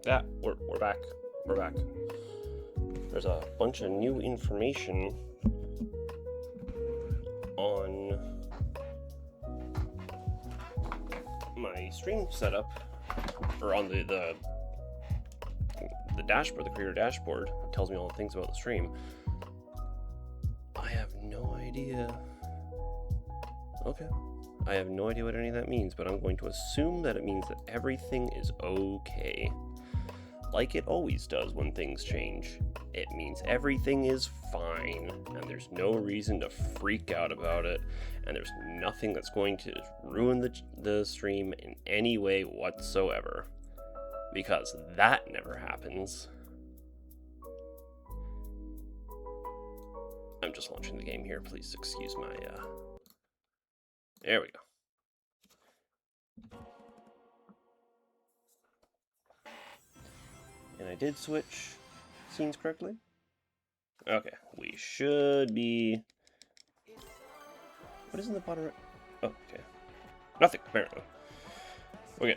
Yeah, we're back. We're back. There's a bunch of new information on my stream setup, or on the dashboard, the creator dashboard. It tells me all the things about the stream. I have no idea. Okay. I have no idea what any of that means, but I'm going to assume that it means that everything is okay. Like it always does when things change. It means everything is fine, and there's no reason to freak out about it, and there's nothing that's going to ruin the stream in any way whatsoever. Because that never happens. I'm just launching the game here. Please excuse my, There we go. And I did switch scenes correctly. Okay, we should be... What is in the bottom right? Oh, okay. Nothing, apparently. Okay,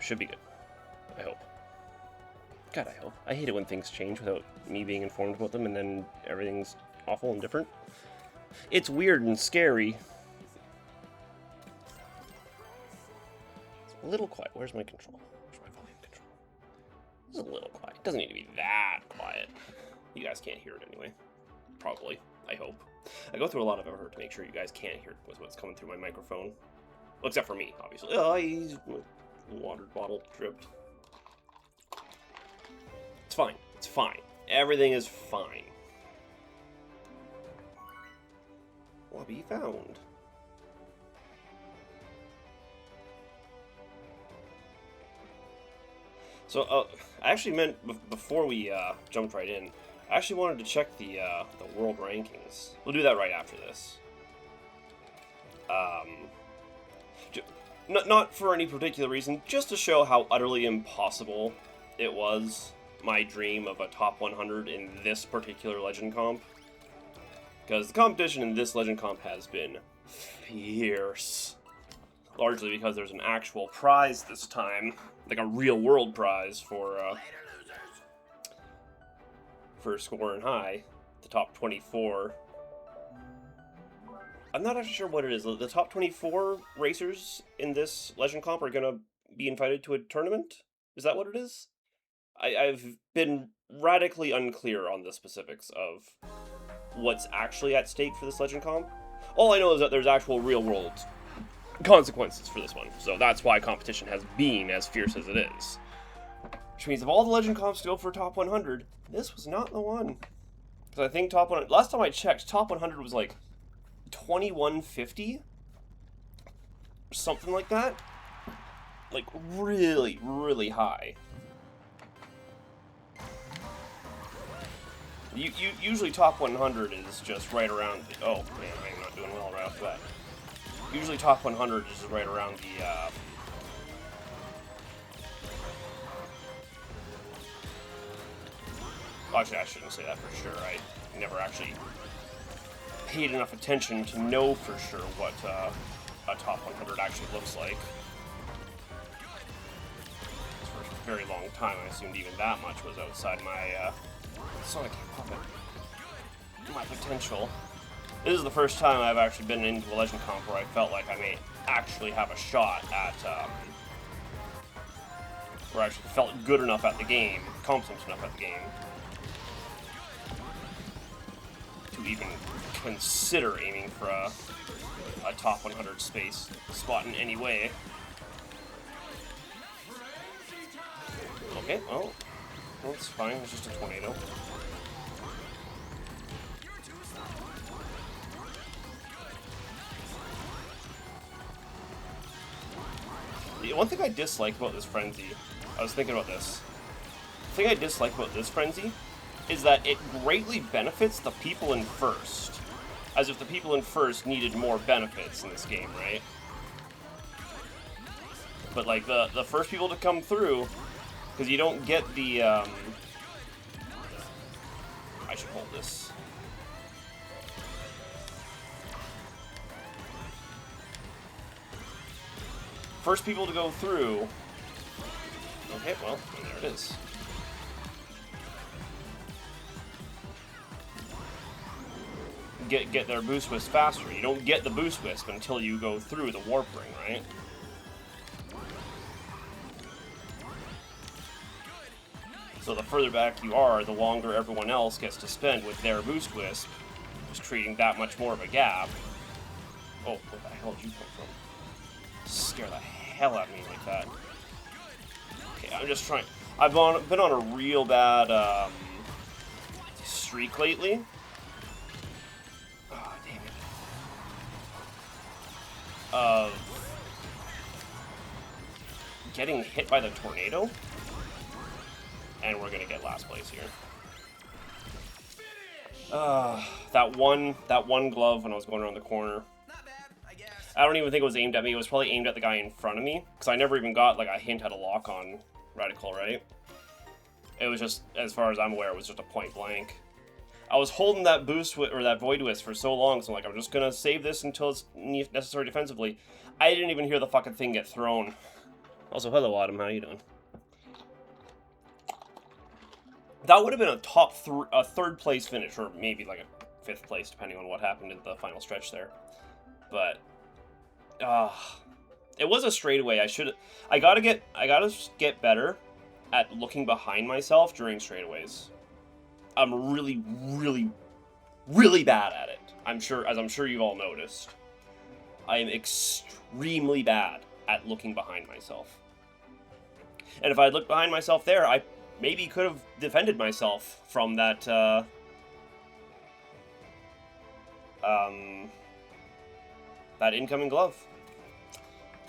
should be good. I hope. God, I hope. I hate it when things change without me being informed about them and then everything's awful and different. It's weird and scary. It's a little quiet. Where's my control? Where's my volume control? It's a little quiet. It doesn't need to be that quiet. You guys can't hear it anyway. Probably. I hope. I go through a lot of effort to make sure you guys can't hear what's coming through my microphone. Well, except for me, obviously. Oh, he's water bottle dripped. It's fine. It's fine. Everything is fine. Lobby found. So, I actually meant, before we jumped right in, I actually wanted to check the world rankings. We'll do that right after this. Not for any particular reason, just to show how utterly impossible it was, my dream of a top 100 in this particular Legend comp. Because the competition in this Legend comp has been fierce. Largely because there's an actual prize this time, like a real-world prize for scoring high, the top 24. I'm not actually sure what it is. The top 24 racers in this Legend comp are going to be invited to a tournament? Is that what it is? I've been radically unclear on the specifics of what's actually at stake for this Legend comp. All I know is that there's actual real-world consequences for this one, so that's why competition has been as fierce as it is. Which means if all the Legend comps go for top 100, this was not the one. Because I think top 100... Last time I checked, top 100 was like 2150? Something like that? Like, really, really high. Usually top 100 is just right around the... Oh, man, I'm not doing well right off the bat. Usually top 100 is right around the... Well, actually, I shouldn't say that for sure. I never actually paid enough attention to know for sure what a top 100 actually looks like. For a very long time, I assumed even that much was outside my... Sonic Puppet. My potential. This is the first time I've actually been into a Legend comp where I felt like I may actually have a shot at, where I actually felt good enough at the game, competent enough at the game, to even consider aiming for a top 100 space spot in any way. Okay, well, that's fine, it's just a tornado. The one thing I dislike about this frenzy, I was thinking about this. The thing I dislike about this frenzy is that it greatly benefits the people in first. As if the people in first needed more benefits in this game, right? But like the first people to come through, because you don't get the I should hold this. First people to go through. Okay, well, there it is. Get their boost wisp faster. You don't get the boost wisp until you go through the warp ring, right? So the further back you are, the longer everyone else gets to spend with their boost wisp, just creating that much more of a gap. Oh, where the hell did you come from? Scare the hell out of me like that. Okay, I'm just trying. I've been on a real bad streak lately. Oh, damn it. Of getting hit by the tornado. And we're gonna get last place here. That one glove when I was going around the corner. I don't even think it was aimed at me. It was probably aimed at the guy in front of me, because I never even got like a hint at a lock on Radical, right? It was just, as far as I'm aware, it was just a point blank. I was holding that boost or that void wisp for so long, so I'm like, I'm just gonna save this until it's necessary defensively. I didn't even hear the fucking thing get thrown. Also, hello, Autumn. How you doing? That would have been a third place finish, or maybe like a 5th place, depending on what happened in the final stretch there. But it was a straightaway. I gotta get better at looking behind myself during straightaways. I'm really, really, really bad at it. I'm sure you've all noticed. I am extremely bad at looking behind myself. And if I looked behind myself there, I maybe could have defended myself from that, that incoming glove.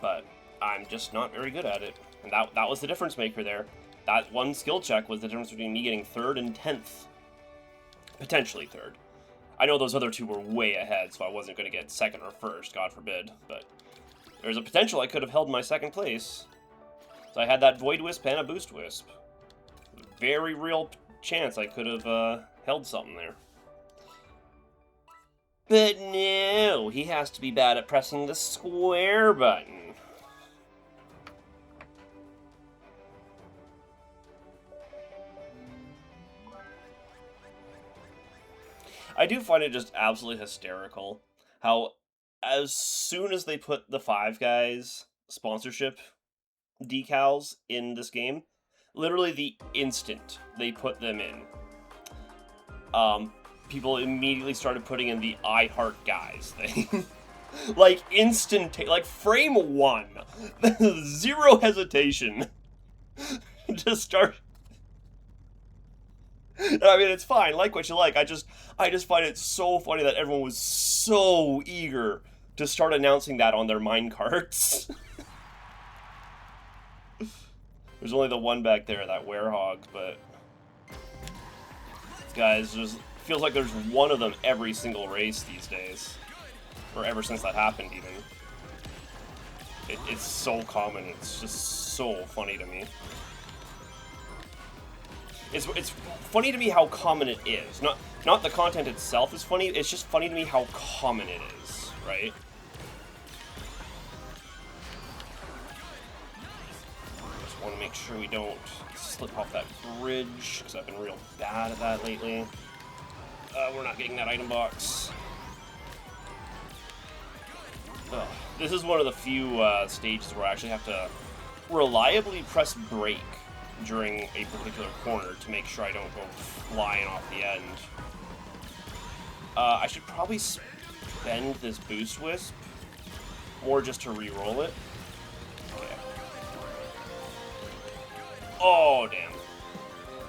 But I'm just not very good at it. And that was the difference maker there. That one skill check was the difference between me getting 3rd and 10th. Potentially 3rd. I know those other two were way ahead, so I wasn't going to get 2nd or 1st, God forbid. But there's a potential I could have held my 2nd place. So I had that Void Wisp and a Boost Wisp. Very real chance I could have held something there. But no, he has to be bad at pressing the square button. I do find it just absolutely hysterical how as soon as they put the Five Guys sponsorship decals in this game, literally the instant they put them in, people immediately started putting in the I Heart Guys thing. Like like frame 1, zero hesitation to start. I mean, it's fine. Like what you like. I just find it so funny that everyone was so eager to start announcing that on their minecarts. There's only the one back there, that werehog, but guys, just feels like there's one of them every single race these days, or ever since that happened. Even it's so common. It's just so funny to me. It's funny to me how common it is. Not the content itself is funny, it's just funny to me how common it is, right? Just want to make sure we don't slip off that bridge, because I've been real bad at that lately. We're not getting that item box. Ugh. This is one of the few stages where I actually have to reliably press brake during a particular corner to make sure I don't go flying off the end. I should probably spend this Boost Wisp more just to re-roll it. Okay. Oh, damn.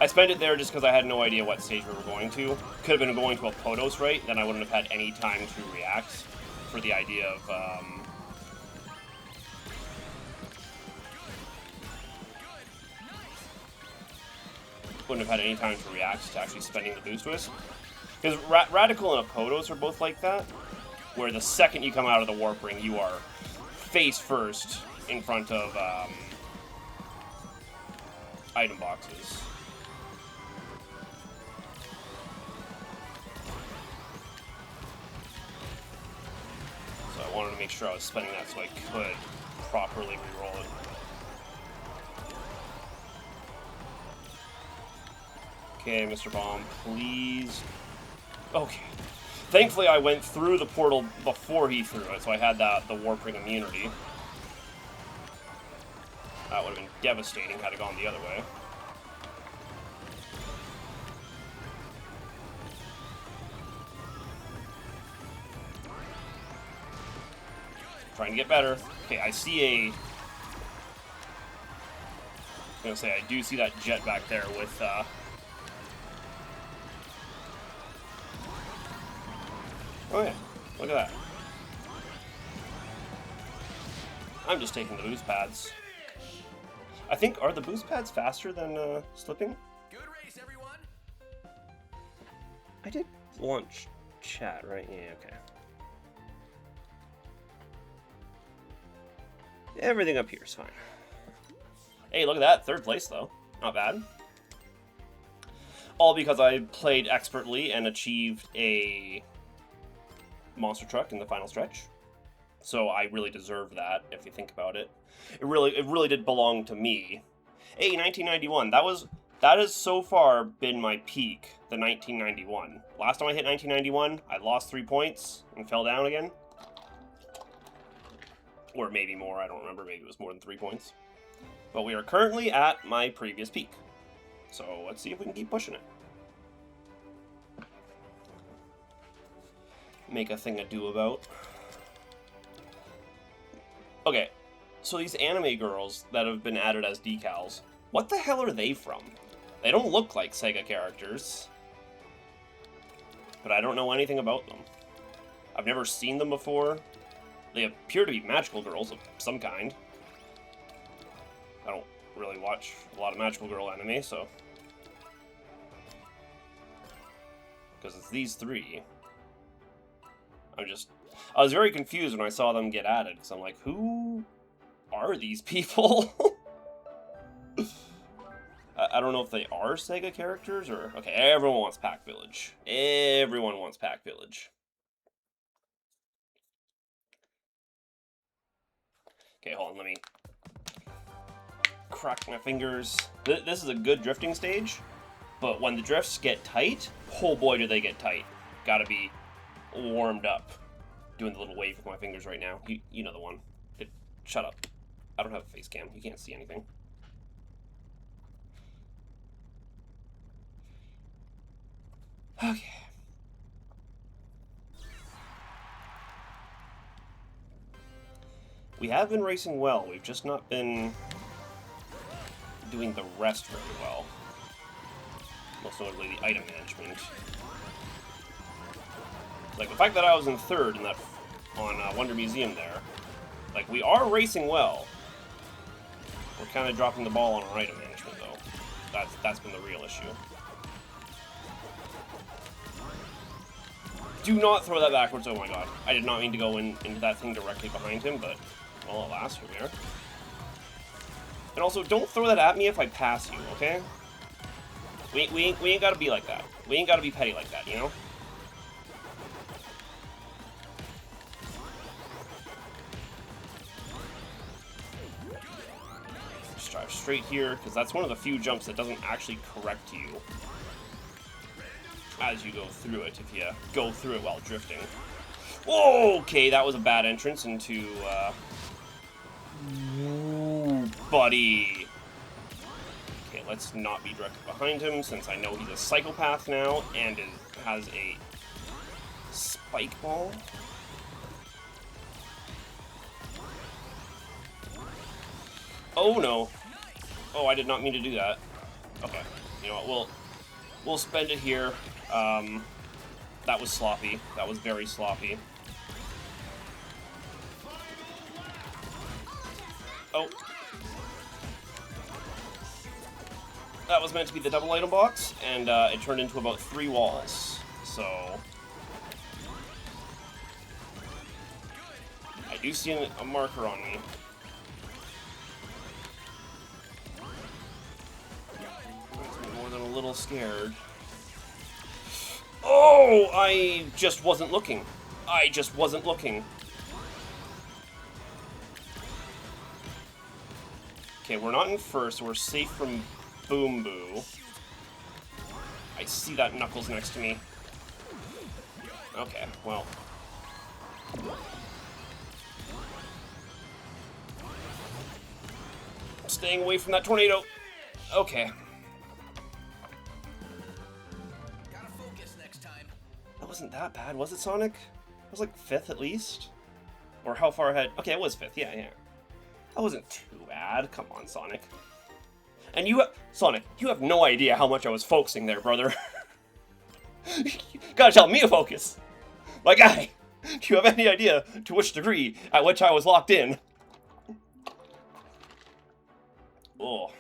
I spent it there just because I had no idea what stage we were going to. Could have been going to a Podos, right? Then I wouldn't have had any time to react for the idea of, wouldn't have had any time to react to actually spending the Boost Wisp. Because Radical and Apodos are both like that, where the second you come out of the Warp Ring, you are face first in front of item boxes. So I wanted to make sure I was spending that so I could properly reroll it. Okay, Mr. Bomb, please. Okay. Thankfully, I went through the portal before he threw it, so I had the warping immunity. That would have been devastating had it gone the other way. Trying to get better. Okay, I see a... I was gonna say, I do see that jet back there with, Oh yeah, look at that. I'm just taking the boost pads. I think, are the boost pads faster than, slipping? Good race, everyone. I did launch chat, right? Yeah, okay. Everything up here is fine. Hey, look at that. Third place, though. Not bad. All because I played expertly and achieved a monster truck in the final stretch. So I really deserve that, if you think about it. It really did belong to me. Hey, 1991. That has so far been my peak, the 1991. Last time I hit 1991, I lost 3 points and fell down again. Or maybe more, I don't remember. Maybe it was more than 3 points. But we are currently at my previous peak. So let's see if we can keep pushing it. Make a thing to do about. Okay, so these anime girls that have been added as decals, what the hell are they from? They don't look like Sega characters. But I don't know anything about them. I've never seen them before. They appear to be magical girls of some kind. I don't really watch a lot of magical girl anime, so... Because it's these three. I was very confused when I saw them get added, because I'm like, who are these people? I don't know if they are Sega characters, or... Okay, everyone wants Pack Village. Everyone wants Pack Village. Okay, hold on, let me crack my fingers. This is a good drifting stage, but when the drifts get tight, oh boy do they get tight. Gotta be warmed up. Doing the little wave with my fingers right now. You know the one. Shut up. I don't have a face cam. You can't see anything. Okay. We have been racing well. We've just not been doing the rest very well. Most notably the item management. Like, the fact that I was in third in that on Wonder Museum there, like, we are racing well. We're kind of dropping the ball on our item management, though. That's been the real issue. Do not throw that backwards, oh my god. I did not mean to go into that thing directly behind him, but, well, alas, here we are. And also, don't throw that at me if I pass you, okay? We ain't gotta be like that. We ain't gotta be petty like that, you know? Just drive straight here, because that's one of the few jumps that doesn't actually correct you as you go through it, if you go through it while drifting. Whoa, okay, that was a bad entrance into, Ooh, buddy. Okay, let's not be directly behind him, since I know he's a psychopath now, and has a spike ball. Oh no. Oh, I did not mean to do that. Okay, you know what, we'll spend it here. That was sloppy. That was very sloppy. Oh. That was meant to be the double item box, and it turned into about 3 walls. So... I do see a marker on me. Makes me more than a little scared. Oh! I just wasn't looking. I just wasn't looking. Okay, we're not in first, so we're safe from Boom Boo. I see that Knuckles next to me. Okay, well. Staying away from that tornado. Okay. Gotta focus next time. That wasn't that bad, was it, Sonic? It was like 5th at least? Or how far ahead? Okay, it was 5th, yeah. That wasn't too bad. Come on, Sonic. And Sonic, you have no idea how much I was focusing there, brother. Gotta tell me to focus. My guy, do you have any idea to which degree at which I was locked in? Oh.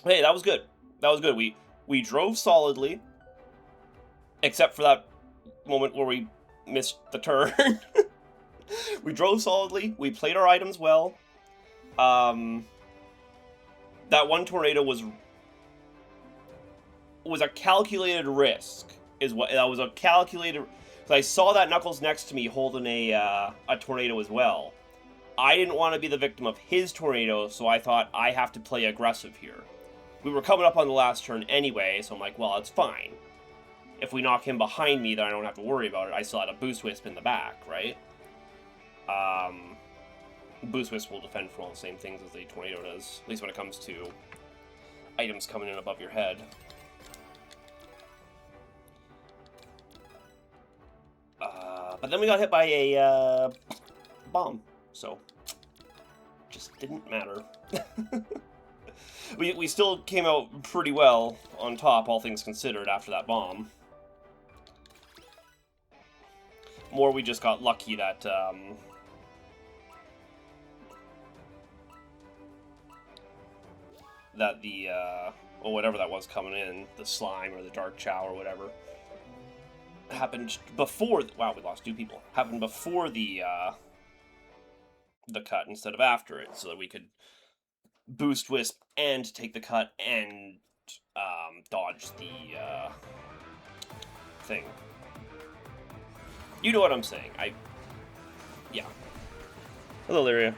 Hey, that was good. That was good. We drove solidly. Except for that moment where we missed the turn. We drove solidly. We played our items well. That one tornado was a calculated risk. That was a calculated. Because I saw that Knuckles next to me holding a tornado as well. I didn't want to be the victim of his tornado, so I thought I have to play aggressive here. We were coming up on the last turn anyway, so I'm like, well, it's fine. If we knock him behind me, then I don't have to worry about it. I still had a Boost Wisp in the back, right? Boost Wisp will defend for all the same things as a tornado does, at least when it comes to items coming in above your head. But then we got hit by a bomb, so just didn't matter. We still came out pretty well on top, all things considered, after that bomb. More, we just got lucky that the well, whatever that was coming in, the slime or the dark chow or whatever, happened before. Wow, we lost 2 people. Happened before the cut instead of after it, so that we could Boost Wisp and take the cut and dodge the thing. You know what I'm saying. Yeah. Hello, Lyria.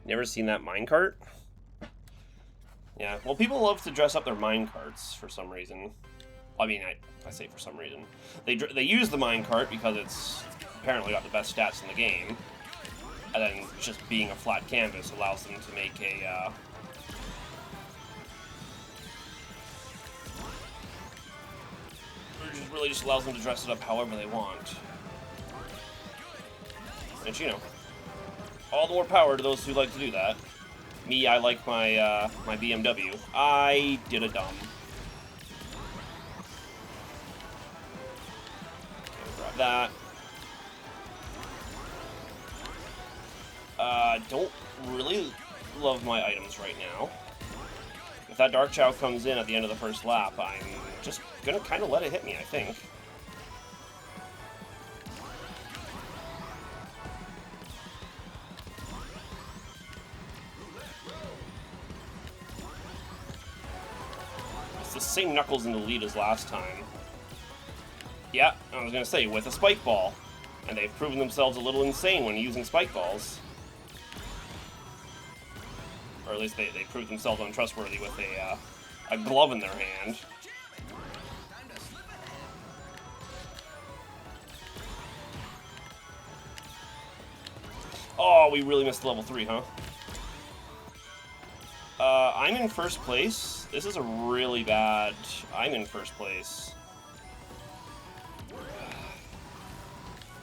Never seen that minecart? Yeah, well, people love to dress up their minecarts for some reason. I mean, I say for some reason. They use the minecart because it's apparently got the best stats in the game. And then just being a flat canvas allows them to make a, really just allows them to dress it up however they want. And you know, all the more power to those who like to do that. Me, I like my my BMW. I did a dumb. Grab that. Don't really love my items right now. If that Dark Chow comes in at the end of the first lap, I'm just gonna kind of let it hit me, I think. It's the same Knuckles in the lead as last time. Yeah, I was gonna say, with a Spike Ball. And they've proven themselves a little insane when using Spike Balls. Or at least they proved themselves untrustworthy with a glove in their hand. Oh, we really missed level 3, huh? I'm in first place. This is a really bad... I'm in first place. I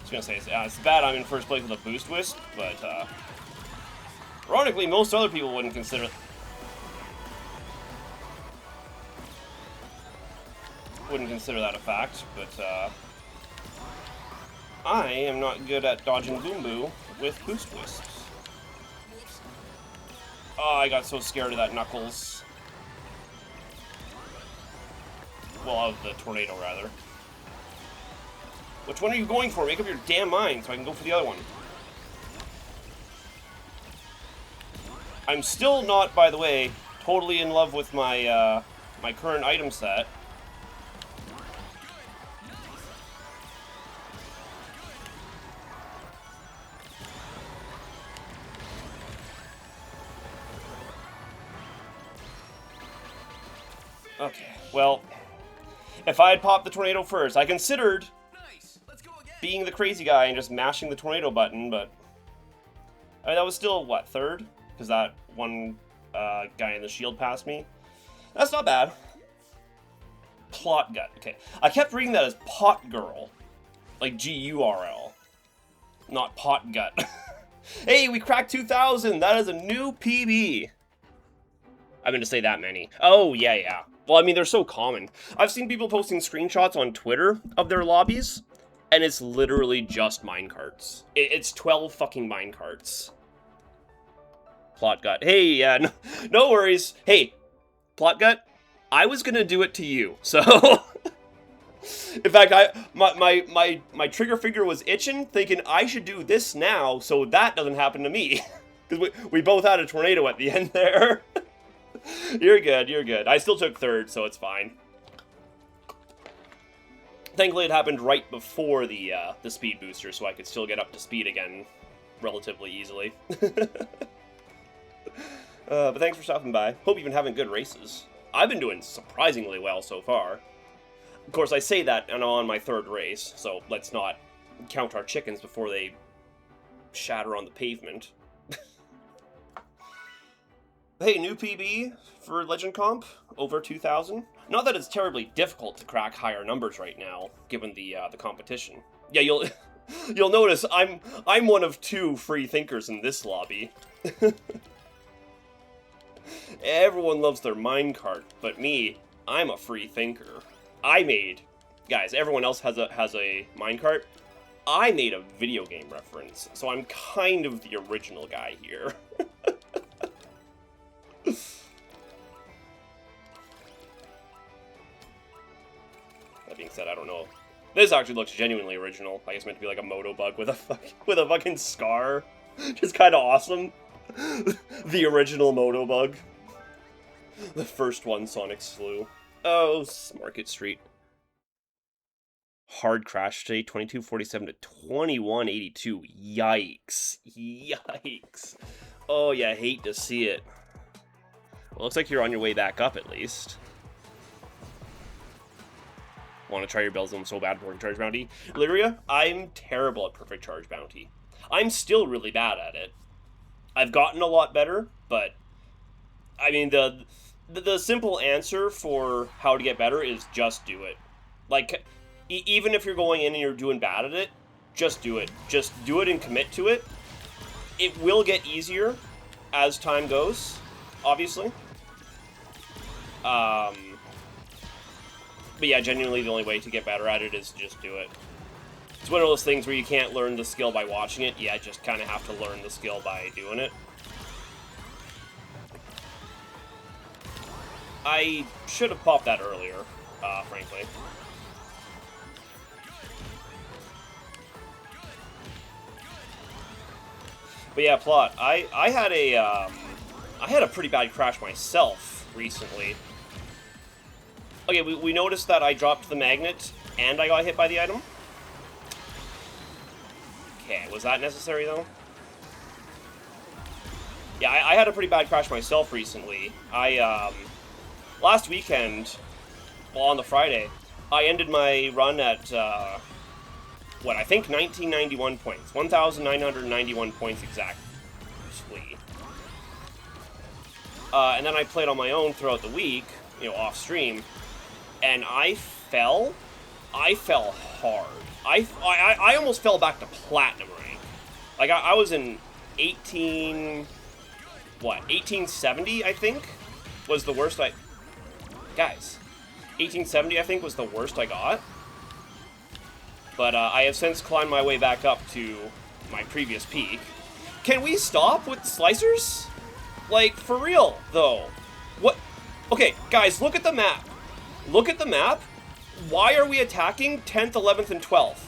was gonna say, it's bad I'm in first place with a Boost Wisp, but, ironically, most other people wouldn't consider that a fact, but, I am not good at dodging Boom Boo with Boost Wisps. Oh, I got so scared of that Knuckles. Well, of the tornado, rather. Which one are you going for? Make up your damn mind so I can go for the other one. I'm still not, by the way, totally in love with my, my current item set. Okay, well, if I had popped the tornado first, I considered Nice. Let's go again. being the crazy guy and just mashing the tornado button, but I mean, that was still, what, third? Because that one guy in the shield passed me. That's not bad. Plot gut. Okay. I kept reading that as pot girl. Like G-U-R-L. Not pot gut. Hey, we cracked 2,000! That is a new PB! I meant to say that many. Oh, yeah. Well, I mean, they're so common. I've seen people posting screenshots on Twitter of their lobbies, and it's literally just minecarts. It's 12 fucking minecarts. Plot gut. Hey, yeah, no worries. Hey, Plot gut, I was gonna do it to you, so... In fact, my trigger finger was itching, thinking I should do this now so that doesn't happen to me. Because we both had a tornado at the end there. You're good. I still took third, so it's fine. Thankfully, it happened right before the speed booster, so I could still get up to speed again relatively easily. But thanks for stopping by. Hope you've been having good races. I've been doing surprisingly well so far. Of course, I say that and I'm on my third race, so let's not count our chickens before they shatter on the pavement. Hey, new PB for Legend Comp, over 2,000. Not that it's terribly difficult to crack higher numbers right now, given the competition. Yeah, you'll notice I'm one of 2 free thinkers in this lobby. Everyone loves their minecart, but me, I'm a free thinker. Guys, everyone else has a minecart. I made a video game reference, so I'm kind of the original guy here. That being said, I don't know. This actually looks genuinely original. Like it's meant to be like a moto bug with a fucking scar. Just kind of awesome. The original moto bug. The first one Sonic slew. Oh, Market Street. Hard crash today, 2247 to 2182. Yikes. Oh, yeah, hate to see it. Well, looks like you're on your way back up, at least. Want to try your bells on so bad for Charge Bounty? Lyria, I'm terrible at Perfect Charge Bounty. I'm still really bad at it. I've gotten a lot better, but... I mean, the simple answer for how to get better is just do it. Like, even if you're going in and you're doing bad at it, just do it. Just do it and commit to it. It will get easier as time goes, obviously. But yeah, genuinely the only way to get better at it is to just do it. It's one of those things where you can't learn the skill by watching it. Yeah, just kind of have to learn the skill by doing it. I should have popped that earlier, frankly. But yeah, Plot, I had a pretty bad crash myself recently. Okay, we noticed that I dropped the magnet and I got hit by the item. Okay, was that necessary though? Yeah, I had a pretty bad crash myself recently. Last weekend, well, on the Friday, I ended my run at, what, I think 1991 points. 1,991 points exactly. And then I played on my own throughout the week, you know, off stream, and I fell hard. I almost fell back to platinum rank. Like, I was in 1870, I think, was the worst Guys, 1870, I think, was the worst I got. But I have since climbed my way back up to my previous peak. Can we stop with the slicers? Like, for real, though. What? Okay, guys, look at the map. Look at the map. Why are we attacking 10th, 11th, and 12th?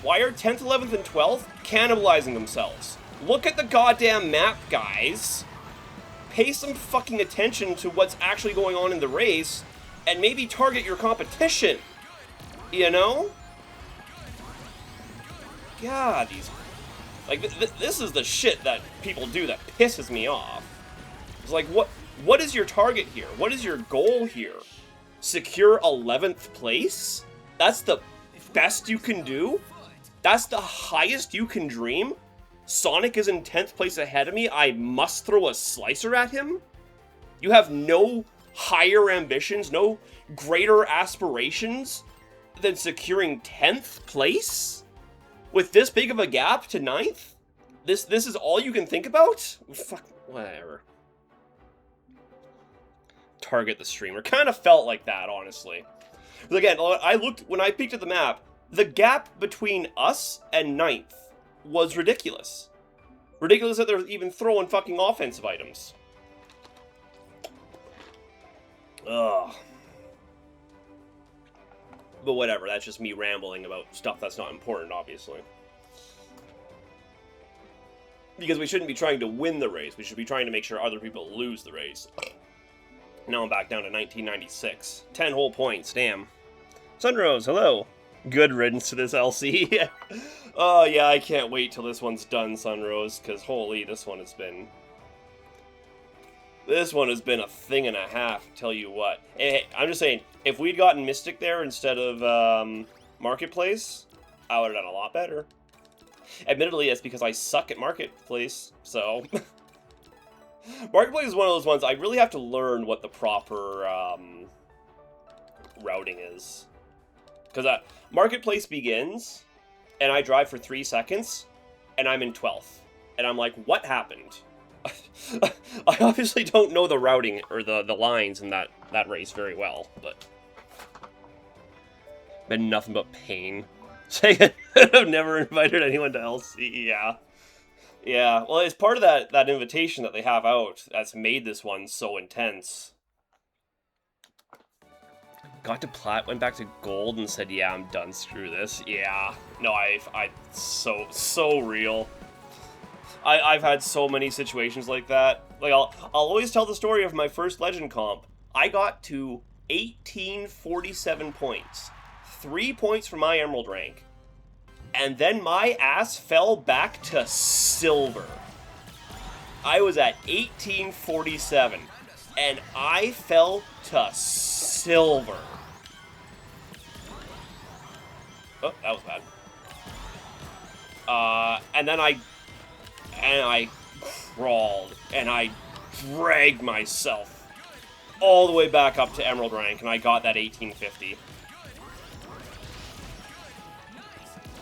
Why are 10th, 11th, and 12th cannibalizing themselves? Look at the goddamn map, guys. Pay some fucking attention to what's actually going on in the race, and maybe target your competition. You know? God, these... Like, this is the shit that people do that pisses me off. It's like, what is your target here? What is your goal here? secure 11th place? That's the best you can do? That's the highest you can dream? Sonic is in 10th place ahead of me, I must throw a slicer at him? You have no higher ambitions, no greater aspirations than securing 10th place? With this big of a gap to 9th? This is all you can think about? Fuck, whatever. Target the streamer. Kind of felt like that, honestly. But again, when I peeked at the map, the gap between us and 9th was ridiculous. Ridiculous that they're even throwing fucking offensive items. Ugh. But whatever, that's just me rambling about stuff that's not important, obviously. Because we shouldn't be trying to win the race, we should be trying to make sure other people lose the race. Now I'm back down to 1996. 10 whole points, damn. Sunrose, hello. Good riddance to this LC. Oh yeah, I can't wait till this one's done, Sunrose, because holy, this one has been a thing and a half, tell you what. Hey, I'm just saying, if we'd gotten Mystic there instead of Marketplace, I would have done a lot better. Admittedly, it's because I suck at Marketplace, so... Marketplace is one of those ones I really have to learn what the proper routing is. Because Marketplace begins, and I drive for 3 seconds, and I'm in 12th. And I'm like, what happened? I obviously don't know the routing, or the lines in that race very well, but... Been nothing but pain. Saying I've never invited anyone to LC, yeah. Yeah, well, it's part of that invitation that they have out that's made this one so intense. Got to plat, went back to gold and said, yeah, I'm done, screw this. Yeah, no, so real. I've had so many situations like that. Like, I'll always tell the story of my first Legend comp. I got to 1847 points. 3 points from my Emerald rank. And then my ass fell back to silver. I was at 1847, and I fell to silver. Oh, that was bad. And then I crawled, and I dragged myself all the way back up to Emerald rank, and I got that 1850.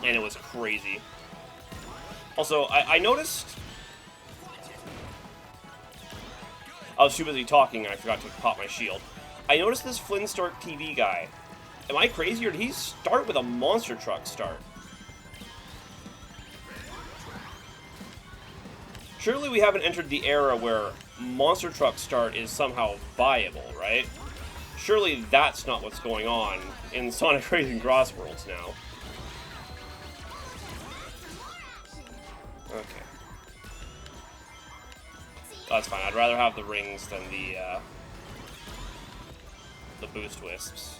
And it was crazy. Also, I noticed... I was too busy talking and I forgot to pop my shield. I noticed this Flintstart TV guy. Am I crazy or did he start with a monster truck start? Surely we haven't entered the era where monster truck start is somehow viable, right? Surely that's not what's going on in Sonic Racing Cross Worlds now. Okay. That's fine. I'd rather have the rings than the boost wisps.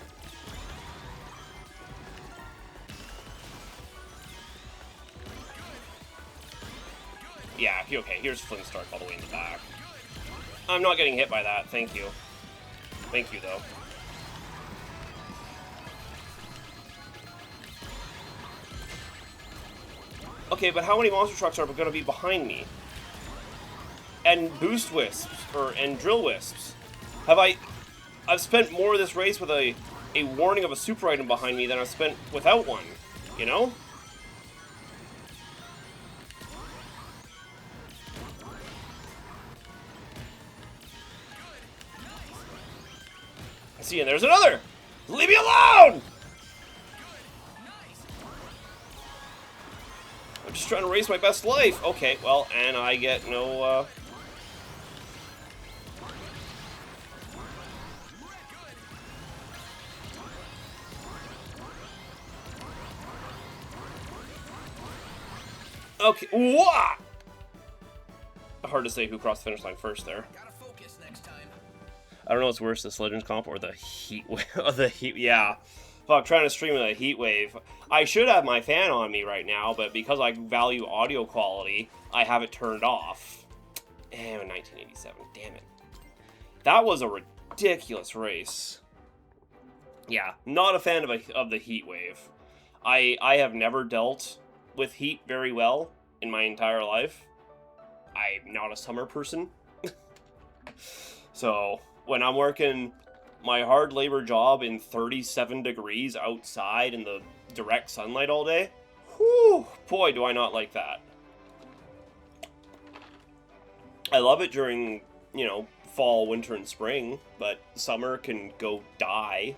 Yeah, okay, here's Flintstart all the way in the back. I'm not getting hit by that, thank you. Thank you, though. Okay, but how many monster trucks are going to be behind me? And boost wisps, and drill wisps. I've spent more of this race with a warning of a super item behind me than I've spent without one, you know? See, and there's another! Leave me alone! I'm just trying to raise my best life. Okay, well, and I get no, Okay, wah! Hard to say who crossed the finish line first there. Gotta focus next time. I don't know what's worse, this Legends comp or the heat wave. Yeah. Fuck, trying to stream with a heat wave. I should have my fan on me right now, but because I value audio quality, I have it turned off. Damn, 1987, damn it. That was a ridiculous race. Yeah, not a fan of the heat wave. I have never dealt with heat very well in my entire life. I'm not a summer person. So, when I'm working my hard labor job in 37 degrees outside in the direct sunlight all day, whew, boy, do I not like that. I love it during, you know, fall, winter, and spring, but summer can go die.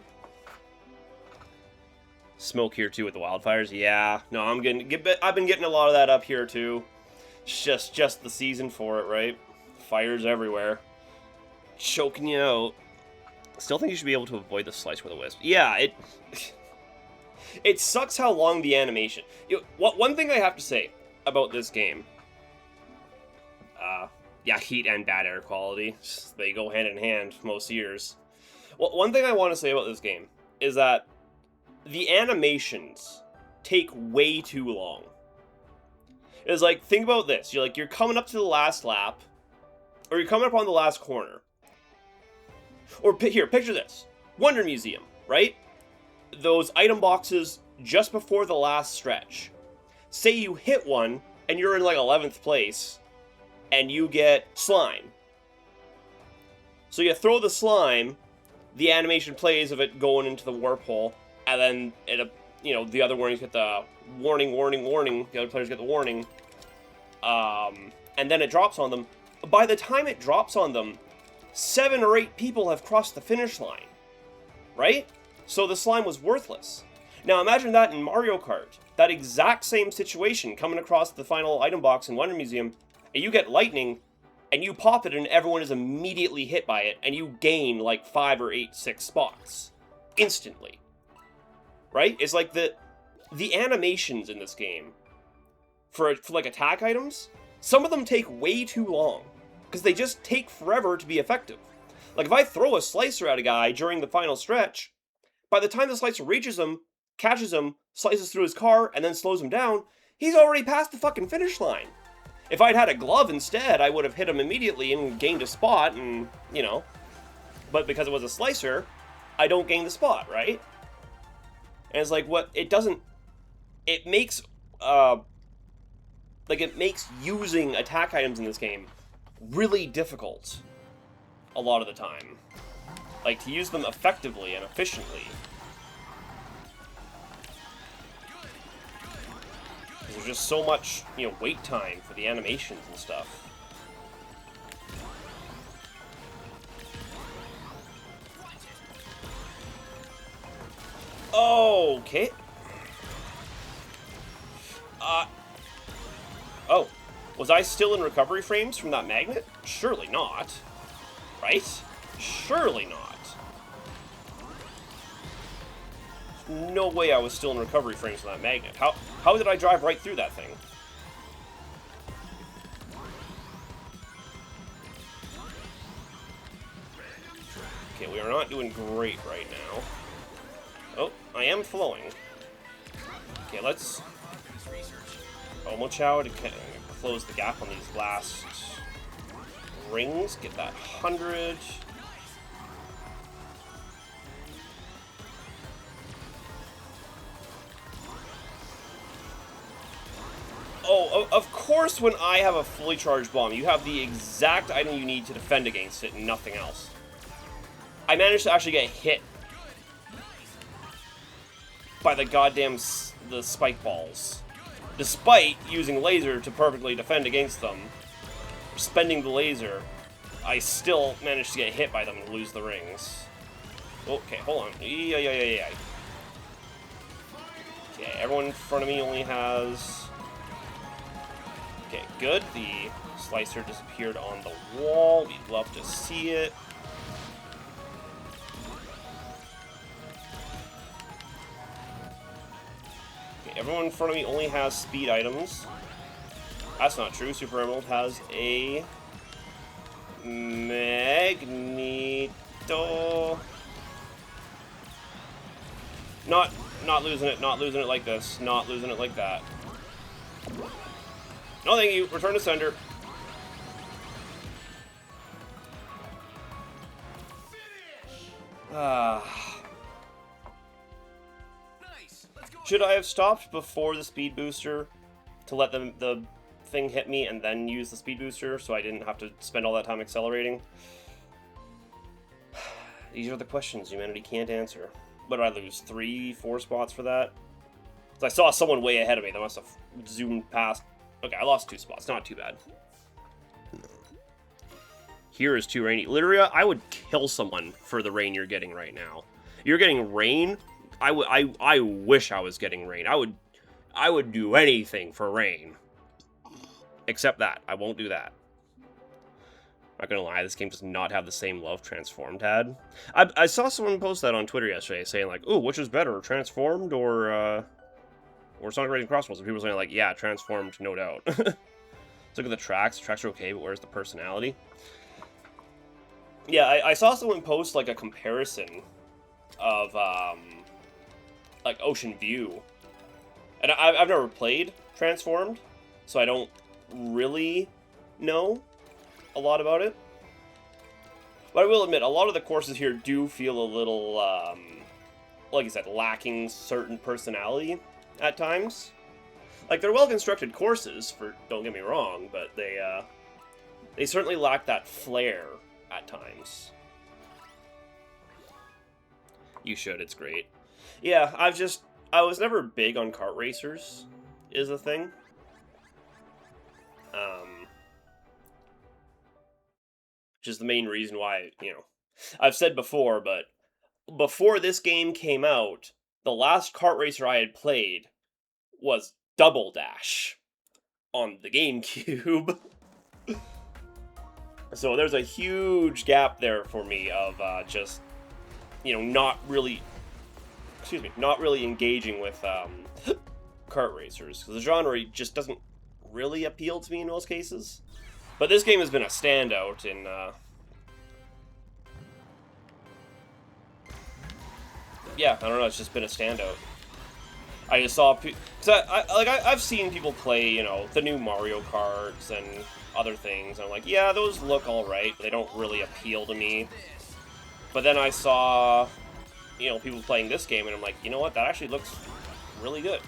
Smoke here too with the wildfires. Yeah, no, I've been getting a lot of that up here too. It's just the season for it, right? Fires everywhere, choking you out. Still think you should be able to avoid the slice with a wisp. Yeah, it sucks how long the animation. One thing I have to say about this game. Yeah, heat and bad air quality, they go hand in hand most years. Well, one thing I want to say about this game is that the animations take way too long. It's like, think about this. You're coming up to the last lap, or you're coming up on the last corner. Or here, picture this. Wonder Museum, right? Those item boxes just before the last stretch. Say you hit one, and you're in like 11th place, and you get slime. So you throw the slime, the animation plays of it going into the warp hole, and then the other warnings get the warning, warning, warning. The other players get the warning, and then it drops on them. By the time it drops on them, 7 or 8 people have crossed the finish line, right? So the slime was worthless. Now imagine that in Mario Kart, that exact same situation coming across the final item box in Wonder Museum. And you get lightning, and you pop it, and everyone is immediately hit by it, and you gain like 5 or 8, 6 spots instantly. Right? It's like the animations in this game for like attack items, some of them take way too long because they just take forever to be effective. Like if I throw a slicer at a guy during the final stretch, by the time the slicer reaches him, catches him, slices through his car, and then slows him down, he's already past the fucking finish line. If I'd had a glove instead, I would have hit him immediately and gained a spot, and, you know. But because it was a slicer, I don't gain the spot, right? And it's like, it makes using attack items in this game really difficult a lot of the time. Like, to use them effectively and efficiently. There's just so much, wait time for the animations and stuff. Okay. Oh. Was I still in recovery frames from that magnet? Surely not. Right? Surely not. No way I was still in recovery frames from that magnet. How did I drive right through that thing? Okay, we are not doing great right now. Oh, I am flowing. Okay, let's Omo Chow to close the gap on these last rings. Get that 100. Oh, of course when I have a fully charged bomb, you have the exact item you need to defend against it and nothing else. I managed to actually get hit by the goddamn the spike balls. Despite using laser to perfectly defend against them, spending the laser, I still managed to get hit by them and lose the rings. Okay, hold on. Yeah. Okay, everyone in front of me only has... Okay, good. The slicer disappeared on the wall. We'd love to see it. Okay, everyone in front of me only has speed items. That's not true. Super Emerald has a Magneto. Not losing it like this. Not losing it like that. No, thank you. Return to sender. Nice. Let's go. Should I have stopped before the speed booster to let the thing hit me and then use the speed booster so I didn't have to spend all that time accelerating? These are the questions humanity can't answer. What did I lose? 3, 4 spots for that? So I saw someone way ahead of me. They must have zoomed past. Okay, I lost 2 spots. Not too bad. Here is too rainy. Literally, I would kill someone for the rain you're getting right now. You're getting rain? I wish I was getting rain. I would do anything for rain. Except that. I won't do that. Not gonna lie, this game does not have the same love Transformed had. I saw someone post that on Twitter yesterday saying like, ooh, which is better, Transformed or Sonic Racing Crossbones? And people were saying like, yeah, Transformed, no doubt. Let's look at the tracks. The tracks are okay, but where's the personality? Yeah, I saw someone post like a comparison of like Ocean View. And I've never played Transformed, so I don't really know a lot about it. But I will admit, a lot of the courses here do feel a little, like I said, lacking certain personality at times. Like, they're well-constructed courses, don't get me wrong, but they certainly lack that flair at times. You should, it's great. Yeah, I was never big on kart racers, is the thing. Which is the main reason why, I've said before, but before this game came out, the last kart racer I had played was Double Dash on the GameCube. So there's a huge gap there for me of just, not really engaging with kart racers, because the genre just doesn't really appeal to me in most cases. But this game has been a standout in yeah, I don't know, it's just been a standout. I just saw I've seen people play, the new Mario Karts and other things, and I'm like, yeah, those look alright, but they don't really appeal to me. But then I saw, people playing this game, and I'm like, you know what, that actually looks really good.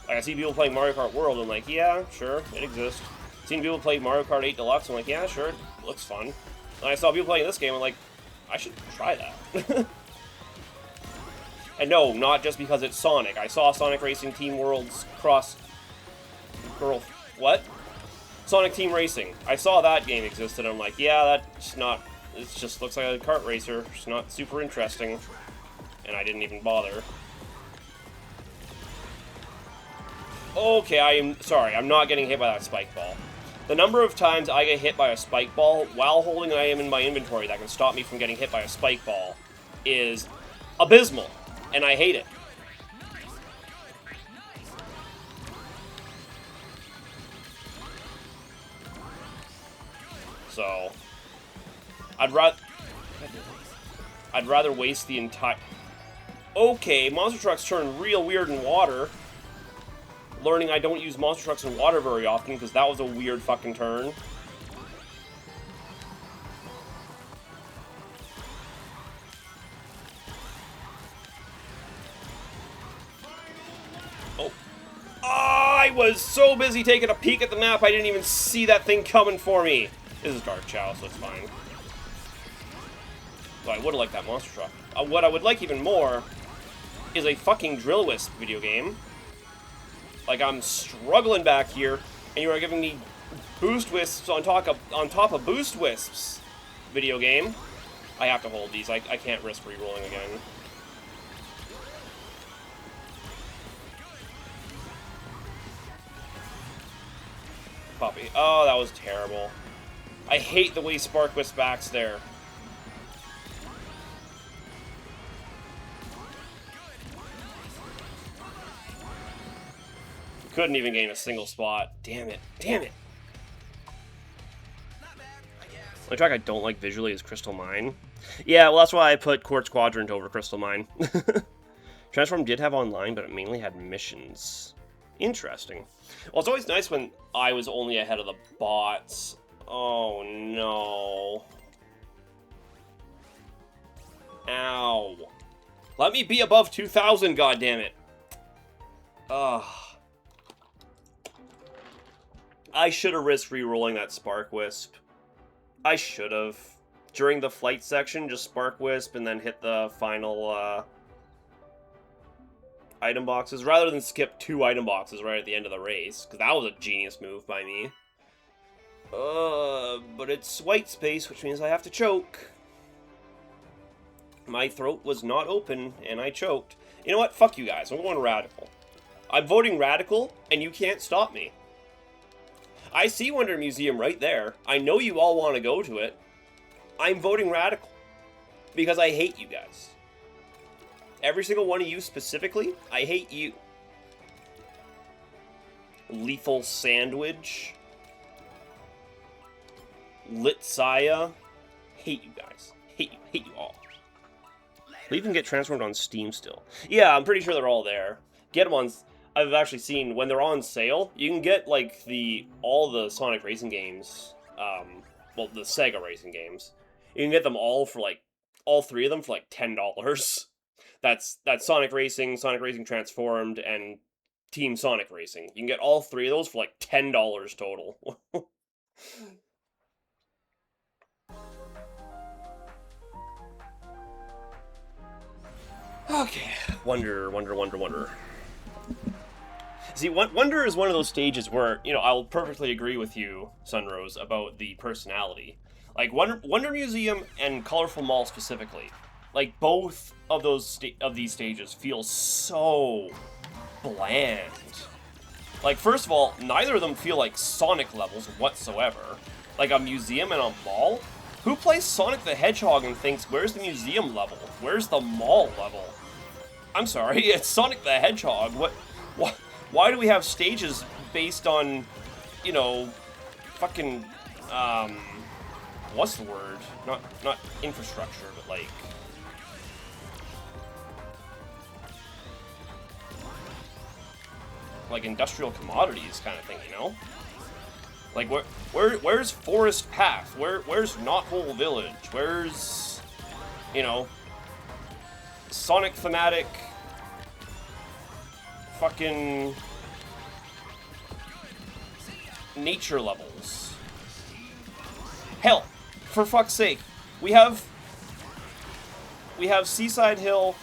Like, I see people playing Mario Kart World, and I'm like, yeah, sure, it exists. Seen people play Mario Kart 8 Deluxe, I'm like, yeah, sure, it looks fun. And I saw people playing this game, I'm like, I should try that. And no, not just because it's Sonic. I saw Sonic Racing Team World's Sonic Team Racing. I saw that game existed, and I'm like, yeah, it just looks like a kart racer. It's not super interesting. And I didn't even bother. Okay, I'm not getting hit by that spike ball. The number of times I get hit by a spike ball while holding an item in my inventory that can stop me from getting hit by a spike ball is abysmal. And I hate it. So, I'd rather waste the entire... Okay, monster trucks turn real weird in water. Learning I don't use monster trucks in water very often, because that was a weird fucking turn. I was so busy taking a peek at the map, I didn't even see that thing coming for me. This is Dark Chow, so it's fine. But I would have liked that monster truck. What I would like even more is a fucking Drill Wisp video game. Like, I'm struggling back here, and you are giving me Boost Wisps on top of Boost Wisps video game. I have to hold these. I can't risk re-rolling again. Puppy. Oh, that was terrible. I hate the way Spark Wisp backs there. Couldn't even gain a single spot. Damn it. Damn it. The only track I don't like visually is Crystal Mine. Yeah, well, that's why I put Quartz Quadrant over Crystal Mine. Transform did have online, but it mainly had missions. Interesting. Well, it's always nice when I was only ahead of the bots. Oh, no. Ow. Let me be above 2,000, goddammit. Ugh. I should have risked re-rolling that Spark Wisp. I should have. During the flight section, just Spark Wisp and then hit the final item boxes, rather than skip 2 item boxes right at the end of the race, because that was a genius move by me. But it's white space, which means I have to choke. My throat was not open, and I choked. You know what? Fuck you guys. I'm going radical. I'm voting radical, and you can't stop me. I see Wonder Museum right there. I know you all want to go to it. I'm voting radical. Because I hate you guys. Every single one of you specifically, I hate you. Lethal Sandwich. Litsaya. Hate you guys. Hate you all. They even get transformed on Steam still. Yeah, I'm pretty sure they're all there. Get them on... I've actually seen, when they're on sale, you can get, like, all the Sonic racing games, well, the Sega racing games. You can get them all for, like, all 3 of them for, like, $10. That's Sonic Racing Transformed, and Team Sonic Racing. You can get all 3 of those for, like, $10 total. Okay, Wonder. See, Wonder is one of those stages where, you know, I'll perfectly agree with you, Sunrose, about the personality. Like, Wonder Museum and Colorful Mall specifically, like, both of these stages feel so bland. Like, first of all, neither of them feel like Sonic levels whatsoever. Like, a museum and a mall? Who plays Sonic the Hedgehog and thinks, where's the museum level? Where's the mall level? I'm sorry, it's Sonic the Hedgehog. What? Why do we have stages based on, you know, fucking, what's the word? Not infrastructure, but like industrial commodities kind of thing, you know? Like, where's Forest Path? Where's Knothole Village? Where's, you know, Sonic thematic fucking nature levels? Hell, for fuck's sake, we have Seaside Hill,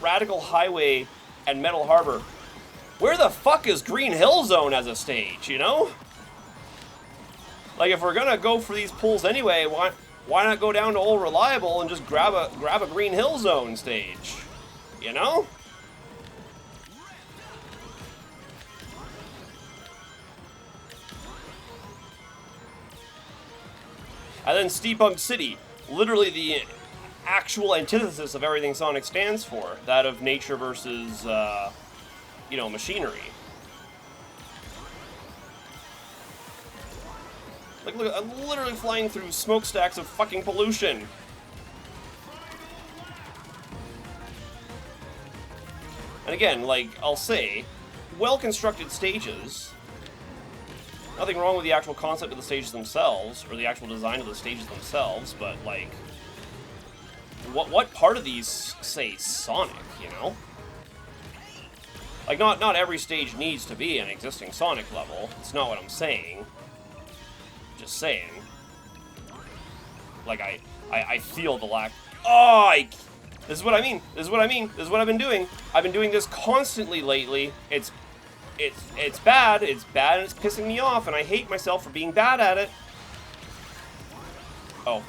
Radical Highway, and Metal Harbor. Where the fuck is Green Hill Zone as a stage, you know? Like, if we're gonna go for these pulls anyway, why not go down to Old Reliable and just grab a Green Hill Zone stage? You know? And then Steampunk City, literally the actual antithesis of everything Sonic stands for. That of nature versus, you know, machinery. Like, look, I'm literally flying through smokestacks of fucking pollution. And again, like, I'll say, well-constructed stages. Nothing wrong with the actual concept of the stages themselves, or the actual design of the stages themselves, but, like, what part of these say Sonic, you know? Like, not every stage needs to be an existing Sonic level. It's not what I'm saying. Just saying. Like, I feel the lack... Oh, this is what I mean. This is what I've been doing. I've been doing this constantly lately. It's bad. It's bad, and it's pissing me off, and I hate myself for being bad at it. Oh.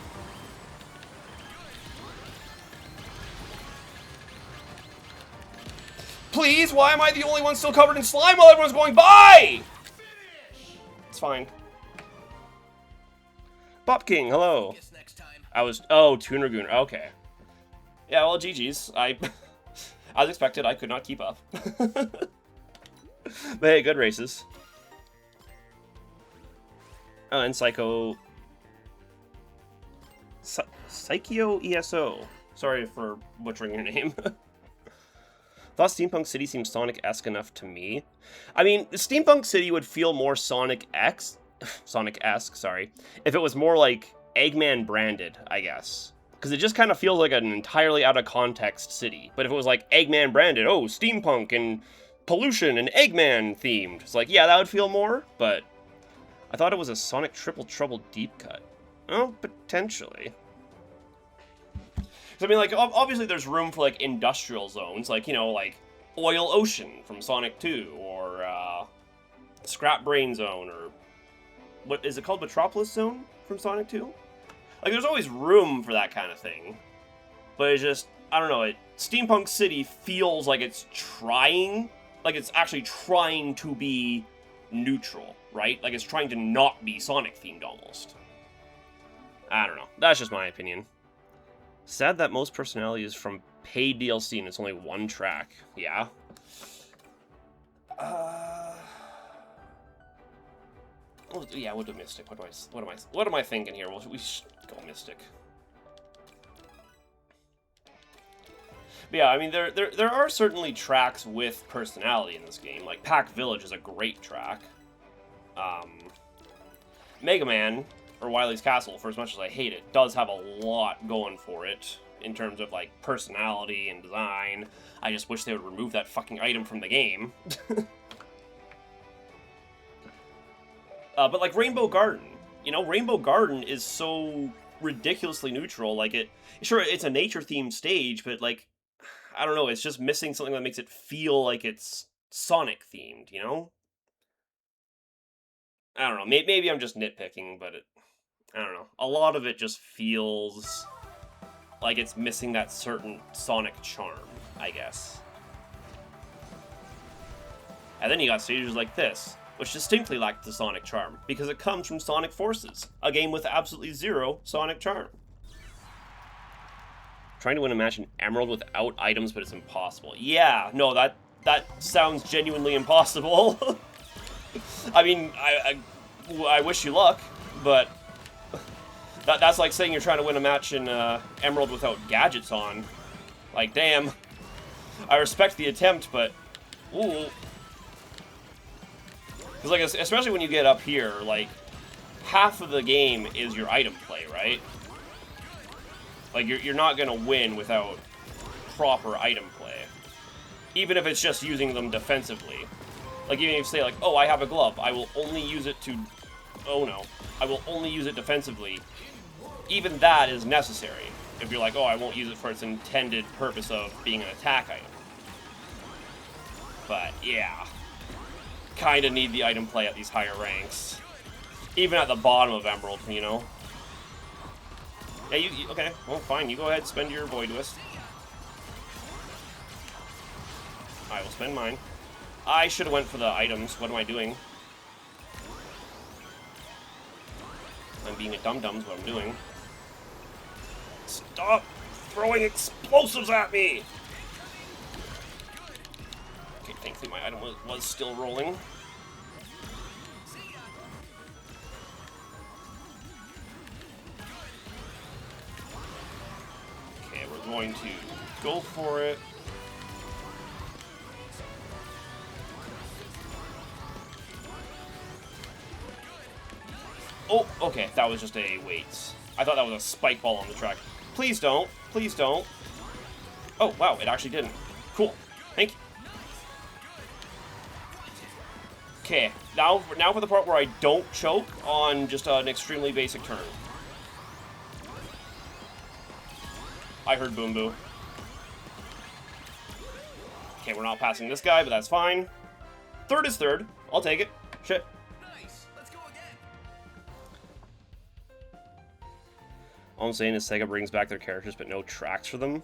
Please, why am I the only one still covered in slime while everyone's going by? It's fine. Bop King, hello. Oh, Toon Ragoon, okay. Yeah, well, GG's. As expected, I could not keep up. But hey, good races. Oh, and Psycho ESO. Sorry for butchering your name. Thought Steampunk City seems Sonic-esque enough to me. I mean, Steampunk City would feel more Sonic-esque, sorry, if it was more like Eggman branded, I guess. Because it just kind of feels like an entirely out of context city. But if it was like Eggman branded, oh, Steampunk and pollution and Eggman themed. It's like, yeah, that would feel more, but I thought it was a Sonic Triple Trouble deep cut. Oh, potentially. So, I mean, like, obviously there's room for, like, industrial zones, like, you know, like Oil Ocean from Sonic 2, or Scrap Brain Zone, or what is it called, Metropolis Zone from Sonic 2? Like, there's always room for that kind of thing, but it's just, I don't know, Steampunk City feels like it's trying, like it's actually trying to be neutral, right? Like it's trying to not be Sonic themed almost. I don't know. That's just my opinion. Sad that most personality is from paid DLC and it's only one track. Yeah. Yeah, we'll do Mystic. What am I thinking here? We should go Mystic. But yeah, I mean, there are certainly tracks with personality in this game. Like, Pack Village is a great track. Mega Man, or Wily's Castle, for as much as I hate it, does have a lot going for it in terms of, like, personality and design. I just wish they would remove that fucking item from the game. But, like, Rainbow Garden. You know, Rainbow Garden is so ridiculously neutral. Like, sure, it's a nature-themed stage, but, like, I don't know, it's just missing something that makes it feel like it's Sonic-themed, you know? I don't know, maybe I'm just nitpicking, but I don't know. A lot of it just feels like it's missing that certain Sonic charm, I guess. And then you got stages like this, which distinctly lack the Sonic charm, because it comes from Sonic Forces, a game with absolutely zero Sonic charm. Trying to win a match in Emerald without items, but it's impossible. Yeah, no, that sounds genuinely impossible. I mean, I wish you luck, but that's like saying you're trying to win a match in Emerald without gadgets on. Like, damn. I respect the attempt, but ooh. Because, like, especially when you get up here, like, half of the game is your item play, right? Like, you're not going to win without proper item play. Even if it's just using them defensively. Like, even if you say, like, oh, I have a glove, I will only use it to... Oh, no. I will only use it defensively. Even that is necessary. If you're like, oh, I won't use it for its intended purpose of being an attack item. But, yeah. Kinda need the item play at these higher ranks. Even at the bottom of Emerald, you know? Yeah, you okay, well, fine, you go ahead, spend your Void Twist. I will spend mine. I should have went for the items. What am I doing? I'm being a dum-dum is what I'm doing. Stop throwing explosives at me! Okay, thankfully my item was still rolling. Okay, we're going to go for it. Oh, okay, that was just a wait. I thought that was a spike ball on the track. Please don't. Please don't. Oh, wow, it actually didn't. Cool. Thank you. Okay, now for the part where I don't choke on just an extremely basic turn. I heard Boom Boo. Okay, we're not passing this guy, but that's fine. Third is third. I'll take it. Shit. All I'm saying is Sega brings back their characters, but no tracks for them.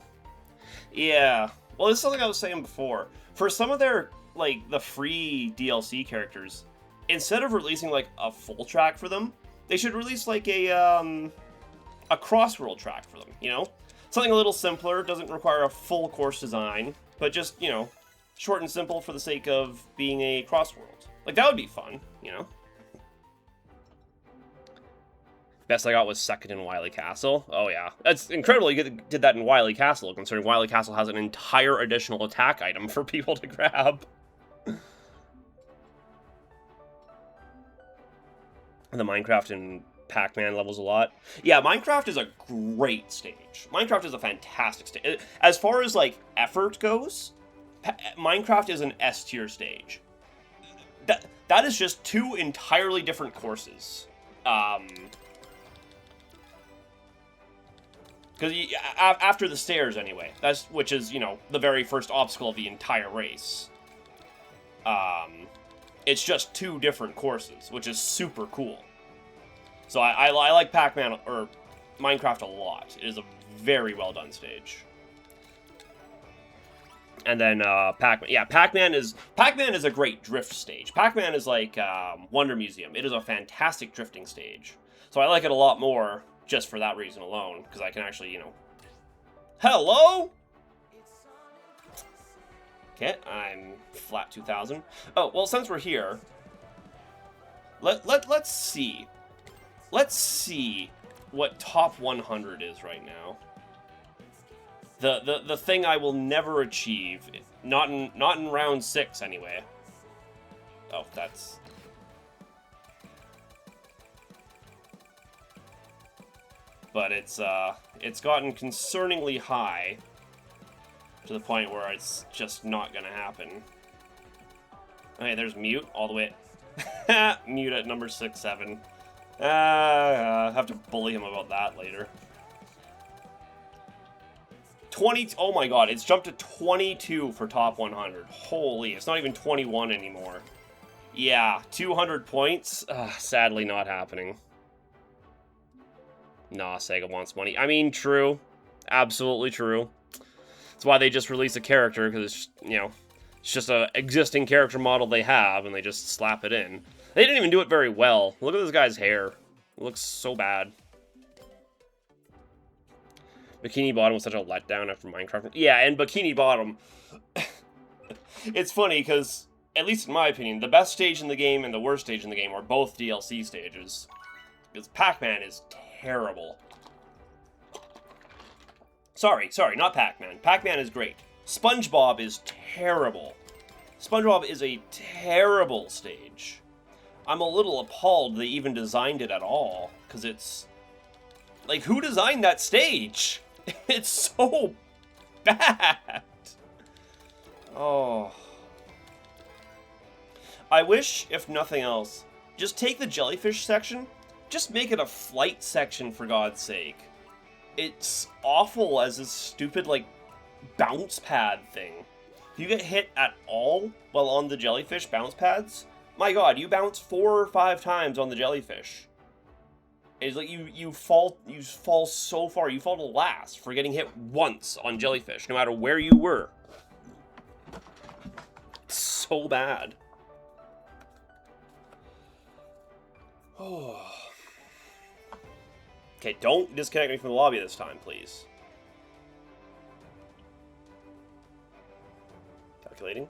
Yeah. Well, this is something I was saying before. For some of their, like, the free DLC characters, instead of releasing, like, a full track for them, they should release, like, a cross-world track for them, you know? Something a little simpler, doesn't require a full course design, but just, you know, short and simple for the sake of being a cross-world. Like, that would be fun, you know? Best I got was second in Wily Castle. Oh yeah, that's incredible you did that in Wily Castle, considering Wily Castle has an entire additional attack item for people to grab. The Minecraft and Pac-Man levels a lot. Yeah, Minecraft is a great stage. Minecraft is a fantastic stage. As far as, like, effort goes, Minecraft is an S tier stage. That is just two entirely different courses. Because after the stairs, anyway, which is, you know, the very first obstacle of the entire race. It's just two different courses, which is super cool. So I like Pac-Man or Minecraft a lot. It is a very well done stage. And then Pac-Man. Yeah, Pac-Man is a great drift stage. Pac-Man is like Wonder Museum. It is a fantastic drifting stage. So I like it a lot more just for that reason alone, because I can actually, you know... Hello? Okay, I'm flat 2000. Oh, well, since we're here, let's see. Let's see what top 100 is right now. The thing I will never achieve, not in round 6 anyway. Oh, that's... But it's gotten concerningly high to the point where it's just not gonna happen. Okay, there's Mute all the way. Mute at number 6-7. I'll have to bully him about that later. 20. Oh my god, it's jumped to 22 for top 100. Holy, it's not even 21 anymore. Yeah, 200 points. Sadly, not happening. Nah, Sega wants money. I mean, true. Absolutely true. That's why they just release a character, because it's, you know, it's just an existing character model they have, and they just slap it in. They didn't even do it very well. Look at this guy's hair. It looks so bad. Bikini Bottom was such a letdown after Minecraft. Yeah, and Bikini Bottom... It's funny, because, at least in my opinion, the best stage in the game and the worst stage in the game are both DLC stages. Because Pac-Man is terrible. Sorry, not Pac-Man. Pac-Man is great. SpongeBob is terrible. SpongeBob is a terrible stage. I'm a little appalled they even designed it at all, because it's... Like, who designed that stage? It's so bad. Oh. I wish, if nothing else, just take the jellyfish section, just make it a flight section, for God's sake. It's awful as this stupid, like, bounce pad thing. If you get hit at all while on the jellyfish bounce pads, my god, you bounce 4 or 5 times on the jellyfish. It's like you fall so far, you fall to last for getting hit once on jellyfish, no matter where you were. It's so bad. Oh. Okay, don't disconnect me from the lobby this time, please. Calculating.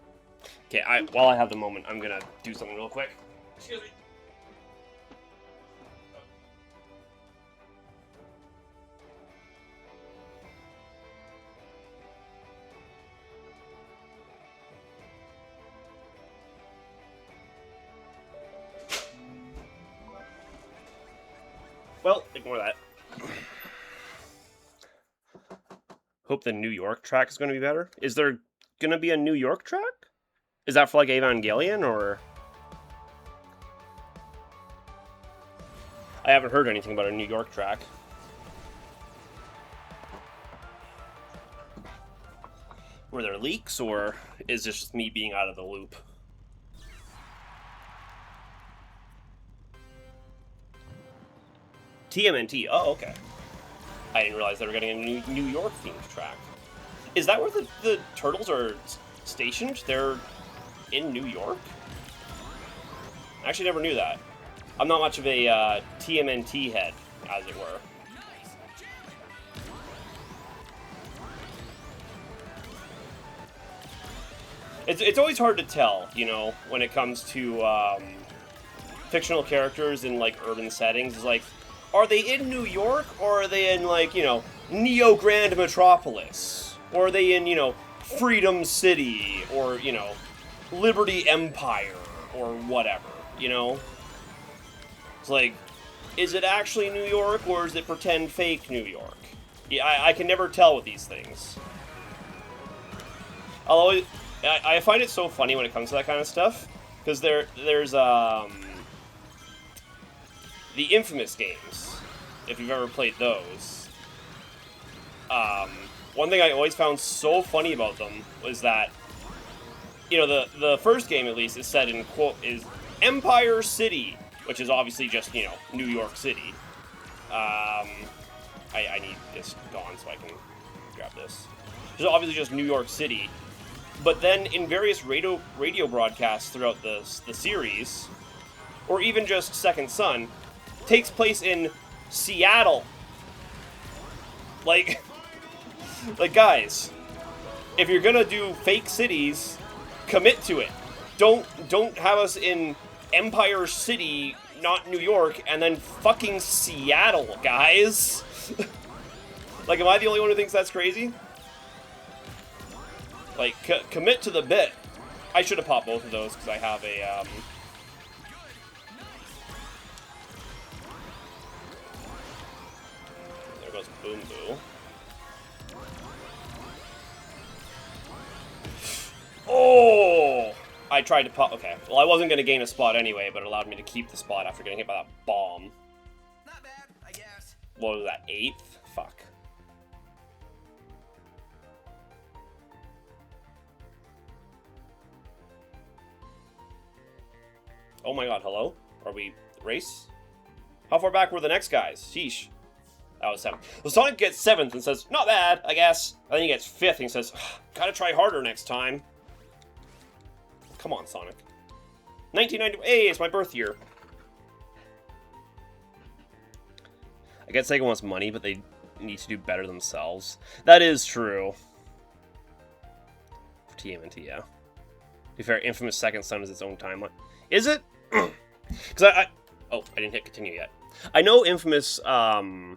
Okay, while I have the moment, I'm gonna do something real quick. Excuse me. Well, ignore that. Hope the New York track is going to be better. Is there going to be a New York track? Is that for, like, Evangelion, or...? I haven't heard anything about a New York track. Were there leaks, or is this just me being out of the loop? TMNT. Oh, okay. I didn't realize they were getting a New York themed track. Is that where the turtles are stationed? They're in New York? I actually never knew that. I'm not much of a TMNT head, as it were. It's always hard to tell, you know, when it comes to fictional characters in, like, urban settings. It's like, are they in New York, or are they in, like, you know, Neo Grand Metropolis? Or are they in, you know, Freedom City, or, you know, Liberty Empire, or whatever, you know? It's like, is it actually New York, or is it pretend fake New York? Yeah, I can never tell with these things. I find it so funny when it comes to that kind of stuff, because there's the Infamous games, if you've ever played those. One thing I always found so funny about them was that, you know, the first game at least is set in is Empire City, which is obviously just, you know, New York City. I need this gone so I can grab this. It's obviously just New York City. But then in various radio broadcasts throughout the series, or even just Second Son, takes place in Seattle. Like, guys, if you're gonna do fake cities, commit to it. Don't have us in Empire City, not New York, and then fucking Seattle, guys. Like, am I the only one who thinks that's crazy? Like, commit to the bit. I should have popped both of those, because I have a, There goes Boom Boo. Oh! I tried to pop... Okay, well, I wasn't going to gain a spot anyway, but it allowed me to keep the spot after getting hit by that bomb. Not bad, I guess. What was that, 8th? Fuck. Oh my god, hello? Are we race? How far back were the next guys? Sheesh. That was 7th. So Sonic gets 7th and says, not bad, I guess. And then he gets 5th and he says, gotta try harder next time. Come on, Sonic. 1990. Hey, it's my birth year. I guess Sega wants money, but they need to do better themselves. That is true. For TMNT, yeah. To be fair, Infamous Second Son is its own timeline. Is it? Because oh, I didn't hit continue yet. I know Infamous, or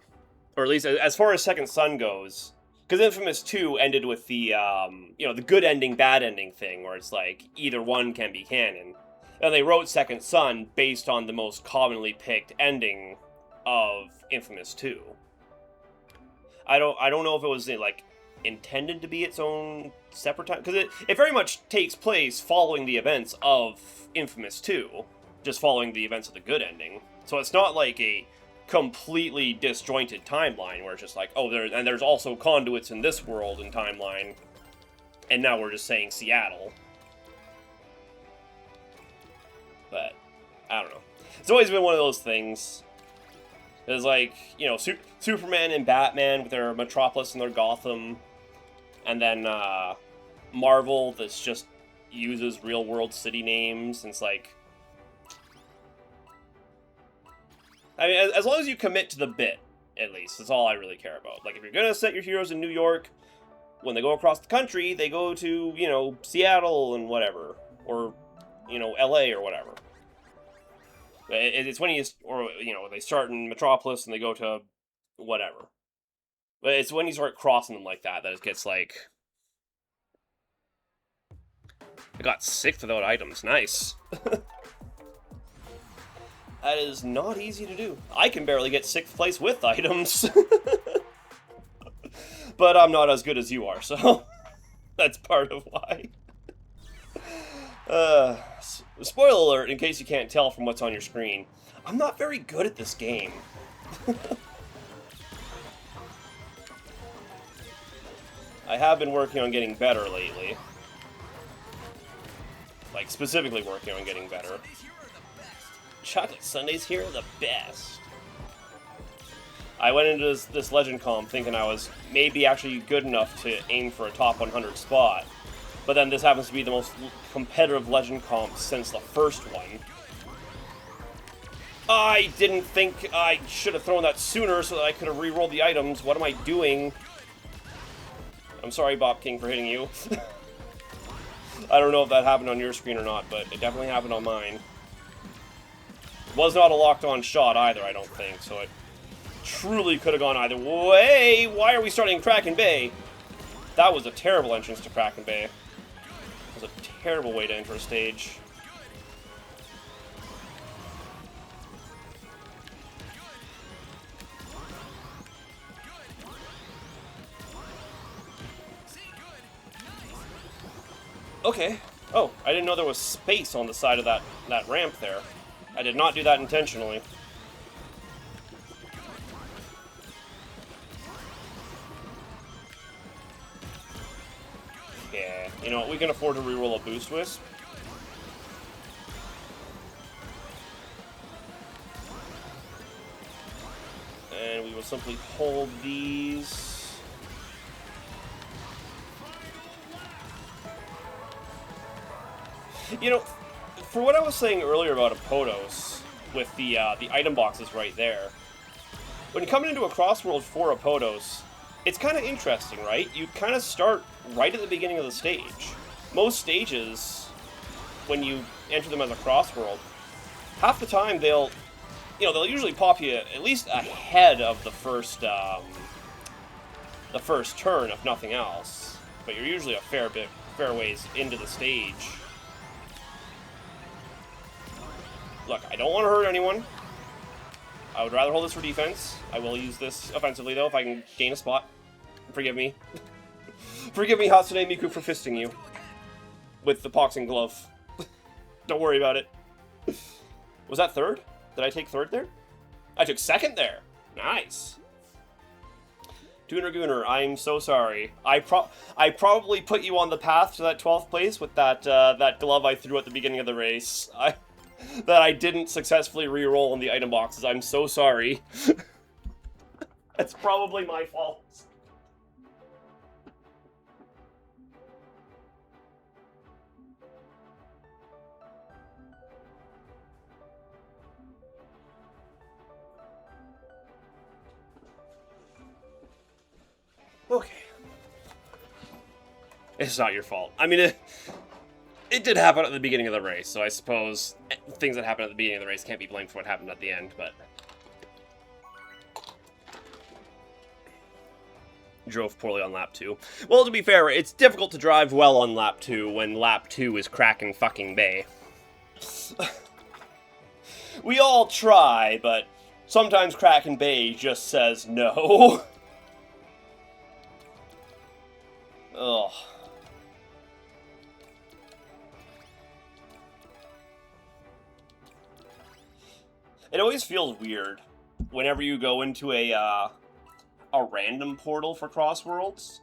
at least as far as Second Son goes, because Infamous 2 ended with the, you know, the good ending, bad ending thing, where it's like, either one can be canon. And they wrote Second Son based on the most commonly picked ending of Infamous 2. I don't know if it was, like, intended to be its own separate time, because it very much takes place following the events of Infamous 2, just following the events of the good ending. So it's not like a completely disjointed timeline where it's just like, oh, there's also conduits in this world and timeline, and now we're just saying Seattle. But I don't know. It's always been one of those things. It's like, you know, Superman and Batman with their Metropolis and their Gotham, and then Marvel that's just uses real world city names, and it's like, I mean, as long as you commit to the bit, at least, that's all I really care about. Like, if you're gonna set your heroes in New York, when they go across the country, they go to, you know, Seattle and whatever, or, you know, LA or whatever. It's when you know, they start in Metropolis and they go to whatever. But it's when you start crossing them like that it gets like, I got 6th without items. Nice. That is not easy to do. I can barely get 6th place with items. But I'm not as good as you are, so that's part of why. Spoiler alert, in case you can't tell from what's on your screen. I'm not very good at this game. I have been working on getting better lately. Like, specifically working on getting better. Chocolate Sundays here are the best. I went into this Legend Comp thinking I was maybe actually good enough to aim for a top 100 spot. But then this happens to be the most competitive Legend Comp since the first one. I didn't think I should have thrown that sooner so that I could have re-rolled the items. What am I doing? I'm sorry, Bob King, for hitting you. I don't know if that happened on your screen or not, but it definitely happened on mine. Was not a locked-on shot either, I don't think, so it truly could have gone either way. Why are we starting Kraken Bay? That was a terrible entrance to Kraken Bay. It was a terrible way to enter a stage. Okay. Oh, I didn't know there was space on the side of that ramp there. I did not do that intentionally. Yeah, you know what, we can afford to reroll a Boost Wisp. And we will simply hold these. You know, for what I was saying earlier about Apodos, with the item boxes right there, when coming into a Crossworld for Apodos, it's kind of interesting, right? You kind of start right at the beginning of the stage. Most stages, when you enter them as a Crossworld, half the time they'll usually pop you at least ahead of the first turn, if nothing else. But you're usually a fair ways into the stage. Look, I don't want to hurt anyone. I would rather hold this for defense. I will use this offensively, though, if I can gain a spot. Forgive me. Forgive me, Hatsune Miku, for fisting you. With the boxing glove. Don't worry about it. Was that third? Did I take third there? I took second there. Nice. Tuner Gooner, I'm so sorry. I probably put you on the path to that 12th place with that that glove I threw at the beginning of the race. That I didn't successfully re-roll in the item boxes. I'm so sorry. That's probably my fault. Okay. It's not your fault. I mean, it did happen at the beginning of the race, so I suppose things that happen at the beginning of the race can't be blamed for what happened at the end, but... Drove poorly on lap 2. Well, to be fair, it's difficult to drive well on lap 2 when lap 2 is Kraken fucking Bay. We all try, but sometimes Kraken Bay just says no. Ugh. It always feels weird whenever you go into a random portal for Crossworlds,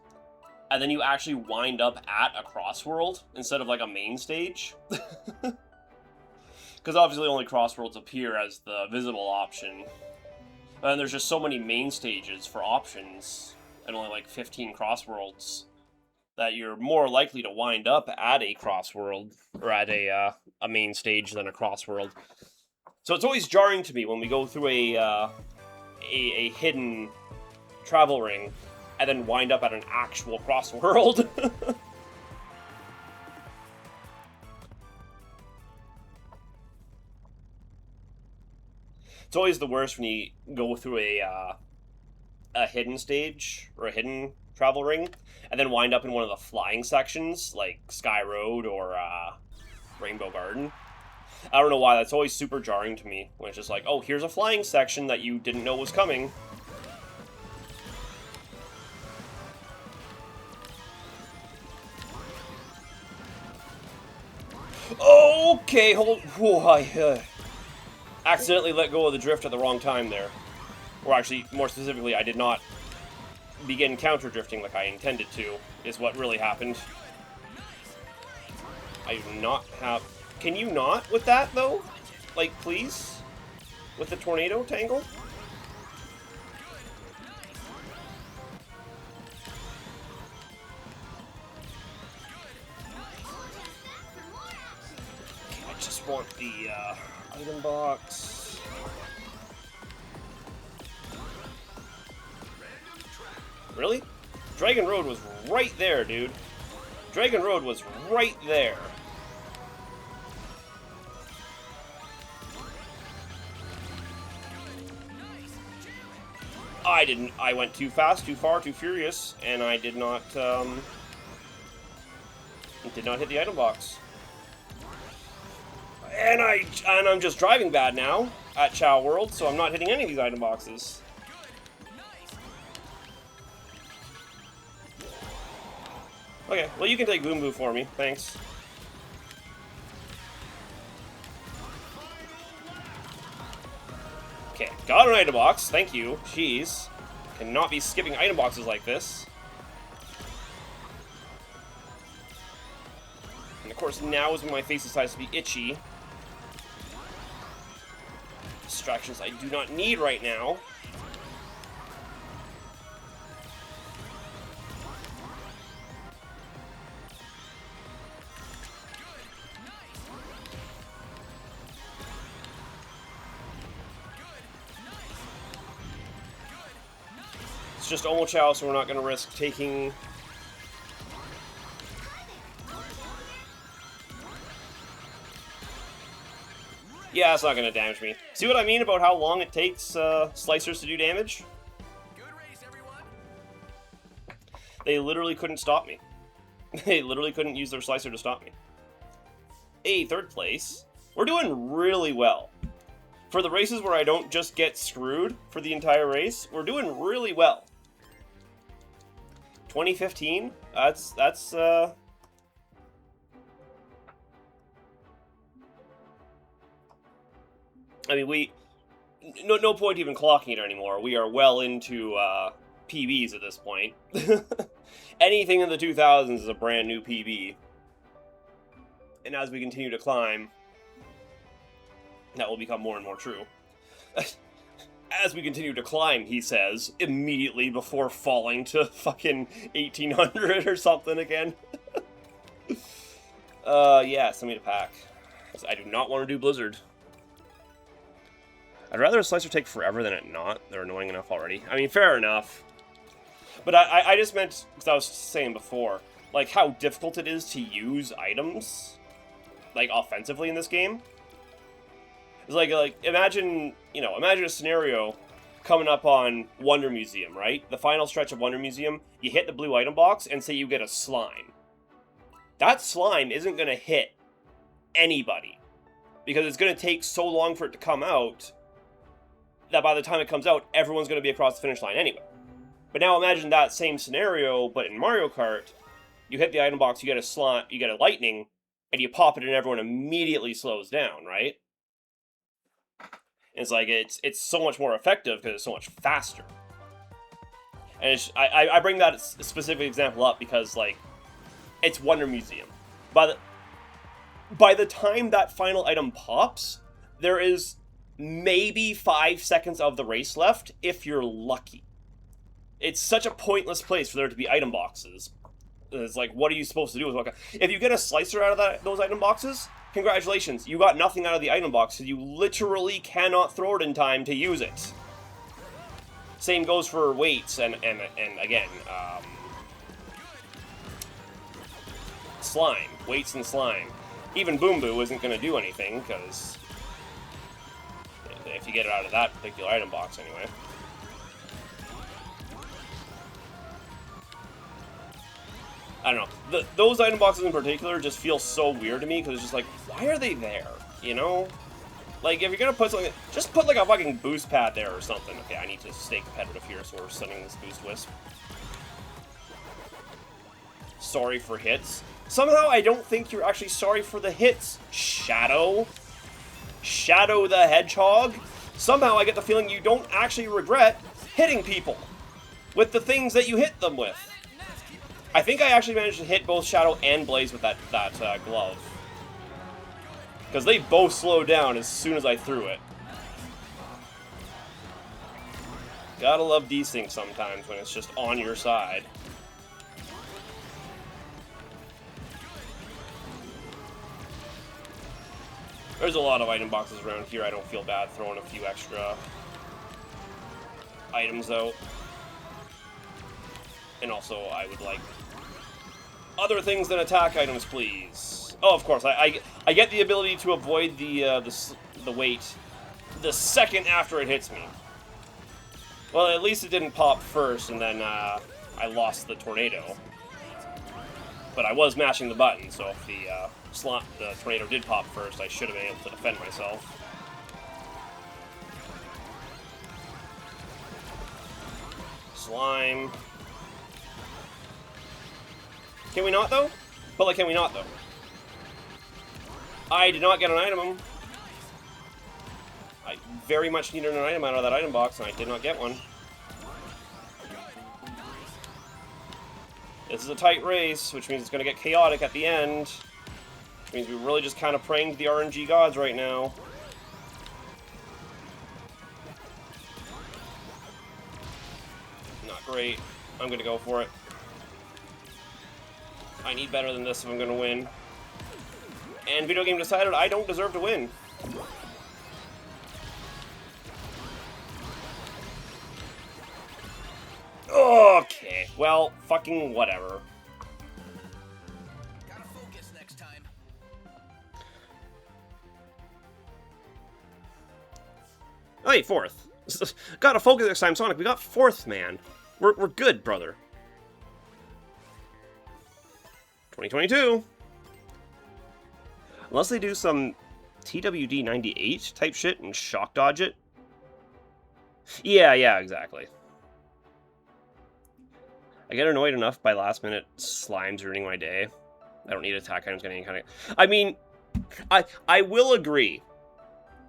and then you actually wind up at a Crossworld instead of like a main stage. Because obviously only Crossworlds appear as the visible option. And there's just so many main stages for options, and only like 15 Crossworlds, that you're more likely to wind up at a Crossworld, or at a main stage than a Crossworld. So it's always jarring to me when we go through a hidden travel ring, and then wind up at an actual Crossworld. It's always the worst when you go through a hidden stage, or a hidden travel ring, and then wind up in one of the flying sections, like Sky Road or Rainbow Garden. I don't know why, that's always super jarring to me, when it's just like, oh, here's a flying section that you didn't know was coming. Okay, hold... Whoa, I accidentally let go of the drift at the wrong time there. Or actually, more specifically, I did not begin counter-drifting like I intended to, is what really happened. I do not have... Can you not with that, though? Like, please? With the tornado tangle? I just want the item box. Really? Dragon Road was right there, dude. Dragon Road was right there. I went too fast, too far, too furious, and I did not hit the item box. And I'm just driving bad now at Chow World, so I'm not hitting any of these item boxes. Okay, well you can take Boom Boo for me, thanks. Okay, got an item box. Thank you. Jeez. Cannot be skipping item boxes like this. And of course, now is when my face decides to be itchy. Distractions I do not need right now. It's just Omo Chow, so we're not going to risk taking... Yeah, it's not going to damage me. See what I mean about how long it takes slicers to do damage? Good race, everyone. They literally couldn't stop me. They literally couldn't use their slicer to stop me. Hey, third place. We're doing really well. For the races where I don't just get screwed for the entire race, we're doing really well. 2015? That's I mean, no point even clocking it anymore. We are well into PBs at this point. Anything in the 2000s is a brand new PB. And as we continue to climb, that will become more and more true. As we continue to climb, he says, immediately before falling to fucking 1800 or something again. Yeah, send me to pack. I do not want to do Blizzard. I'd rather a slicer take forever than it not. They're annoying enough already. I mean, fair enough. But I just meant, because I was saying before, like, how difficult it is to use items, like, offensively in this game. It's like imagine a scenario coming up on Wonder Museum, right? The final stretch of Wonder Museum, you hit the blue item box, and say you get a slime. That slime isn't going to hit anybody, because it's going to take so long for it to come out, that by the time it comes out, everyone's going to be across the finish line anyway. But now imagine that same scenario, but in Mario Kart, you hit the item box, you get a slime, you get a lightning, and you pop it and everyone immediately slows down, right? And it's like, it's so much more effective because it's so much faster. And I bring that specific example up because, like, it's Wonder Museum. By the time that final item pops, there is maybe 5 seconds of the race left, if you're lucky. It's such a pointless place for there to be item boxes. It's like, what are you supposed to do with what? If you get a slicer out of those item boxes, congratulations, you got nothing out of the item box, so you literally cannot throw it in time to use it. Same goes for weights, and again, slime. Weights and slime. Even Boom Boo isn't going to do anything, because if you get it out of that particular item box anyway. I don't know. Those item boxes in particular just feel so weird to me, because it's just like, why are they there? You know? Like, if you're gonna put something, just put like a fucking boost pad there or something. Okay, I need to stay competitive here, so we're sending this boost wisp. Sorry for hits. Somehow I don't think you're actually sorry for the hits, Shadow. Shadow the Hedgehog. Somehow I get the feeling you don't actually regret hitting people with the things that you hit them with. I think I actually managed to hit both Shadow and Blaze with that glove. Because they both slowed down as soon as I threw it. Gotta love desync sometimes when it's just on your side. There's a lot of item boxes around here. I don't feel bad throwing a few extra items out. And also, I would like other things than attack items, please. Oh, of course, I get the ability to avoid the weight the second after it hits me. Well, at least it didn't pop first, and then I lost the tornado. But I was mashing the button, so if the tornado did pop first, I should have been able to defend myself. Slime. Can we not, though? But, like, can we not, though? I did not get an item. I very much needed an item out of that item box, and I did not get one. This is a tight race, which means it's going to get chaotic at the end. Which means we're really just kind of praying to the RNG gods right now. Not great. I'm going to go for it. I need better than this if I'm going to win. And Video Game decided I don't deserve to win. Okay, well, fucking whatever. Gotta focus next time. Oh, hey, fourth. Gotta focus next time, Sonic. We got fourth, man. We're good, brother. 2022. Unless they do some TWD 98 type shit and shock dodge it. Yeah, exactly. I get annoyed enough by last minute slimes ruining my day. I don't need attack items getting any kind of... I mean, I will agree,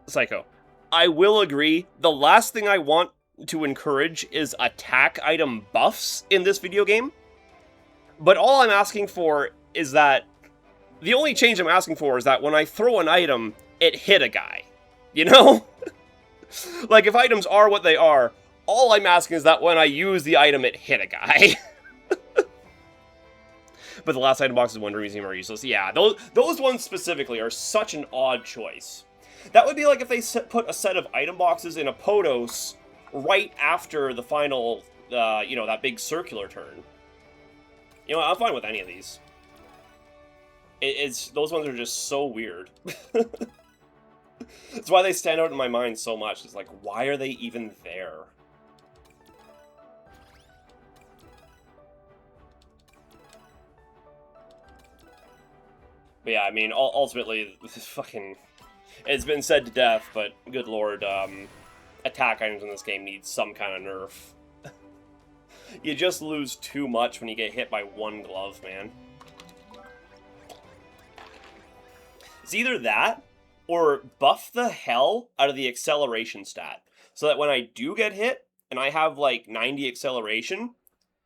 Psycho. I will agree. The last thing I want to encourage is attack item buffs in this video game. But all I'm asking for is that... The only change I'm asking for is that when I throw an item, it hit a guy. You know? Like, if items are what they are, all I'm asking is that when I use the item, it hit a guy. But the last item boxes, Wonder Museum, are useless. Yeah, those ones specifically are such an odd choice. That would be like if they put a set of item boxes in a Podos right after the final, you know, that big circular turn. You know, I'm fine with any of these. Those ones are just so weird. That's why they stand out in my mind so much. It's like, why are they even there? But yeah, I mean, ultimately, this is fucking... It's been said to death, but good lord, attack items in this game need some kind of nerf. You just lose too much when you get hit by one glove, man. It's either that, or buff the hell out of the acceleration stat. So that when I do get hit, and I have like 90 acceleration,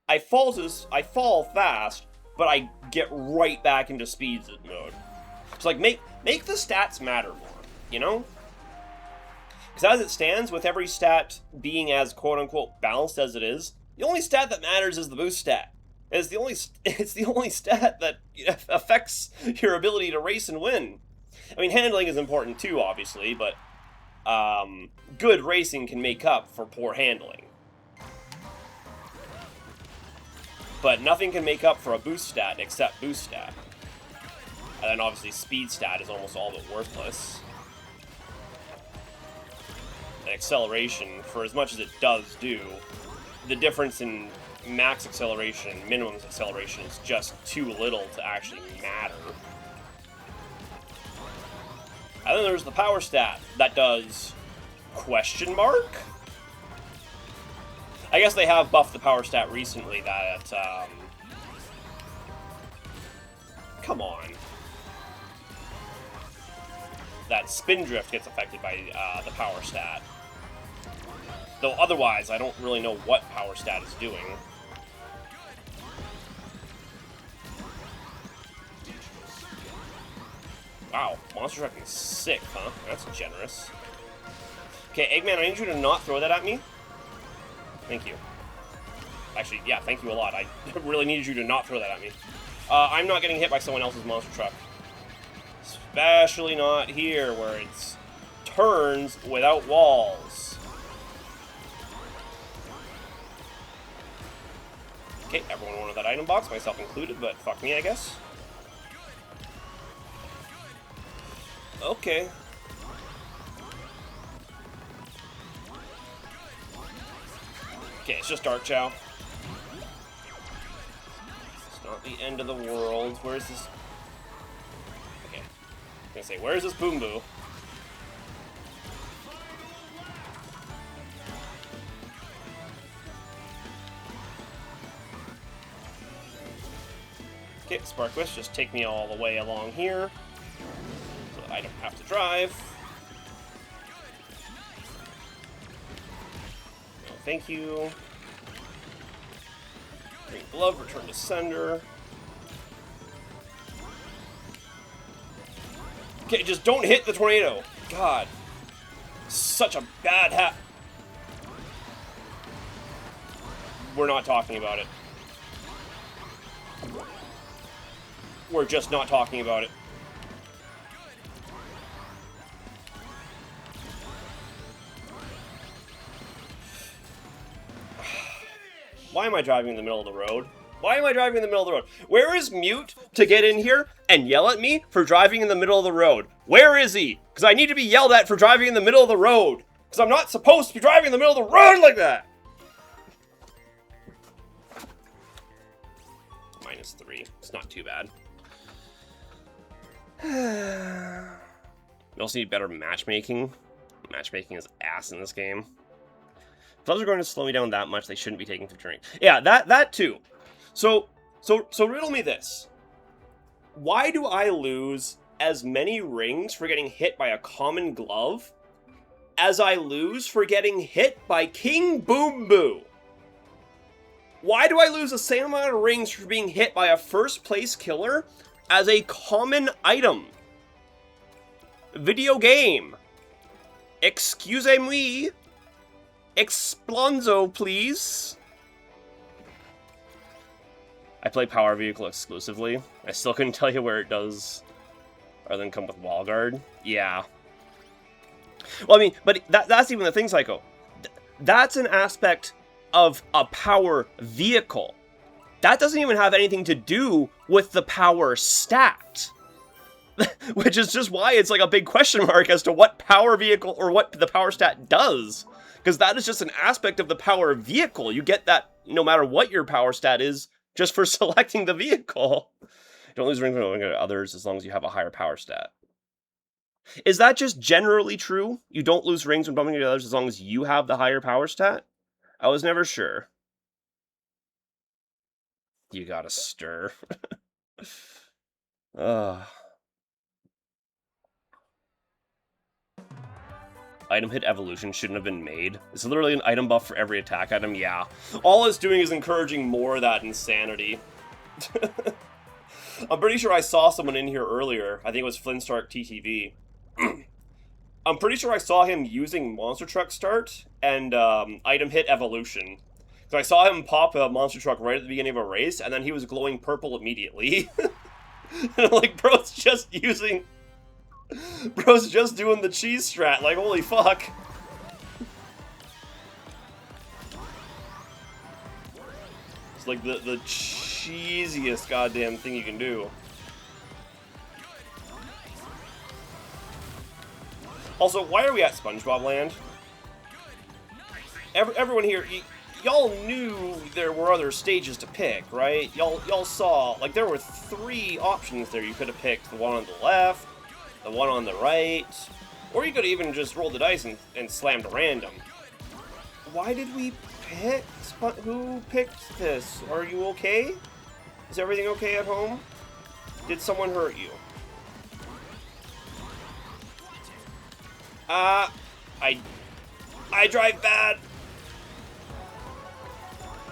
I fall fast, but I get right back into speed mode. So like, make the stats matter more, you know? Because as it stands, with every stat being as quote-unquote balanced as it is, the only stat that matters is the boost stat. It's the only stat that affects your ability to race and win. I mean, handling is important too, obviously, but good racing can make up for poor handling. But nothing can make up for a boost stat except boost stat. And then obviously speed stat is almost all but worthless. And acceleration, for as much as it does do, the difference in max acceleration and minimum acceleration is just too little to actually matter. And then there's the power stat that does question mark? I guess they have buffed the power stat recently that, come on. That spin drift gets affected by the power stat. Though otherwise, I don't really know what power stat is doing. Wow, monster truck is sick, huh? That's generous. Okay, Eggman, I need you to not throw that at me. Thank you. Actually, yeah, thank you a lot. I really needed you to not throw that at me. I'm not getting hit by someone else's monster truck. Especially not here, where it's turns without walls. Okay, everyone wanted that item box, myself included, but fuck me, I guess. Okay. Okay, it's just Dark Chow. It's not the end of the world. Where's this? Okay. I'm gonna say, where's this Boom Boo? Okay, Sparkwist, just take me all the way along here. So that I don't have to drive. thank you. Green glove, return to sender. Okay, just don't hit the tornado. God. Such a bad hat. We're not talking about it. We're just not talking about it. Why am I driving in the middle of the road? Why am I driving in the middle of the road? Where is Mute to get in here and yell at me for driving in the middle of the road? Where is he? Because I need to be yelled at for driving in the middle of the road. Because I'm not supposed to be driving in the middle of the road like that. -3. It's not too bad. We also need better matchmaking. Matchmaking is ass in this game. If those are going to slow me down that much, they shouldn't be taking 50 rings. Yeah, that too. So riddle me this. Why do I lose as many rings for getting hit by a common glove as I lose for getting hit by King Boom Boo? Why do I lose the same amount of rings for being hit by a first place killer as a common item? Video game. Excusez-moi. Explonzo, please. I play Power Vehicle exclusively. I still couldn't tell you where it does other than come with Wall Guard. Yeah. Well, I mean, but that's even the thing, Psycho. That's an aspect of a power vehicle. That doesn't even have anything to do with the power stat. Which is just why it's like a big question mark as to what power vehicle or what the power stat does. Because that is just an aspect of the power vehicle. You get that no matter what your power stat is, just for selecting the vehicle. Don't lose rings when going to others as long as you have a higher power stat. Is that just generally true? You don't lose rings when bumping into others as long as you have the higher power stat? I was never sure. You gotta stir. Item hit evolution shouldn't have been made. It's literally an item buff for every attack item, yeah. All it's doing is encouraging more of that insanity. I'm pretty sure I saw someone in here earlier. I think it was Flintstark TTV. I'm pretty sure I saw him using Monster Truck Start and item hit evolution. So I saw him pop a Monster Truck right at the beginning of a race, and then he was glowing purple immediately. And I'm like, bro's just using... Bro's just doing the cheese strat, like, holy fuck. It's like the cheesiest goddamn thing you can do. Also, why are we at SpongeBob Land? Everyone here, y'all knew there were other stages to pick, right? Y'all saw, like, there were 3 options there. You could have picked the one on the left, the one on the right, or you could have even just rolled the dice and slammed random. Why did we pick? Who picked this? Are you okay? Is everything okay at home? Did someone hurt you? I drive bad.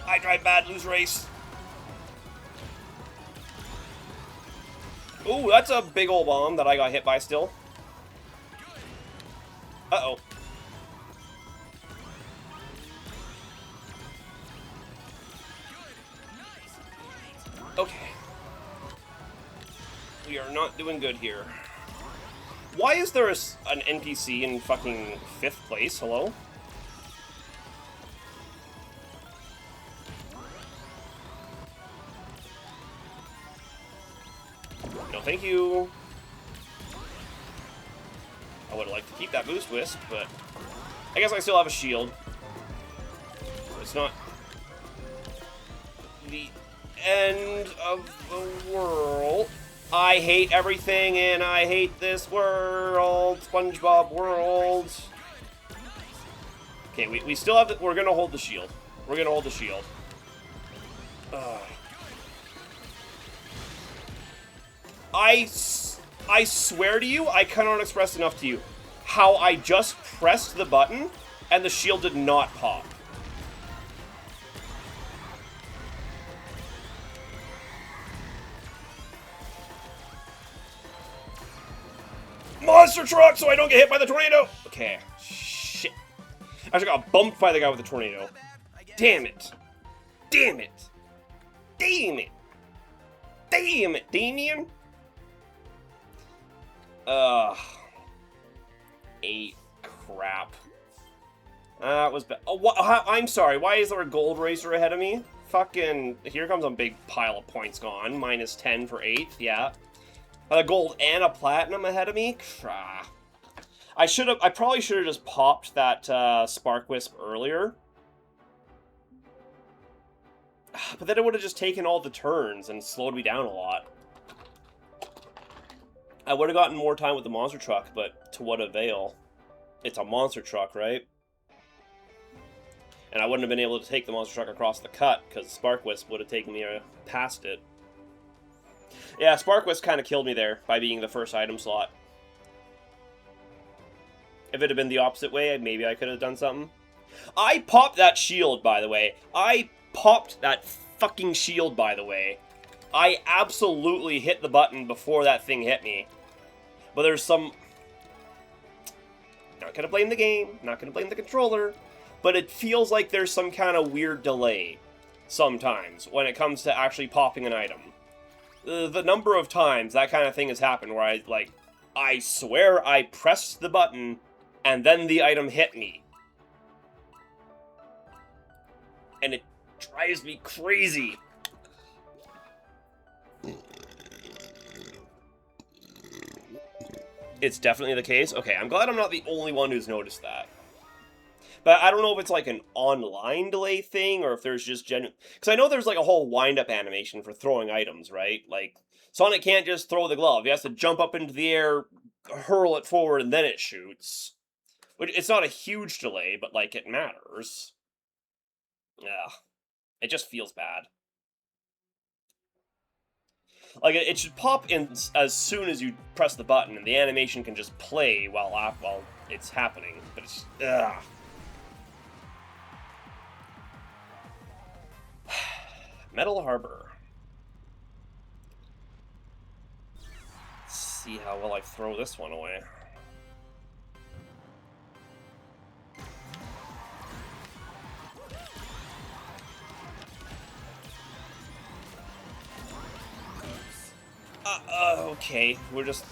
I drive bad, lose race. Ooh, that's a big old bomb that I got hit by still. Uh-oh. Okay. We are not doing good here. Why is there an NPC in fucking 5th place? Hello? No, thank you. I would like to keep that boost wisp, but I guess I still have a shield. It's not the end of the world. I hate everything and I hate this world. SpongeBob world. Okay, we still have we're gonna hold the shield. We're gonna hold the shield. I swear to you, I cannot express enough to you how I just pressed the button and the shield did not pop. monster truck so I don't get hit by the tornado. Okay, shit. I actually got bumped by the guy with the tornado. Damn it. Damn it. Damn it. Damn it, Damien. 8 crap. That was bad. Oh, I'm sorry. Why is there a gold racer ahead of me? Fucking, here comes a big pile of points gone. Minus 10 for 8th, yeah. A gold and a platinum ahead of me? I probably should have just popped that Spark Wisp earlier. But then it would have just taken all the turns and slowed me down a lot. I would have gotten more time with the monster truck, but to what avail? It's a monster truck, right? And I wouldn't have been able to take the monster truck across the cut, because Spark Wisp would have taken me past it. Yeah, Spark Wisp kind of killed me there, by being the first item slot. If it had been the opposite way, maybe I could have done something. I popped that shield, by the way. I popped that fucking shield, by the way. I absolutely hit the button before that thing hit me. But there's some... Not gonna blame the game, not gonna blame the controller, but it feels like there's some kind of weird delay sometimes when it comes to actually popping an item. The number of times that kind of thing has happened where I swear I pressed the button and then the item hit me. And it drives me crazy. It's definitely the case. Okay, I'm glad I'm not the only one who's noticed that. But I don't know if it's like an online delay thing or if there's just genuine... Because I know there's like a whole wind-up animation for throwing items, right? Like, Sonic can't just throw the glove. He has to jump up into the air, hurl it forward, and then it shoots. Which, it's not a huge delay, but like, it matters. Yeah. It just feels bad. Like, it should pop in as soon as you press the button, and the animation can just play while it's happening. But it's... Ugh. Metal Harbor. Let's see how well I throw this one away. Okay, we're just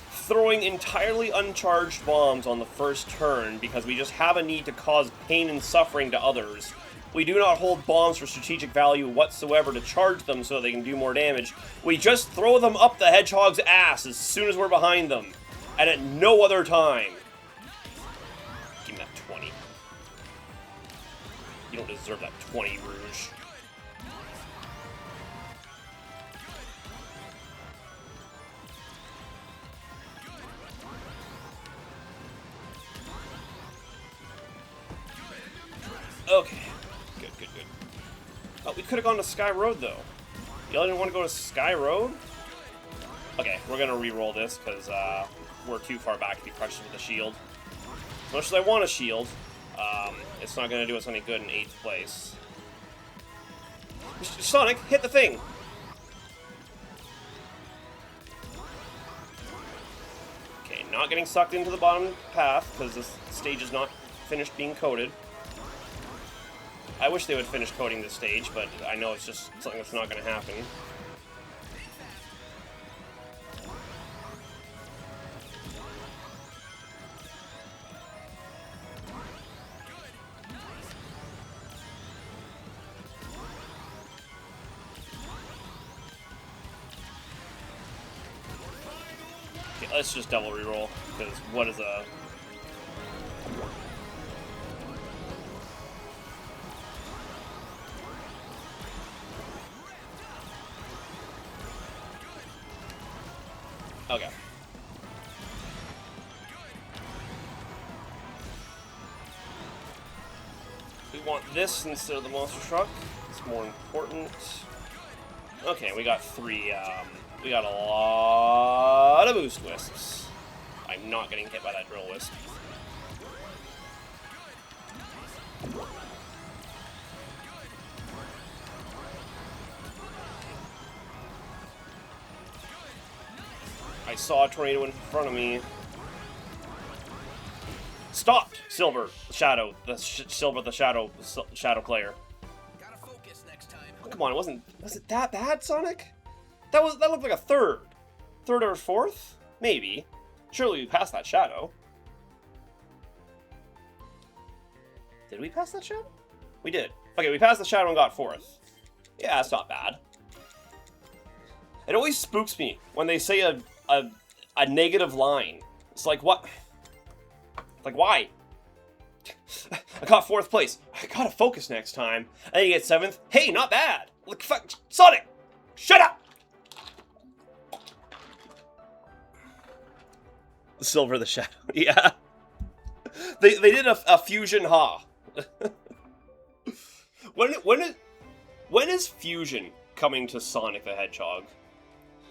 throwing entirely uncharged bombs on the first turn because we just have a need to cause pain and suffering to others. We do not hold bombs for strategic value whatsoever to charge them so they can do more damage. We just throw them up the hedgehog's ass as soon as we're behind them, and at no other time. Give me that 20. You don't deserve that 20, Rouge. Okay. Good. Oh, we could have gone to Sky Road, though. Y'all didn't want to go to Sky Road? Okay, we're going to re-roll this, because we're too far back to be crushed with the shield. As much as I want a shield, it's not going to do us any good in 8th place. Sonic, hit the thing! Okay, not getting sucked into the bottom path, because this stage is not finished being coated. I wish they would finish coding this stage, but I know it's just something that's not going to happen. Okay, let's just double reroll, because what is a... Okay. We want this instead of the monster truck. It's more important. Okay, we got 3, we got a lot of boost wisps. I'm not getting hit by that drill wisp. I saw a tornado in front of me. stopped Silver the Shadow, Silver the Shadow player. Gotta focus next time. Oh, come on, was it that bad, Sonic? That looked like a third or fourth, maybe. Surely we passed that Shadow. Did we pass that Shadow? We did. Okay, we passed the Shadow and got fourth. Yeah, that's not bad. It always spooks me when they say a negative line. It's like, what? Like, why? I got fourth place. I gotta focus next time. And then you get seventh. Hey, not bad. Look, fuck, Sonic, shut up. Silver the Shadow. Yeah. They did a fusion ha. When is fusion coming to Sonic the Hedgehog?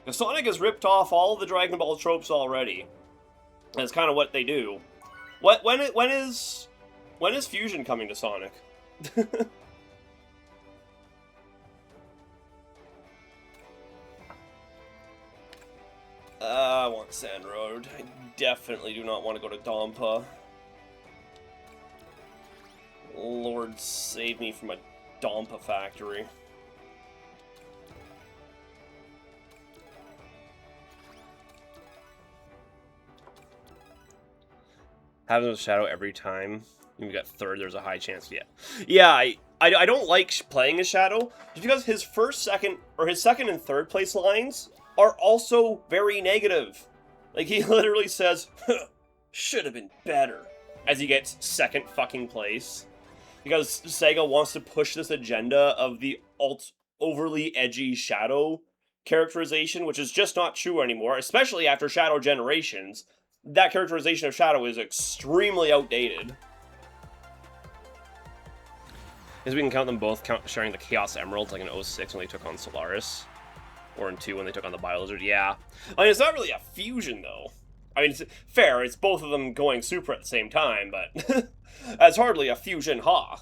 Because Sonic has ripped off all the Dragon Ball tropes already. That's kind of what they do. When is fusion coming to Sonic? I want Sand Road. I definitely do not want to go to Dompa. Lord save me from a Dompa factory. Having a Shadow every time you get third, there's a high chance. Yeah, I don't like playing as Shadow just because his second and third place lines are also very negative. Like, he literally says, should have been better, as he gets second fucking place. Because Sega wants to push this agenda of the overly edgy Shadow characterization, which is just not true anymore, especially after Shadow Generations. That characterization of Shadow is extremely outdated. As we can count them both sharing the Chaos Emeralds, like in 06 when they took on Solaris. Or in 2 when they took on the Biolizard, yeah. I mean, it's not really a fusion, though. I mean, it's fair, it's both of them going super at the same time, but that's hardly a fusion, ha.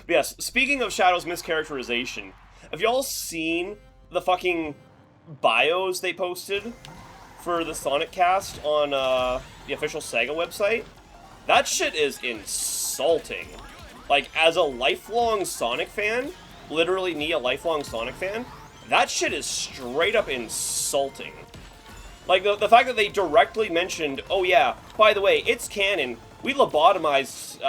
But yes, speaking of Shadow's mischaracterization, have y'all seen the fucking bios they posted for the Sonic cast on the official Sega website? That shit is insulting. Like, as a lifelong Sonic fan, literally me, a lifelong Sonic fan, that shit is straight up insulting. Like, the fact that they directly mentioned, oh yeah, by the way, it's canon, we lobotomized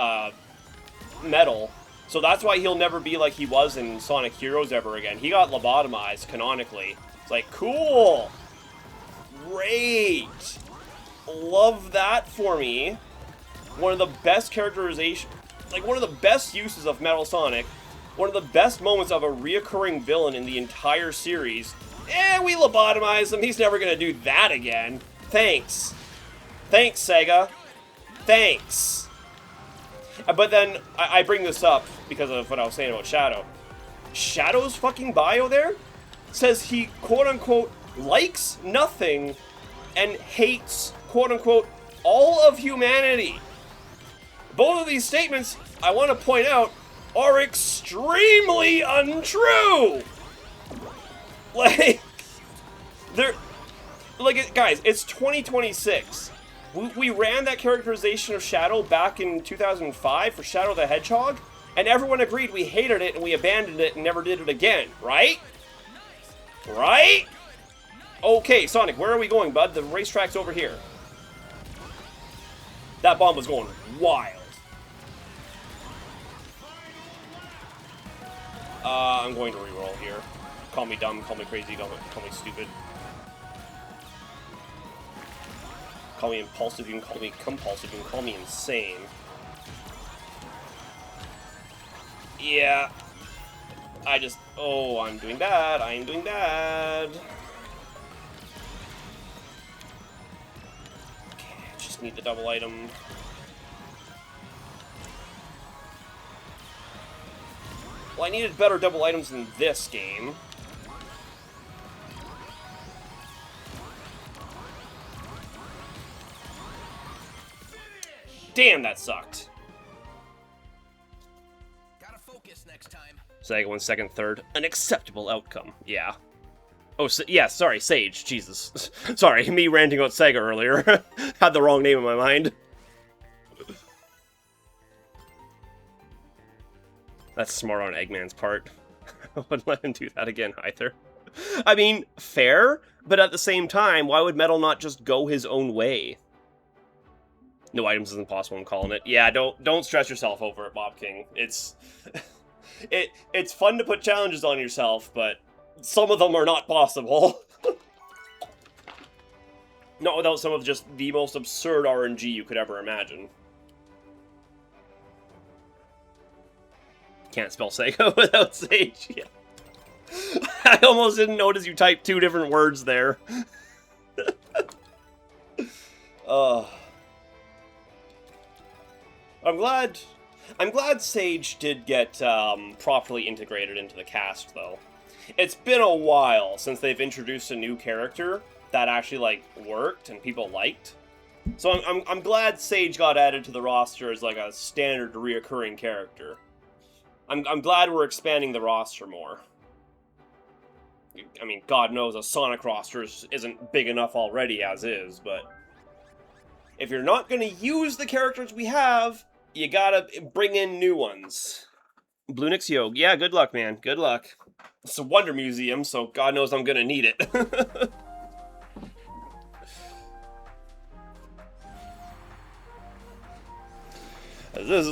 Metal, so that's why he'll never be like he was in Sonic Heroes ever again. He got lobotomized, canonically. It's like, cool! Great! Love that for me. One of the best characterization, like one of the best uses of Metal Sonic, one of the best moments of a reoccurring villain in the entire series. We lobotomized him, he's never gonna do that again. Thanks. Thanks, Sega. Thanks. But then, I bring this up because of what I was saying about Shadow. Shadow's fucking bio there says he, quote-unquote, likes nothing and hates, quote-unquote, all of humanity. Both of these statements, I want to point out, are extremely untrue! Like, guys, it's 2026. We ran that characterization of Shadow back in 2005 for Shadow the Hedgehog, and everyone agreed we hated it and we abandoned it and never did it again, right? Right? Okay, Sonic, where are we going, bud? The racetrack's over here. That bomb was going wild. I'm going to reroll here. Call me dumb, call me crazy, call me stupid. Call me impulsive, you can call me compulsive, you can call me insane. Yeah. I'm doing bad, I'm doing bad. Okay, just need the double item. Well, I needed better double items in this game. Damn, that sucked. Gotta focus next time. Sega won second, third. An acceptable outcome. Yeah. Oh, yeah, sorry, Sage. Jesus. Sorry, me ranting about Sega earlier. Had the wrong name in my mind. That's smart on Eggman's part. I wouldn't let him do that again either. I mean, fair, but at the same time, why would Metal not just go his own way? No items is impossible, I'm calling it. Yeah, don't stress yourself over it, Bob King. It's it's fun to put challenges on yourself, but some of them are not possible. Not without some of just the most absurd RNG you could ever imagine. Can't spell Sega without Sage. Yeah. I almost didn't notice you typed 2 different words there. I'm glad Sage did get properly integrated into the cast, though. It's been a while since they've introduced a new character that actually like worked and people liked. So I'm glad Sage got added to the roster as like a standard reoccurring character. I'm glad we're expanding the roster more. I mean, God knows a Sonic roster isn't big enough already as is, but if you're not going to use the characters we have, you gotta bring in new ones. Blue Nix Yog. Yeah, good luck, man. Good luck. It's a Wonder Museum, so God knows I'm going to need it. This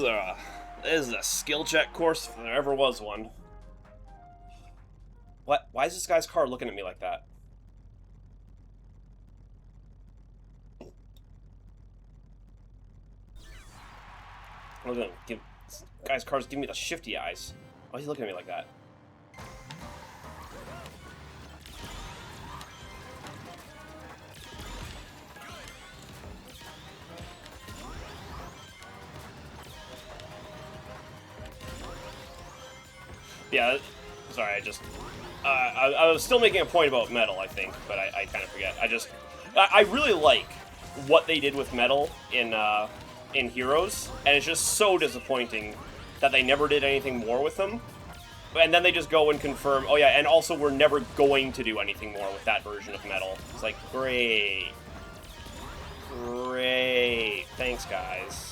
is a skill check course if there ever was one. What? Why is this guy's car looking at me like that? Look at him. This guy's car's giving me the shifty eyes. Why is he looking at me like that? Yeah, sorry, I was still making a point about Metal, I think, but I kind of forget. I really like what they did with Metal in Heroes, and it's just so disappointing that they never did anything more with them. And then they just go and confirm, oh yeah, and also we're never going to do anything more with that version of Metal. It's like, great. Great. Thanks, guys.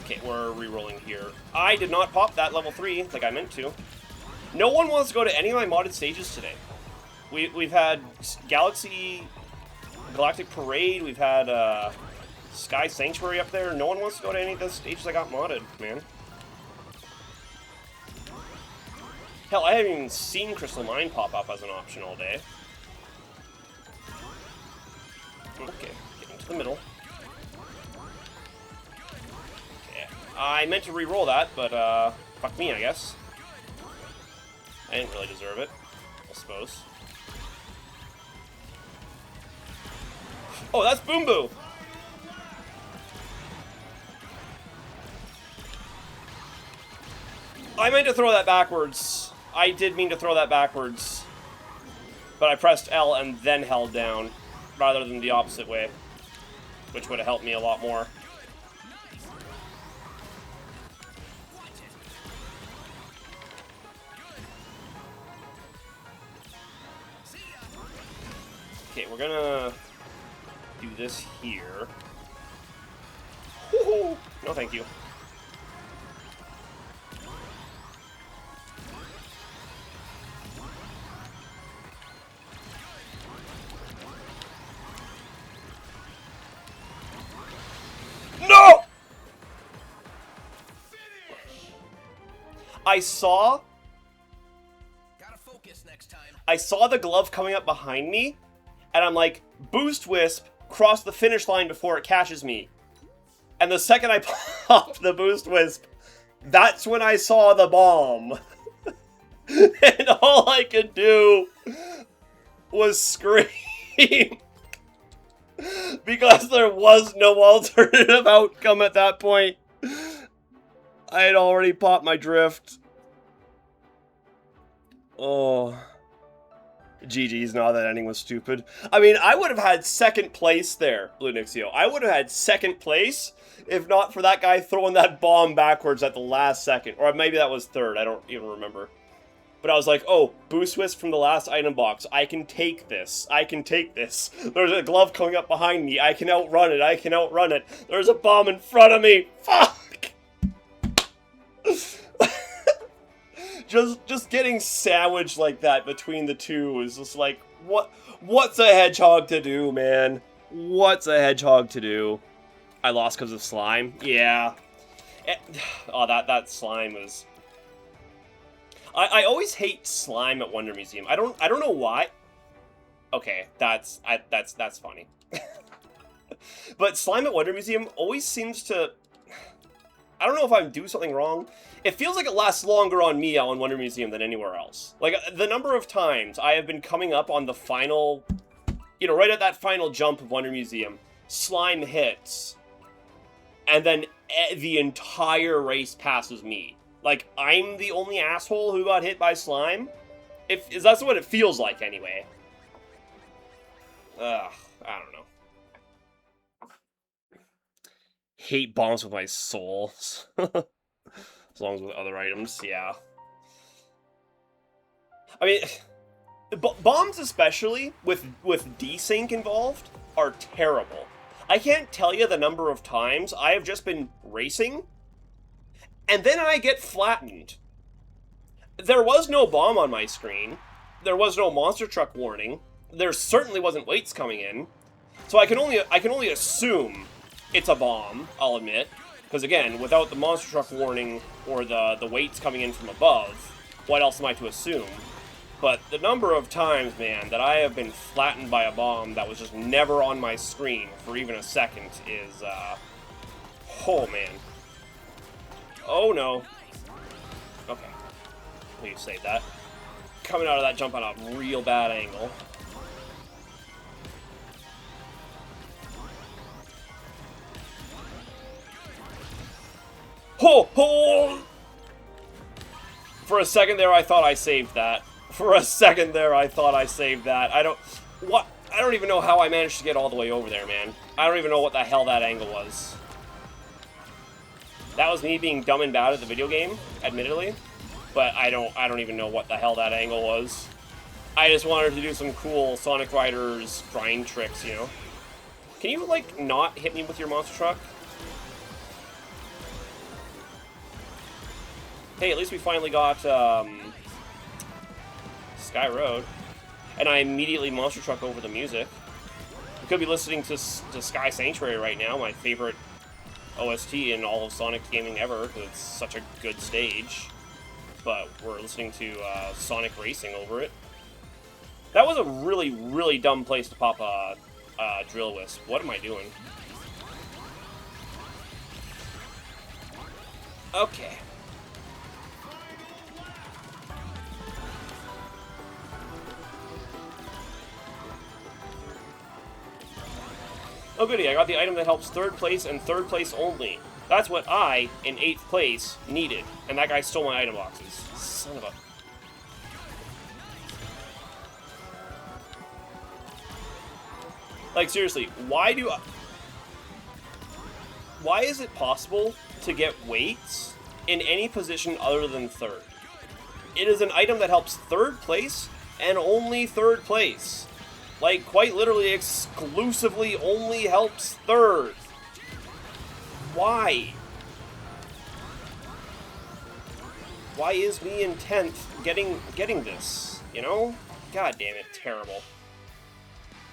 Okay, we're re-rolling here. I did not pop that level 3 like I meant to. No one wants to go to any of my modded stages today. We've had Galactic Parade, we've had Sky Sanctuary up there. No one wants to go to any of those stages I got modded, man. Hell, I haven't even seen Crystal Mine pop up as an option all day. Okay, getting to the middle. I meant to re-roll that, but, fuck me, I guess. I didn't really deserve it, I suppose. Oh, that's Boom Boo! I meant to throw that backwards. I did mean to throw that backwards. But I pressed L and then held down, rather than the opposite way. Which would have helped me a lot more. Okay, we're gonna do this here. Woohoo! No, thank you. No! I saw the glove coming up behind me, and I'm like, Boost Wisp, cross the finish line before it catches me. And the second I popped the Boost Wisp, that's when I saw the bomb. And all I could do was scream. Because there was no alternative outcome at that point. I had already popped my drift. Oh. GG's, not that ending was stupid. I mean, I would have had second place there, Blue Nixio. I would have had second place if not for that guy throwing that bomb backwards at the last second. Or maybe that was third, I don't even remember. But I was like, oh, boost twist from the last item box. I can take this. I can take this. There's a glove coming up behind me. I can outrun it. I can outrun it. There's a bomb in front of me. Fuck! just getting sandwiched like that between the two is just like, what's a hedgehog to do, man? What's a hedgehog to do? I lost because of slime? Yeah. Oh, that slime was... I always hate slime at Wonder Museum. I don't know why. Okay, that's funny. But slime at Wonder Museum always seems to... I don't know if I'm doing something wrong. It feels like it lasts longer on me on Wonder Museum than anywhere else. Like, the number of times I have been coming up on the final... You know, right at that final jump of Wonder Museum, slime hits, and then the entire race passes me. Like, I'm the only asshole who got hit by slime? That's what it feels like, anyway. Ugh, I don't know. Hate bombs with my soul. As long as with other items, yeah. I mean, bombs especially, with desync involved, are terrible. I can't tell you the number of times I have just been racing, and then I get flattened. There was no bomb on my screen. There was no monster truck warning. There certainly wasn't weights coming in. So I can only assume it's a bomb, I'll admit. Because again, without the monster truck warning or the weights coming in from above, what else am I to assume? But the number of times, man, that I have been flattened by a bomb that was just never on my screen for even a second is, oh man. Oh no. Okay. Please save that. Coming out of that jump on a real bad angle. Ho! Ho! For a second there, I thought I saved that. For a second there, I thought I saved that. I don't even know how I managed to get all the way over there, man. I don't even know what the hell that angle was. That was me being dumb and bad at the video game, admittedly. But I don't even know what the hell that angle was. I just wanted to do some cool Sonic Riders grind tricks, you know? Can you, like, not hit me with your monster truck? Hey, at least we finally got, Sky Road. And I immediately monster truck over the music. We could be listening to Sky Sanctuary right now, my favorite OST in all of Sonic gaming ever, because it's such a good stage. But we're listening to Sonic Racing over it. That was a really, really dumb place to pop a Drill Wisp. What am I doing? Okay. Oh goody, I got the item that helps 3rd place and 3rd place only. That's what I, in 8th place, needed. And that guy stole my item boxes. Son of a... Like, seriously, why is it possible to get weights in any position other than 3rd? It is an item that helps 3rd place and only 3rd place. Like, quite literally, exclusively only helps 3rd. Why? Why is me in 10th getting this? You know? God damn it, terrible.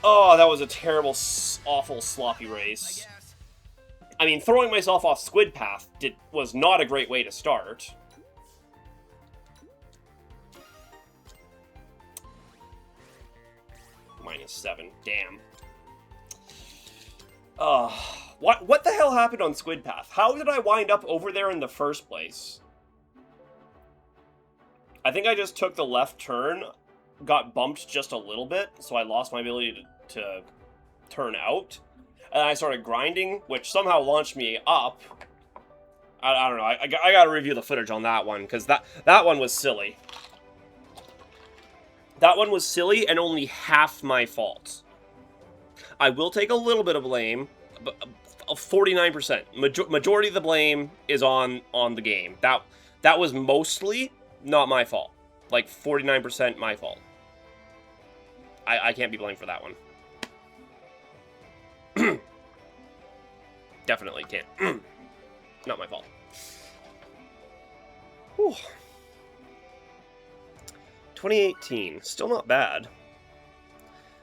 Oh, that was a terrible, awful, sloppy race. I mean, throwing myself off Squid Path was not a great way to start. -7. Damn. What the hell happened on Squid Path? How did I wind up over there in the first place? I think I just took the left turn, got bumped just a little bit, so I lost my ability to turn out. And I started grinding, which somehow launched me up. I don't know. I gotta review the footage on that one, because that one was silly. That one was silly and only half my fault. I will take a little bit of blame, but 49%. Majority of the blame is on the game. That was mostly not my fault. like 49% my fault. I can't be blamed for that one. Definitely can't. Not my fault. Whew. 2018, still not bad.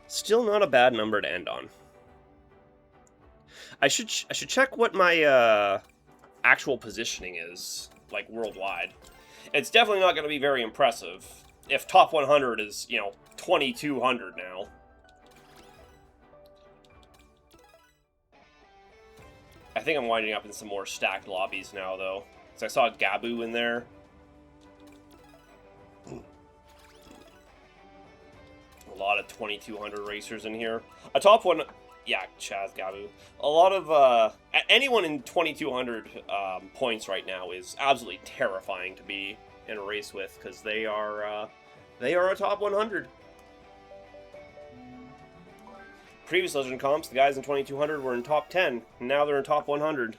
Still not a bad number to end on. I should check what my actual positioning is, like, worldwide. It's definitely not going to be very impressive. If top 100 is, 2,200 now. I think I'm winding up in some more stacked lobbies now, though. Because I saw Gabu in there. A lot of 2,200 racers in here. A top one... Yeah, Chaz Gabu. A lot of, anyone in 2,200 points right now is absolutely terrifying to be in a race with, because they are a top 100. Previous Legend comps, the guys in 2,200 were in top 10, and now they're in top 100.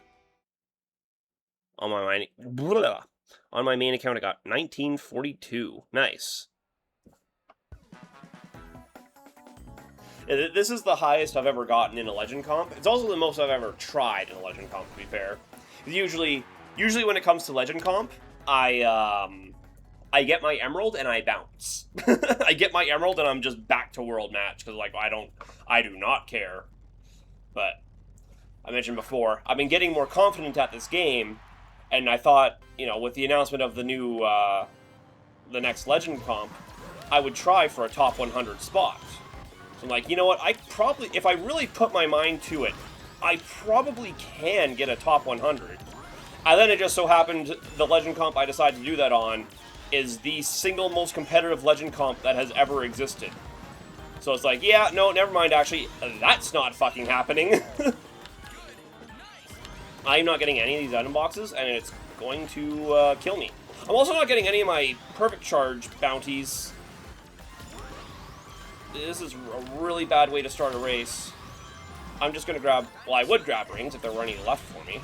On my main account, I got 1942. Nice. This is the highest I've ever gotten in a Legend comp. It's also the most I've ever tried in a Legend comp, to be fair. Usually when it comes to Legend comp, I get my Emerald and I bounce. I get my Emerald and I'm just back to World Match, because, like, I do not care. But, I mentioned before, I've been getting more confident at this game, and I thought, with the announcement of the new, the next Legend comp, I would try for a top 100 spot. So I'm like, you know what, if I really put my mind to it, I probably can get a top 100. And then it just so happened, the Legend comp I decided to do that on is the single most competitive Legend comp that has ever existed. So it's like, yeah, no, never mind, actually, that's not fucking happening. I'm not getting any of these item boxes, and it's going to kill me. I'm also not getting any of my Perfect Charge bounties. This is a really bad way to start a race. I'm just going to grab... Well, I would grab rings if there were any left for me.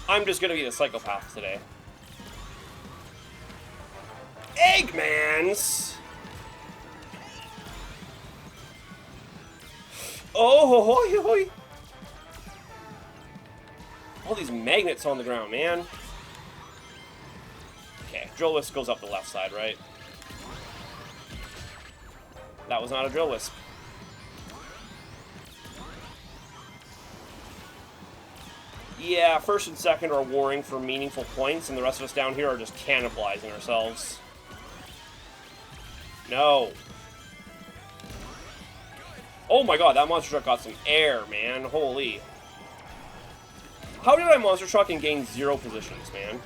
I'm just going to be the psychopath today. Eggmans! Oh, ho, ho, ho. All these magnets on the ground, man. Okay, Drill Wisp goes up the left side, right? That was not a Drill Wisp. Yeah, first and second are warring for meaningful points, and the rest of us down here are just cannibalizing ourselves. No. Oh my god, that monster truck got some air, man. Holy. How did I monster truck and gain 0 positions, man?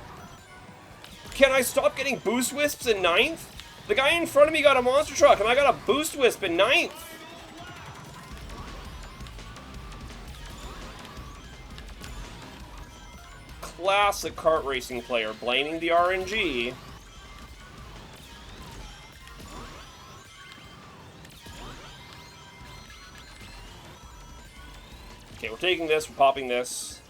Can I stop getting boost wisps in 9th? The guy in front of me got a monster truck, and I got a boost wisp in 9th. Classic kart racing player, blaming the RNG. Okay, we're taking this, we're popping this.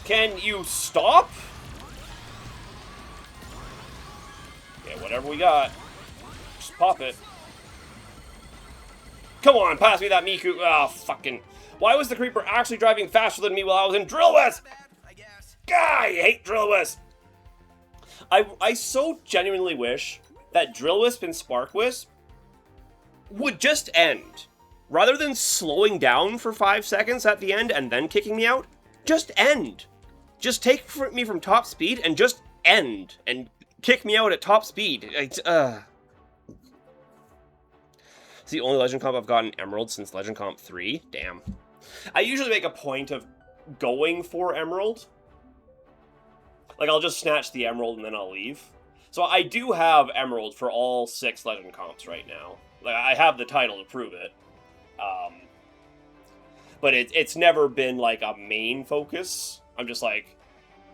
Can you stop? Yeah, whatever we got. Just pop it. Come on, pass me that Miku. Oh, fucking. Why was the creeper actually driving faster than me while I was in Drill Wisp? God, I hate Drill Wisp. I so genuinely wish that Drill Wisp and Spark Wisp would just end. Rather than slowing down for 5 seconds at the end and then kicking me out, just end. Just take me from top speed and just end. And kick me out at top speed. It's the only Legend Comp I've gotten Emerald since Legend Comp 3. Damn. I usually make a point of going for Emerald. Like, I'll just snatch the Emerald and then I'll leave. So I do have Emerald for all 6 Legend Comps right now. Like, I have the title to prove it. But it's never been, like, a main focus. I'm just like,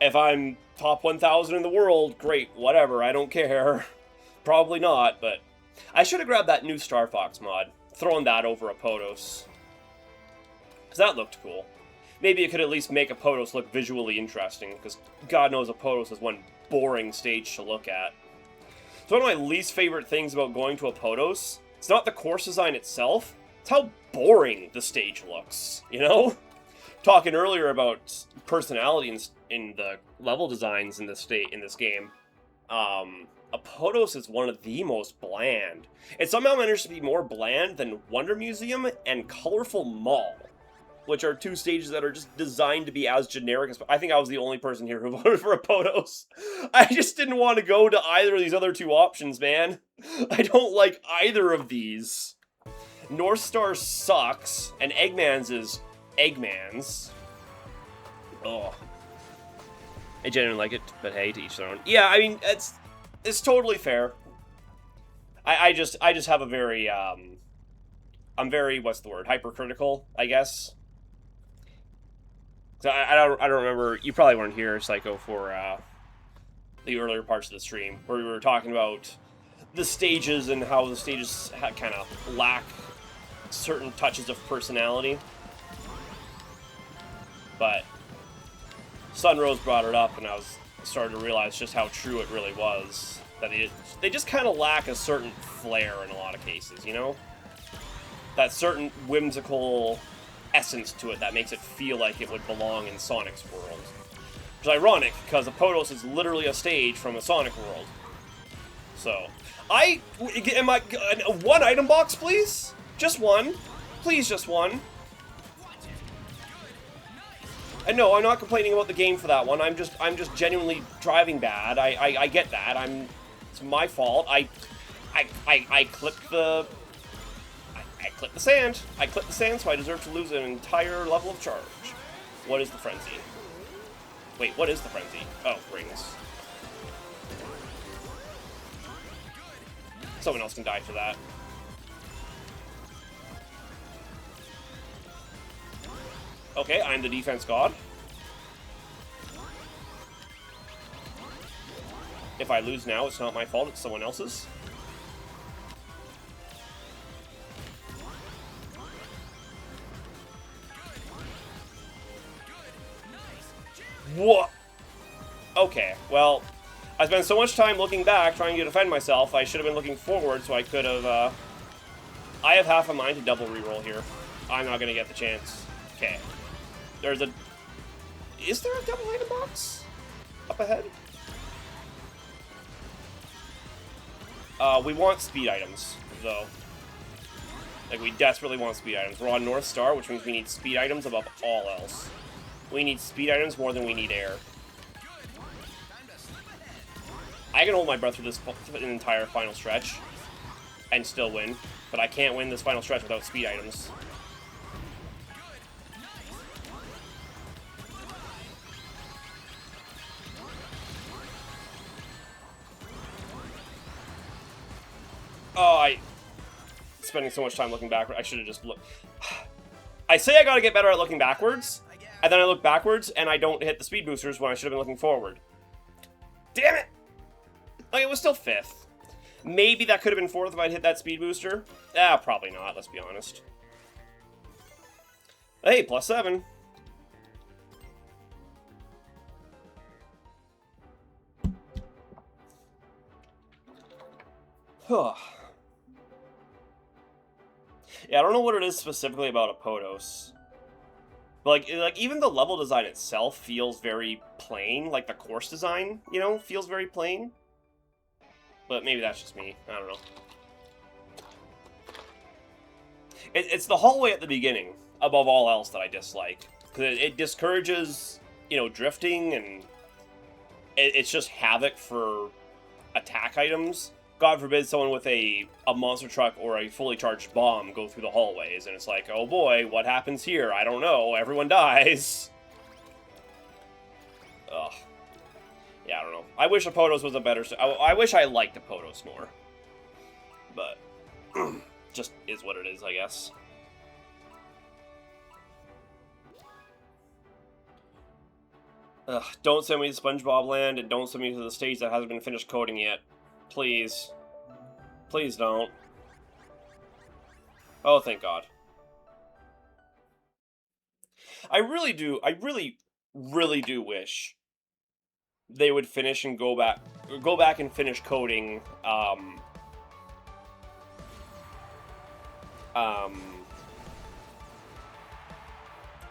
if I'm top 1,000 in the world, great, whatever, I don't care. Probably not, but I should have grabbed that new Star Fox mod. Throwing that over a Podos. Because that looked cool. Maybe it could at least make Apotos look visually interesting, because God knows Apotos is one boring stage to look at. So one of my least favorite things about going to Apotos, it's not the course design itself, it's how boring the stage looks, you know? Talking earlier about personality in the level designs in this game, Apotos is one of the most bland. It somehow managed to be more bland than Wonder Museum and Colorful Mall, which are two stages that are just designed to be as generic as... I think I was the only person here who voted for Apotos. I just didn't want to go to either of these other two options, man. I don't like either of these. North Star sucks, and Eggman's is Eggman's. Ugh. I genuinely like it, but hey, to each their own. Yeah, I mean, it's totally fair. I just have a very, I'm very, what's the word, hypercritical, I guess. So I don't remember, you probably weren't here, Psycho, for the earlier parts of the stream, where we were talking about the stages and how the stages kind of lack certain touches of personality. But Sunrose brought it up, and I was starting to realize just how true it really was. That they just kind of lack a certain flair in a lot of cases, you know? That certain whimsical essence to it that makes it feel like it would belong in Sonic's world. Which is ironic, because Apotos is literally a stage from a Sonic world. So, one item box, please? Just one. Please, just one. And no, I'm not complaining about the game for that one. I'm just genuinely driving bad. I get that. It's my fault. I clipped the sand. I clipped the sand, so I deserve to lose an entire level of charge. What is the frenzy? Wait, what is the frenzy? Oh, rings. Someone else can die for that. Okay, I'm the defense god. If I lose now, it's not my fault, it's someone else's. What? Okay, well, I spent so much time looking back trying to defend myself, I should have been looking forward so I could have, I have half a mind to double reroll here. I'm not gonna get the chance. Okay. There's a... Is there a double item box up ahead? We want speed items, though. Like, we desperately want speed items. We're on North Star, which means we need speed items above all else. We need speed items more than we need air. I can hold my breath for this entire final stretch and still win, but I can't win this final stretch without speed items. Oh, spending so much time looking backward. I should have just looked. I say I gotta get better at looking backwards, and then I look backwards, and I don't hit the speed boosters when I should have been looking forward. Damn it! Like, it was still 5th. Maybe that could have been 4th if I'd hit that speed booster. Probably not, let's be honest. Hey, +7. Huh. Yeah, I don't know what it is specifically about Apotos. But, like, even the level design itself feels very plain. Like, the course design, you know, feels very plain. But maybe that's just me. I don't know. It's the hallway at the beginning, above all else, that I dislike. Because it discourages, you know, drifting, and it's just havoc for attack items. God forbid someone with a monster truck or a fully charged bomb go through the hallways, and it's like, oh boy, what happens here? I don't know. Everyone dies. Ugh. Yeah, I don't know. I wish Apotos was a better... I wish I liked Apotos more. But, just is what it is, I guess. Ugh, don't send me to SpongeBob Land, and don't send me to the stage that hasn't been finished coding yet. Please. Please don't. Oh, thank God. I really do. I really do wish they would finish and go back and finish coding.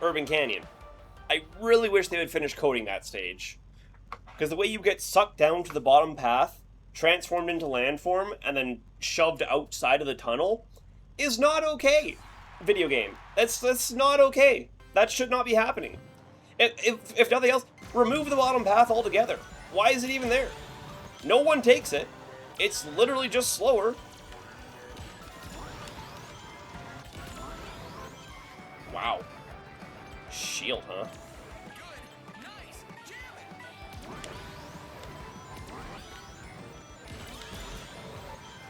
Urban Canyon. I really wish they would finish coding that stage. Because the way you get sucked down to the bottom path, transformed into landform, and then shoved outside of the tunnel is not okay. Video game. That's not okay. That should not be happening. If nothing else, remove the bottom path altogether. Why is it even there? No one takes it. It's literally just slower. Wow. Shield, huh?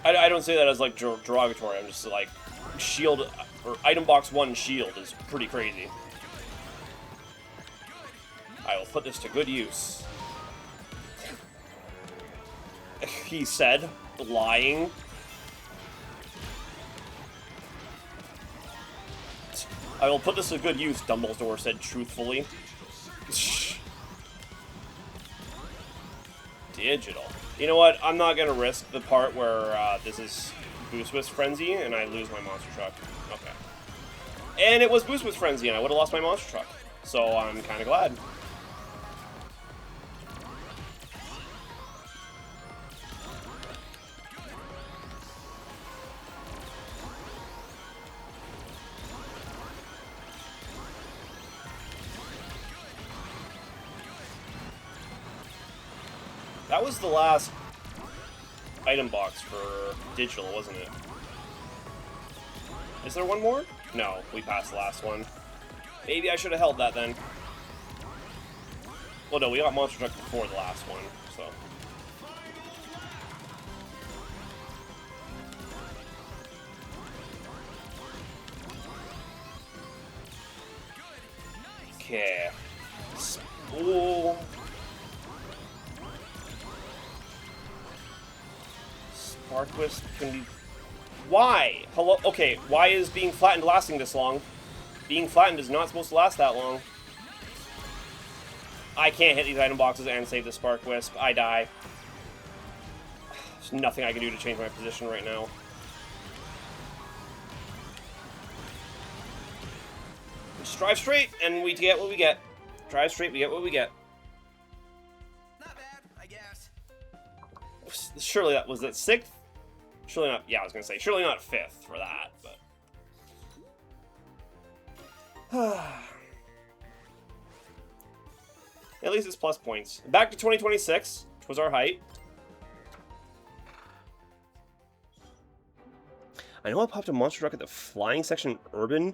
I don't say that as, like, derogatory. I'm just, like, shield, or item box 1 shield is pretty crazy. I will put this to good use. He said, lying. I will put this to good use, Dumbledore said truthfully. Digital. You know what? I'm not gonna risk the part where this is Boost with Frenzy and I lose my monster truck. Okay. And it was Boost with Frenzy and I would have lost my monster truck. So I'm kind of glad. That was the last item box for digital, wasn't it? Is there one more? No, we passed the last one. Maybe I should have held that then. Well, no, we got monster truck before the last one, so. Okay. Ooh. Spark Wisp can be... Why? Hello? Okay, why is being flattened lasting this long? Being flattened is not supposed to last that long. I can't hit these item boxes and save the Spark Wisp. I die. There's nothing I can do to change my position right now. Just drive straight, and we get what we get. Drive straight, we get what we get. Not bad, I guess. Surely that was it 6th? Surely not. Yeah, I was gonna say surely not 5th for that, but at least it's plus points. Back to 2026, which was our height. I know I popped a monster truck at the flying section urban,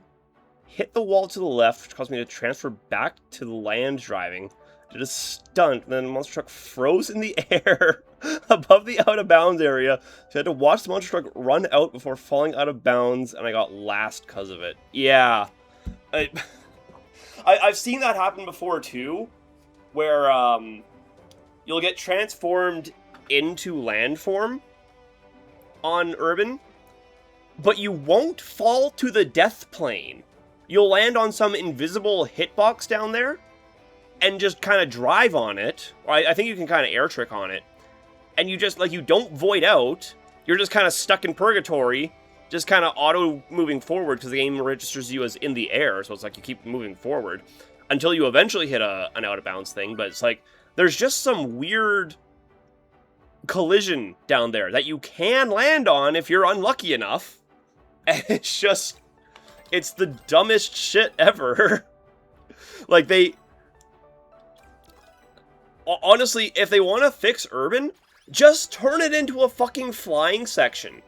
hit the wall to the left, which caused me to transfer back to the land driving. Did a stunt, and then the monster truck froze in the air above the out of bounds area. So I had to watch the monster truck run out before falling out of bounds, and I got last because of it. Yeah. I've seen that happen before too, where you'll get transformed into landform on urban, but you won't fall to the death plane. You'll land on some invisible hitbox down there, and just kind of drive on it. I think you can kind of air trick on it. And you just, like, you don't void out. You're just kind of stuck in purgatory, just kind of auto-moving forward, because the game registers you as in the air, so it's like you keep moving forward, until you eventually hit an out-of-bounds thing, but it's like, there's just some weird collision down there that you can land on if you're unlucky enough. And it's just, it's the dumbest shit ever. Like, honestly, if they want to fix urban, just turn it into a fucking flying section.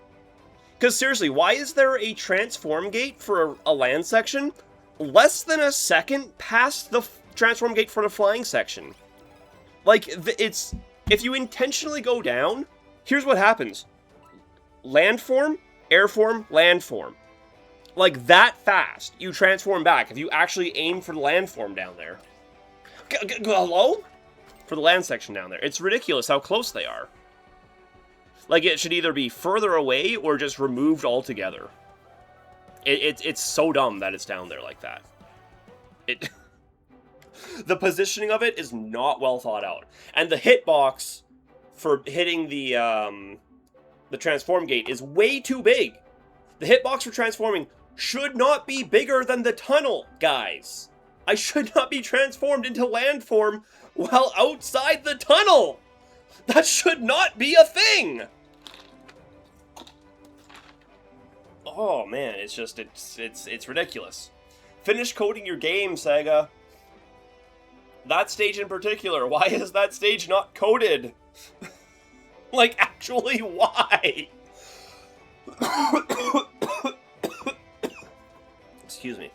Because seriously, why is there a transform gate for a land section less than a second past the transform gate for the flying section? Like, it's... If you intentionally go down, here's what happens. Landform, airform, landform. Like, that fast, you transform back if you actually aim for the landform down there. Hello? For the land section down there. It's ridiculous how close they are. Like, it should either be further away or just removed altogether. It's so dumb that it's down there like that. The positioning of it is not well thought out. And the hitbox for hitting the transform gate is way too big. The hitbox for transforming should not be bigger than the tunnel, guys. I should not be transformed into landform while outside the tunnel. That should not be a thing. Oh man, it's just it's ridiculous. Finish coding your game, Sega. That stage in particular, why is that stage not coded? Like, actually, why? Excuse me.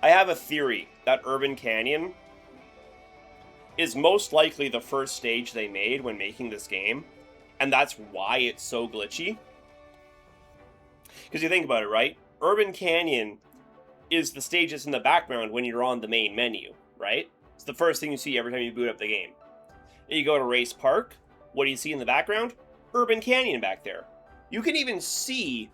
I have a theory that Urban Canyon is most likely the first stage they made when making this game, and that's why it's so glitchy. Because you think about it, right? Urban Canyon is the stage that's in the background when you're on the main menu, right? It's the first thing you see every time you boot up the game. And you go to Race Park, what do you see in the background? Urban Canyon back there. You can even see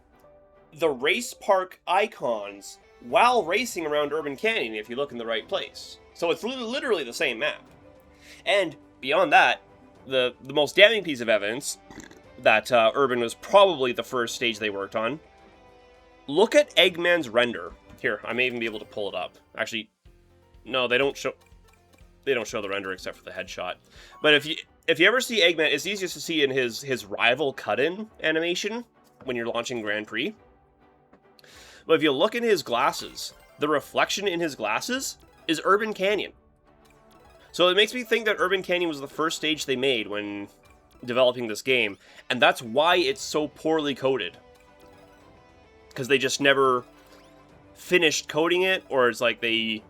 the Race Park icons while racing around Urban Canyon if you look in the right place. So it's literally the same map. And beyond that, the most damning piece of evidence that Urban was probably the first stage they worked on. Look at Eggman's render. Here, I may even be able to pull it up. Actually, no, they don't show the render except for the headshot. But if you ever see Eggman, it's easiest to see in his rival cut-in animation when you're launching Grand Prix. But if you look in his glasses, the reflection in his glasses is Urban Canyon. So it makes me think that Urban Canyon was the first stage they made when developing this game, and that's why it's so poorly coded. Because they just never finished coding it, or it's like they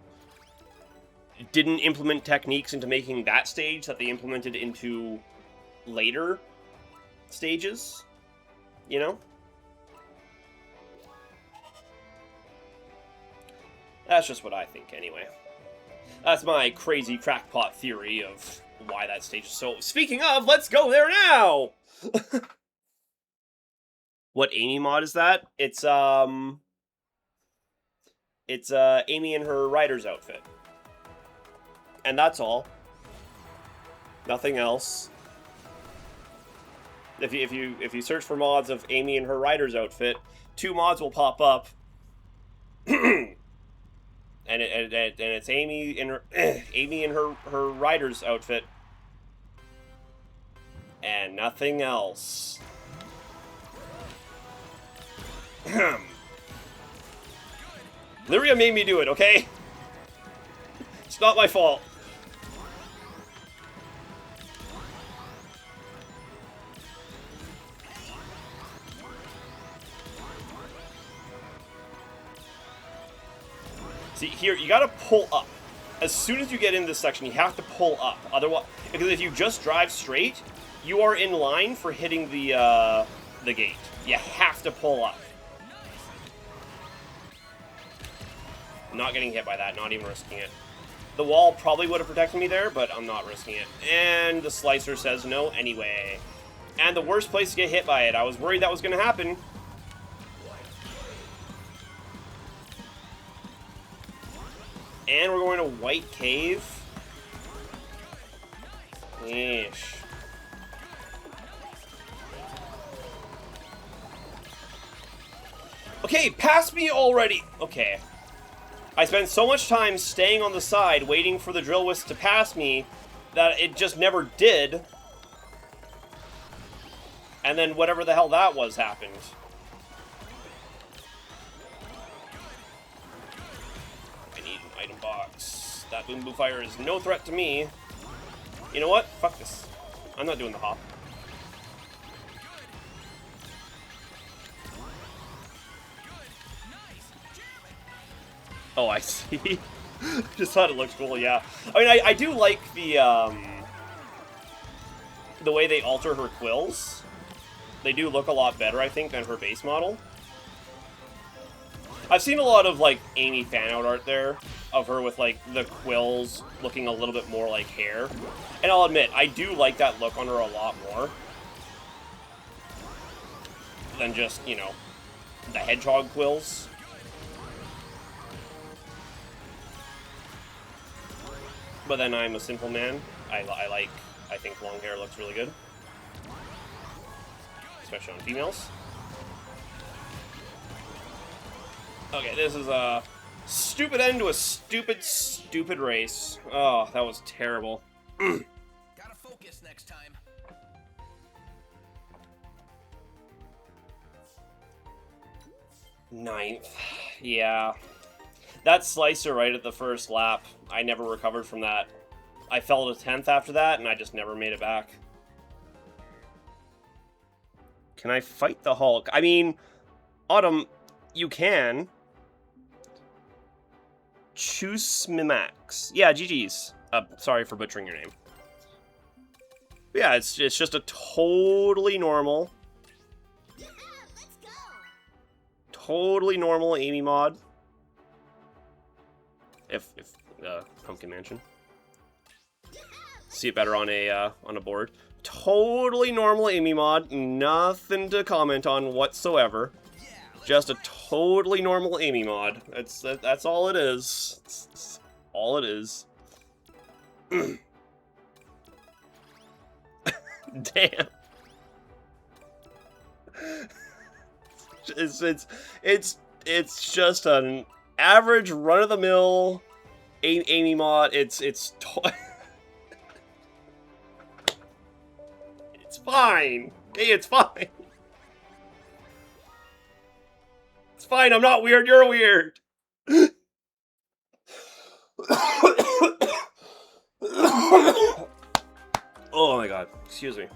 didn't implement techniques into making that stage that they implemented into later stages, you know? That's just what I think, anyway. That's my crazy crackpot theory of why that stage is so... Speaking of, let's go there now! What Amy mod is that? It's Amy in her rider's outfit. And that's all. Nothing else. If you search for mods of Amy in her rider's outfit, 2 mods will pop up. and it's Amy in her rider's outfit. And nothing else. Lyria made me do it, okay? It's not my fault. See, here, you gotta pull up. As soon as you get in this section, you have to pull up. Otherwise, because if you just drive straight, you are in line for hitting the gate. You have to pull up. Not getting hit by that, not even risking it. The wall probably would have protected me there, but I'm not risking it. And the slicer says no anyway. And the worst place to get hit by it. I was worried that was going to happen. And we're going to White Cave. Ish. Okay, pass me already. Okay. I spent so much time staying on the side waiting for the drill whisk to pass me that it just never did. And then whatever the hell that was happened. I need an item box. That Boom Boom Fire is no threat to me. You know what? Fuck this. I'm not doing the hop. Oh, I see. Just thought it looked cool, yeah. I mean, I do like the way they alter her quills. They do look a lot better, I think, than her base model. I've seen a lot of, like, Amy fan art there of her with, like, the quills looking a little bit more like hair. And I'll admit, I do like that look on her a lot more than just, you know, the hedgehog quills. but then I'm a simple man. I think long hair looks really good. Especially on females. Okay, this is a stupid end to a stupid race. Oh, that was terrible. Gotta focus next time. Ninth. Yeah. That slicer right at the first lap, I never recovered from that. I fell to 10th after that, and I just never made it back. Can I fight the Hulk? I mean, Autumn, you can. Choose Mimax. Yeah, GG's. Sorry for butchering your name. But yeah, it's just a totally normal... Totally normal Amy mod. If Pumpkin Mansion. See it better on a board. Totally normal Amy mod. Nothing to comment on whatsoever. Just a totally normal Amy mod. That's all it is. That's all it is. Damn. It's just an average run-of-the-mill Amy mod. It's fine. Hey, it's fine. It's fine. I'm not weird. You're weird. Oh my god. Excuse me.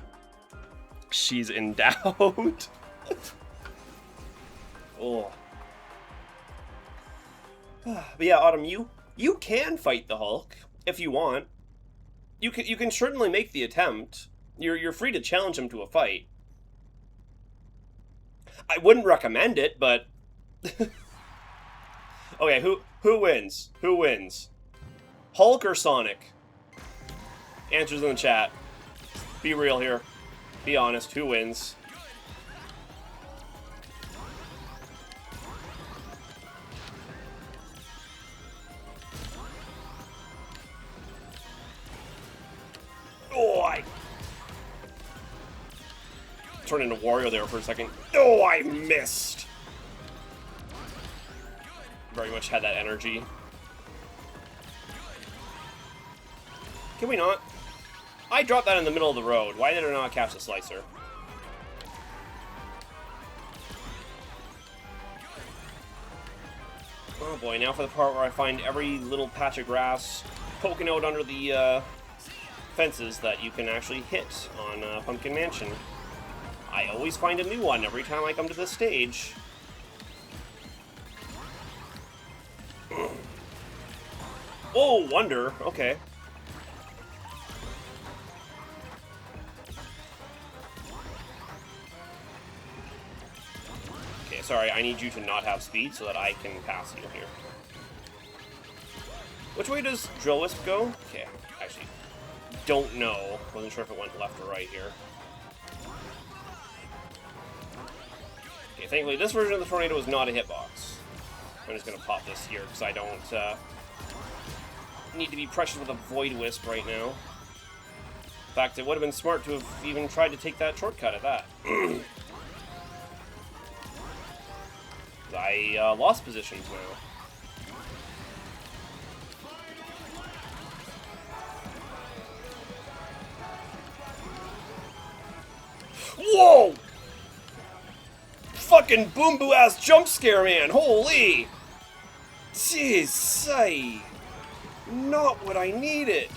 She's endowed. Oh. But yeah, Autumn, you can fight the Hulk if you want. You can certainly make the attempt. You're free to challenge him to a fight. I wouldn't recommend it, but okay, who wins? Who wins? Hulk or Sonic? Answers in the chat. Be real here. Be honest. Who wins? Oh, I turned into Wario there for a second. Oh, I missed. Very much had that energy. Can we not? I dropped that in the middle of the road. Why did I not catch the slicer? Oh boy, now for the part where I find every little patch of grass poking out under the fences that you can actually hit on Pumpkin Mansion. I always find a new one every time I come to this stage. Oh, wonder. Okay. Okay, sorry, I need you to not have speed so that I can pass you here. Which way does Drill Wisp go? Okay, actually, don't know. Wasn't sure if it went left or right here. Okay, thankfully this version of the tornado is not a hitbox. I'm just gonna pop this here because I don't need to be pressured with a Void Wisp right now. In fact, it would have been smart to have even tried to take that shortcut at that. I lost positions now. Whoa! Fucking boom boo ass jump scare, man! Holy! Jeez, not what I needed.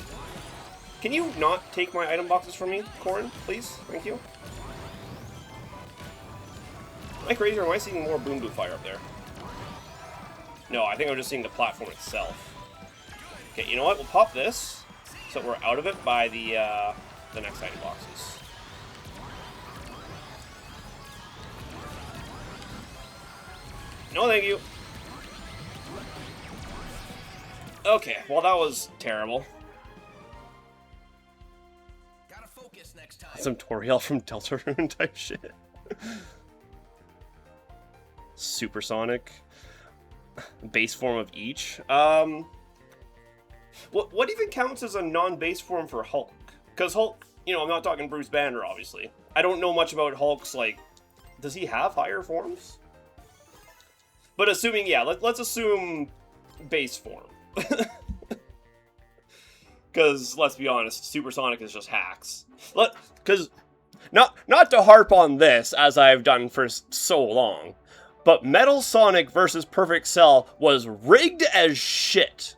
Can you not take my item boxes from me, Corrin, please? Thank you. Am I crazy or am I seeing more boom boo fire up there? No, I think I'm just seeing the platform itself. Okay, you know what? We'll pop this so we're out of it by the next item boxes. No, thank you. Okay, well that was terrible. Gotta focus next time. Some Toriel from Deltarune type shit. Supersonic. Base form of each. What even counts as a non-base form for Hulk? Because Hulk, you know, I'm not talking Bruce Banner, obviously. I don't know much about Hulk's, like, does he have higher forms? But assuming, yeah, let's assume base form. Because, let's be honest, Supersonic is just hacks. Because, not to harp on this, as I've done for so long, but Metal Sonic versus Perfect Cell was rigged as shit.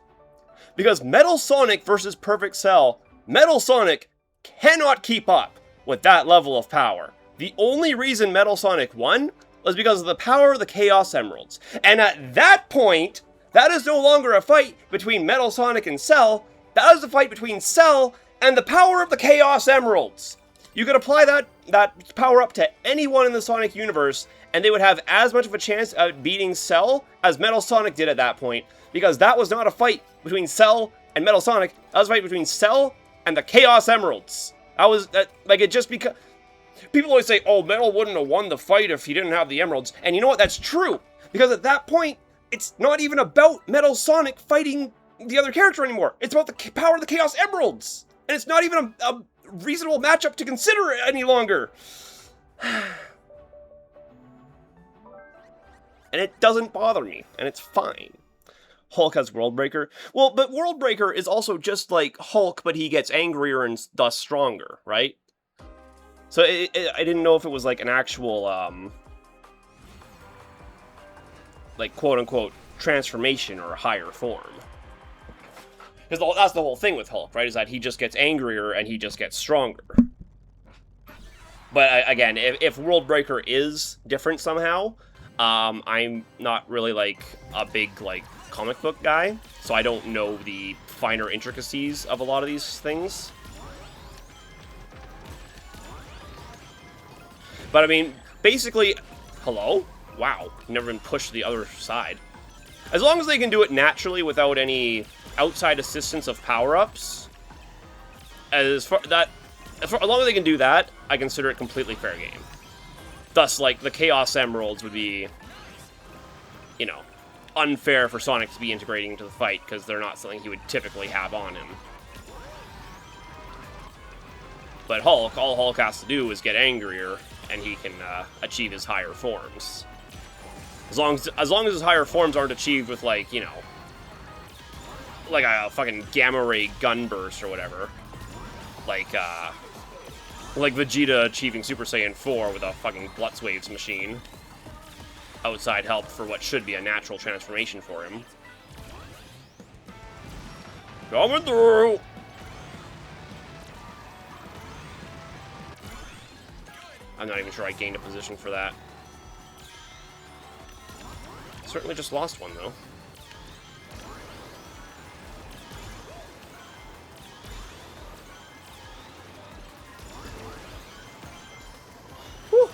Because Metal Sonic versus Perfect Cell, Metal Sonic cannot keep up with that level of power. The only reason Metal Sonic won was because of the power of the Chaos Emeralds. And at that point, that is no longer a fight between Metal Sonic and Cell. That is a fight between Cell and the power of the Chaos Emeralds. You could apply that power up to anyone in the Sonic universe, and they would have as much of a chance at beating Cell as Metal Sonic did at that point, because that was not a fight between Cell and Metal Sonic. That was a fight between Cell and the Chaos Emeralds. It just because... People always say, oh, Metal wouldn't have won the fight if he didn't have the Emeralds. And you know what? That's true. Because at that point, it's not even about Metal Sonic fighting the other character anymore. It's about the power of the Chaos Emeralds. And it's not even a reasonable matchup to consider any longer. And it doesn't bother me. And it's fine. Hulk has World Breaker. Well, but World Breaker is also just like Hulk, but he gets angrier and thus stronger, right? So I didn't know if it was like an actual, like quote-unquote transformation or a higher form. Because that's the whole thing with Hulk, right? Is that he just gets angrier and he just gets stronger. But again, if World Breaker is different somehow, I'm not really like a big like comic book guy, so I don't know the finer intricacies of a lot of these things. But I mean, basically, hello? Wow, never been pushed to the other side. As long as they can do it naturally without any outside assistance of power-ups, as long as they can do that, I consider it completely fair game. Thus, like, the Chaos Emeralds would be, you know, unfair for Sonic to be integrating into the fight, because they're not something he would typically have on him. But Hulk, all Hulk has to do is get angrier, and he can achieve his higher forms. As long as his higher forms aren't achieved with, like, you know, like a fucking gamma ray gun burst or whatever. Like Vegeta achieving Super Saiyan 4 with a fucking Blutz Waves machine. Outside help for what should be a natural transformation for him. Coming through! I'm not even sure I gained a position for that. Certainly just lost one, though. Whew.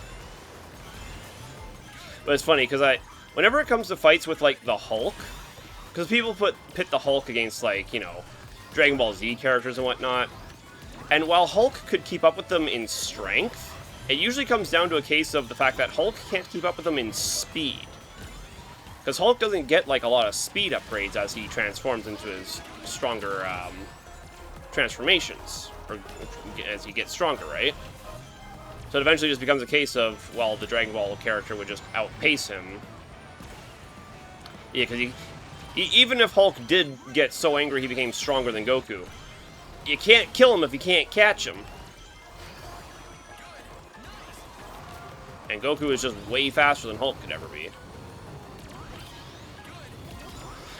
But it's funny, because whenever it comes to fights with, like, the Hulk, because people pit the Hulk against, like, you know, Dragon Ball Z characters and whatnot, and while Hulk could keep up with them in strength, it usually comes down to a case of the fact that Hulk can't keep up with them in speed. Because Hulk doesn't get, like, a lot of speed upgrades as he transforms into his stronger transformations. Or as he gets stronger, right? So it eventually just becomes a case of, well, the Dragon Ball character would just outpace him. Yeah, because even if Hulk did get so angry he became stronger than Goku, you can't kill him if you can't catch him. And Goku is just way faster than Hulk could ever be.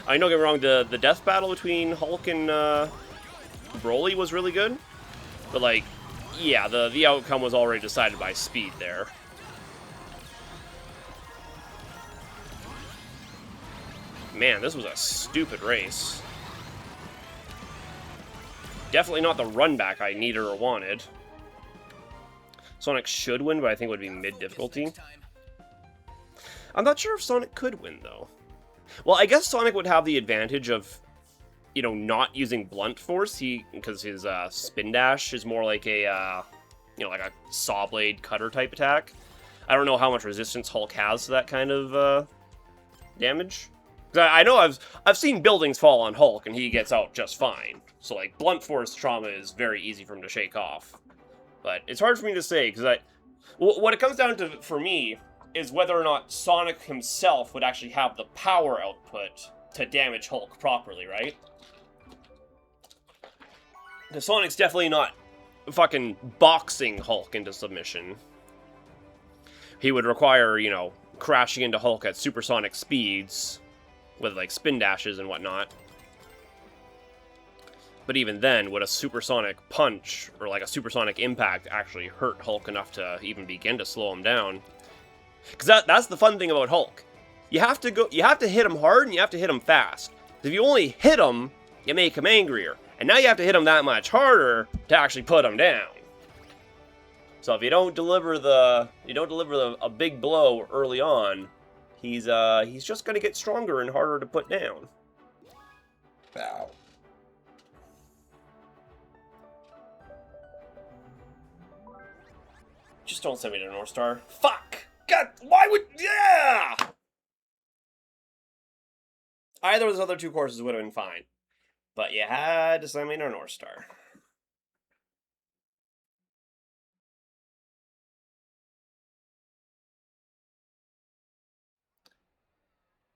I know, get me wrong, the death battle between Hulk and Broly was really good. But, like, yeah, the outcome was already decided by speed there. Man, this was a stupid race. Definitely not the run back I needed or wanted. Sonic should win, but I think it would be mid-difficulty. I'm not sure if Sonic could win, though. Well, I guess Sonic would have the advantage of, you know, not using blunt force, because his spin dash is more like a, you know, like a saw blade cutter type attack. I don't know how much resistance Hulk has to that kind of damage. I know I've seen buildings fall on Hulk, and he gets out just fine. So, like, blunt force trauma is very easy for him to shake off. But it's hard for me to say, because what it comes down to, for me, is whether or not Sonic himself would actually have the power output to damage Hulk properly, right? Because Sonic's definitely not fucking boxing Hulk into submission. He would require, you know, crashing into Hulk at supersonic speeds with, like, spin dashes and whatnot. But even then, would a supersonic punch or, like, a supersonic impact actually hurt Hulk enough to even begin to slow him down? Because that's the fun thing about Hulk. You have to hit him hard and you have to hit him fast. If you only hit him, you make him angrier. And now you have to hit him that much harder to actually put him down. So if you don't deliver a big blow early on, he's just gonna get stronger and harder to put down. Ow. Just don't send me to North Star. Fuck! God, why would... Yeah! Either of those other two courses would have been fine. But you had to send me to North Star.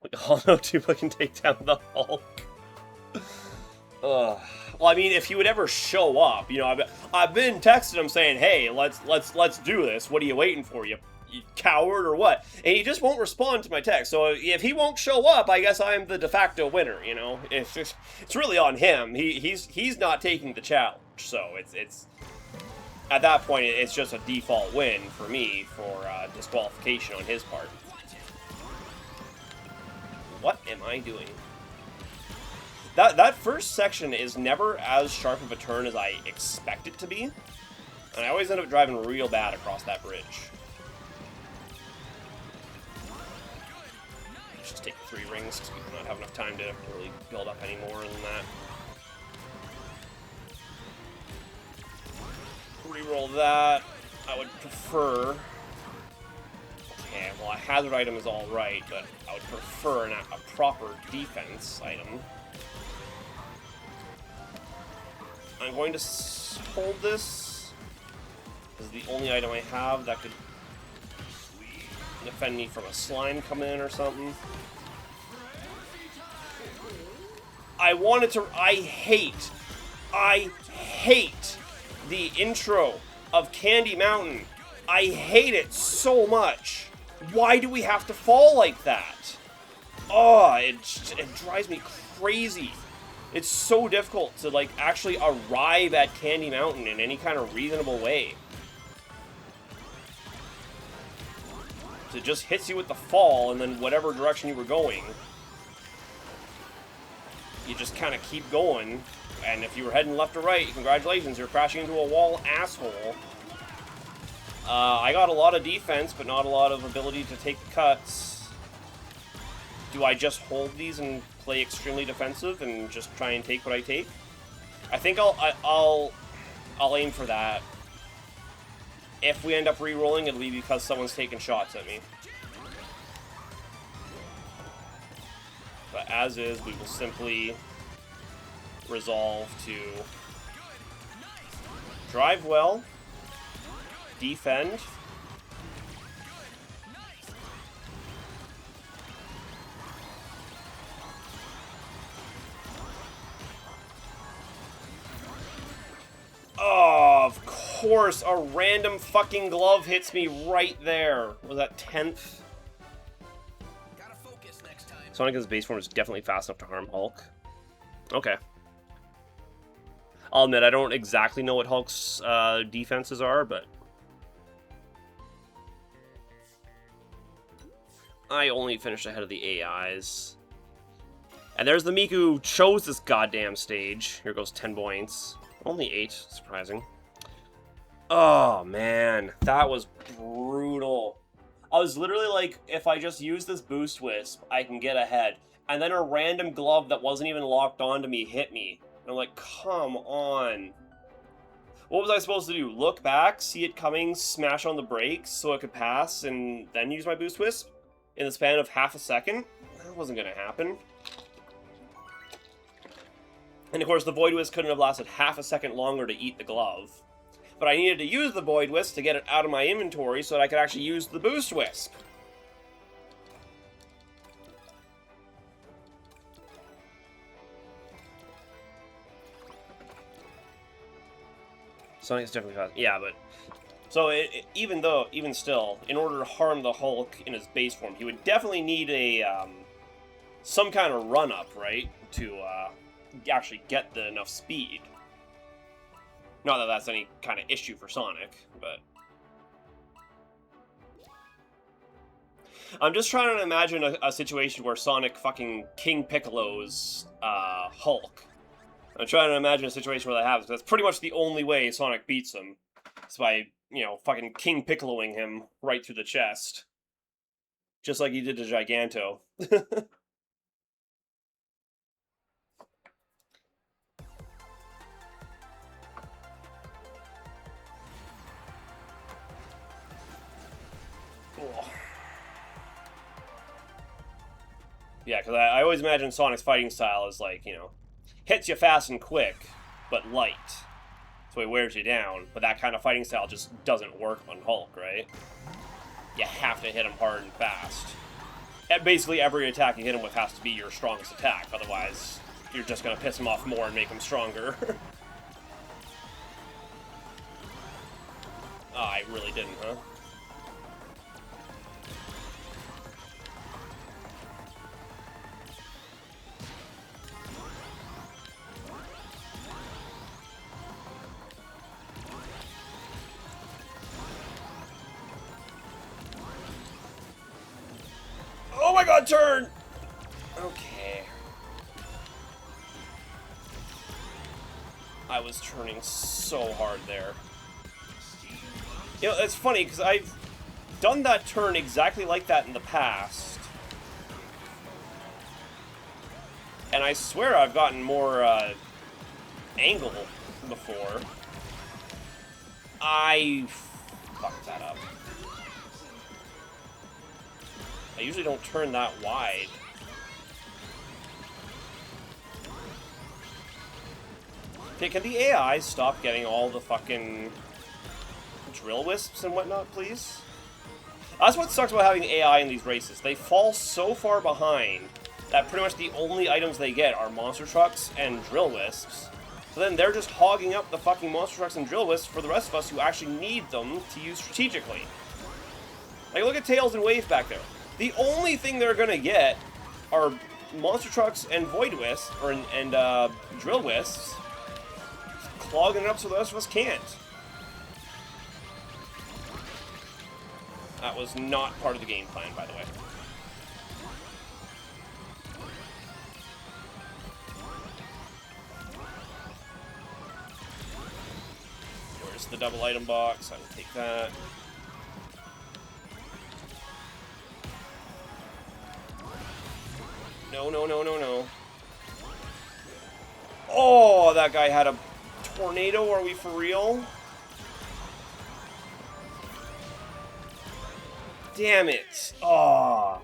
We all know Tuba can take down the Hulk. Ugh. Well, I mean, if he would ever show up, you know, I've been texting him saying, "Hey, let's do this. What are you waiting for, you coward, or what?" And he just won't respond to my text. So if he won't show up, I guess I'm the de facto winner. You know, it's really on him. He's not taking the challenge. So it's at that point it's just a default win for me for disqualification on his part. What am I doing? That first section is never as sharp of a turn as I expect it to be. And I always end up driving real bad across that bridge. Let's just take the 3 rings, because we do not have enough time to really build up any more than that. Reroll that. I would prefer... Okay, well, a hazard item is alright, but I would prefer a proper defense item. I'm going to hold this. This is the only item I have that could defend me from a slime coming in or something. I hate the intro of Candy Mountain. I hate it so much. Why do we have to fall like that? Oh, it drives me crazy. It's so difficult to, like, actually arrive at Candy Mountain in any kind of reasonable way. It just hits you with the fall, and then whatever direction you were going, you just kind of keep going. And if you were heading left or right, congratulations, you're crashing into a wall, asshole. I got a lot of defense, but not a lot of ability to take the cuts. Do I just hold these and play extremely defensive and just try and take what I take? I think I'll aim for that. If we end up re-rolling, it'll be because someone's taking shots at me. But as is, we will simply resolve to drive well, defend, oh, of course, a random fucking glove hits me right there. Was that 10th? Gotta focus next time. Sonic as base form is definitely fast enough to harm Hulk. Okay. I'll admit, I don't exactly know what Hulk's defenses are, but I only finished ahead of the AIs. And there's the Miku who chose this goddamn stage. Here goes 10 points. Only 8, surprising. Oh, man. That was brutal. I was literally like, if I just use this Boost Wisp, I can get ahead. And then a random glove that wasn't even locked onto me hit me. And I'm like, come on. What was I supposed to do? Look back, see it coming, smash on the brakes so it could pass, and then use my Boost Wisp? In the span of half a second? wasn't going to happen. And of course, the Void Whisk couldn't have lasted half a second longer to eat the glove. But I needed to use the Void Whisk to get it out of my inventory so that I could actually use the Boost Whisk. Sonic's definitely fast. Yeah, but... So, even still, in order to harm the Hulk in his base form, he would definitely need a, some kind of run-up, right? To, actually get the enough speed. Not that that's any kind of issue for Sonic, but... I'm just trying to imagine a situation where Sonic fucking King Piccolo's, Hulk. I'm trying to imagine a situation where that happens. That's pretty much the only way Sonic beats him. It's by, you know, fucking King Piccoloing him right through the chest. Just like he did to Giganto. Yeah, because I always imagine Sonic's fighting style is like, you know, hits you fast and quick, but light. So he wears you down, but that kind of fighting style just doesn't work on Hulk, right? You have to hit him hard and fast. And basically every attack you hit him with has to be your strongest attack, otherwise you're just going to piss him off more and make him stronger. Oh, I really didn't, huh? Oh my god, turn! Okay. I was turning so hard there. You know, it's funny, because I've done that turn exactly like that in the past. And I swear I've gotten more, angle before. I fucked that up. I usually don't turn that wide. Okay, can the AI stop getting all the fucking drill wisps and whatnot, please? That's what sucks about having AI in these races. They fall so far behind that pretty much the only items they get are monster trucks and drill wisps. So then they're just hogging up the fucking monster trucks and drill wisps for the rest of us who actually need them to use strategically. Like, look at Tails and Wave back there. The only thing they're gonna get are monster trucks and void wisps, and drill wisps, clogging it up so the rest of us can't. That was not part of the game plan, by the way. Where's the double item box? I will take that. No, no, no, no, no. Oh, that guy had a tornado. Are we for real? Damn it. Oh.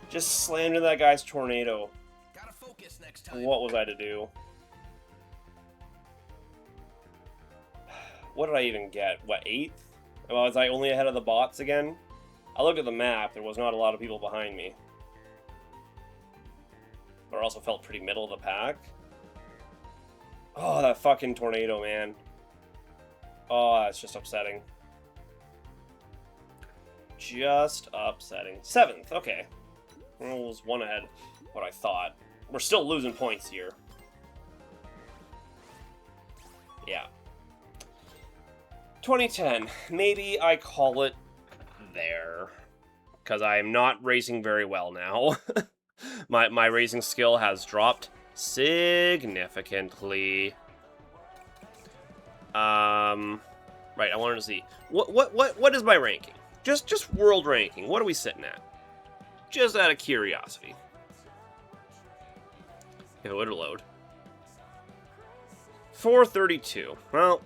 Just slammed into that guy's tornado. Gotta focus next time. What was I to do? What did I even get? What, 8th? Well, was I only ahead of the bots again? I looked at the map. There was not a lot of people behind me. But I also felt pretty middle of the pack. Oh, that fucking tornado, man. Oh, that's just upsetting. Just upsetting. 7th, okay. Well, it was one ahead of what I thought. We're still losing points here. Yeah. 2010. Maybe I call it there. Because I am not racing very well now. My racing skill has dropped significantly. Right, I wanted to see what is my ranking? Just world ranking. What are we sitting at? Just out of curiosity. If it would load. 432. Well,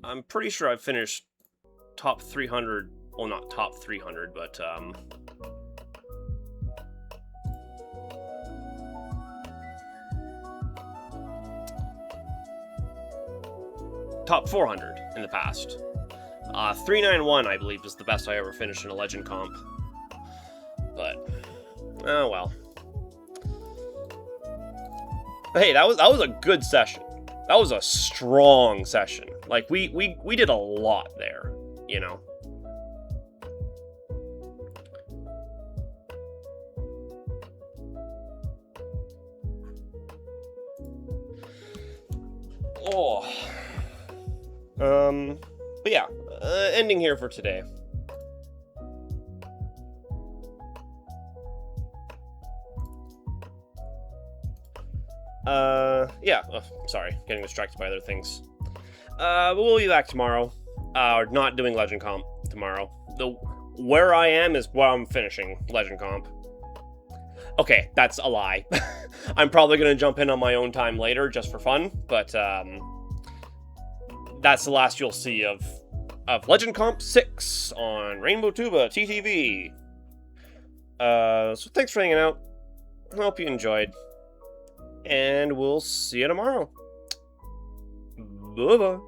I'm pretty sure I've finished top 300. Well, not top 300, but top 400 in the past. 391, I believe, is the best I ever finished in a Legend comp. But, oh well. But hey, that was a good session. That was a strong session. Like, we did a lot there, you know? Oh. But yeah, ending here for today. Yeah, sorry, getting distracted by other things. But we'll be back tomorrow. Not doing Legend Comp tomorrow. Where I am is where I'm finishing Legend Comp. Okay, that's a lie. I'm probably gonna jump in on my own time later, just for fun, but, that's the last you'll see of Legend Comp 6 on Rainbow Tuba TTV. So thanks for hanging out. I hope you enjoyed. And we'll see you tomorrow. Bye-bye.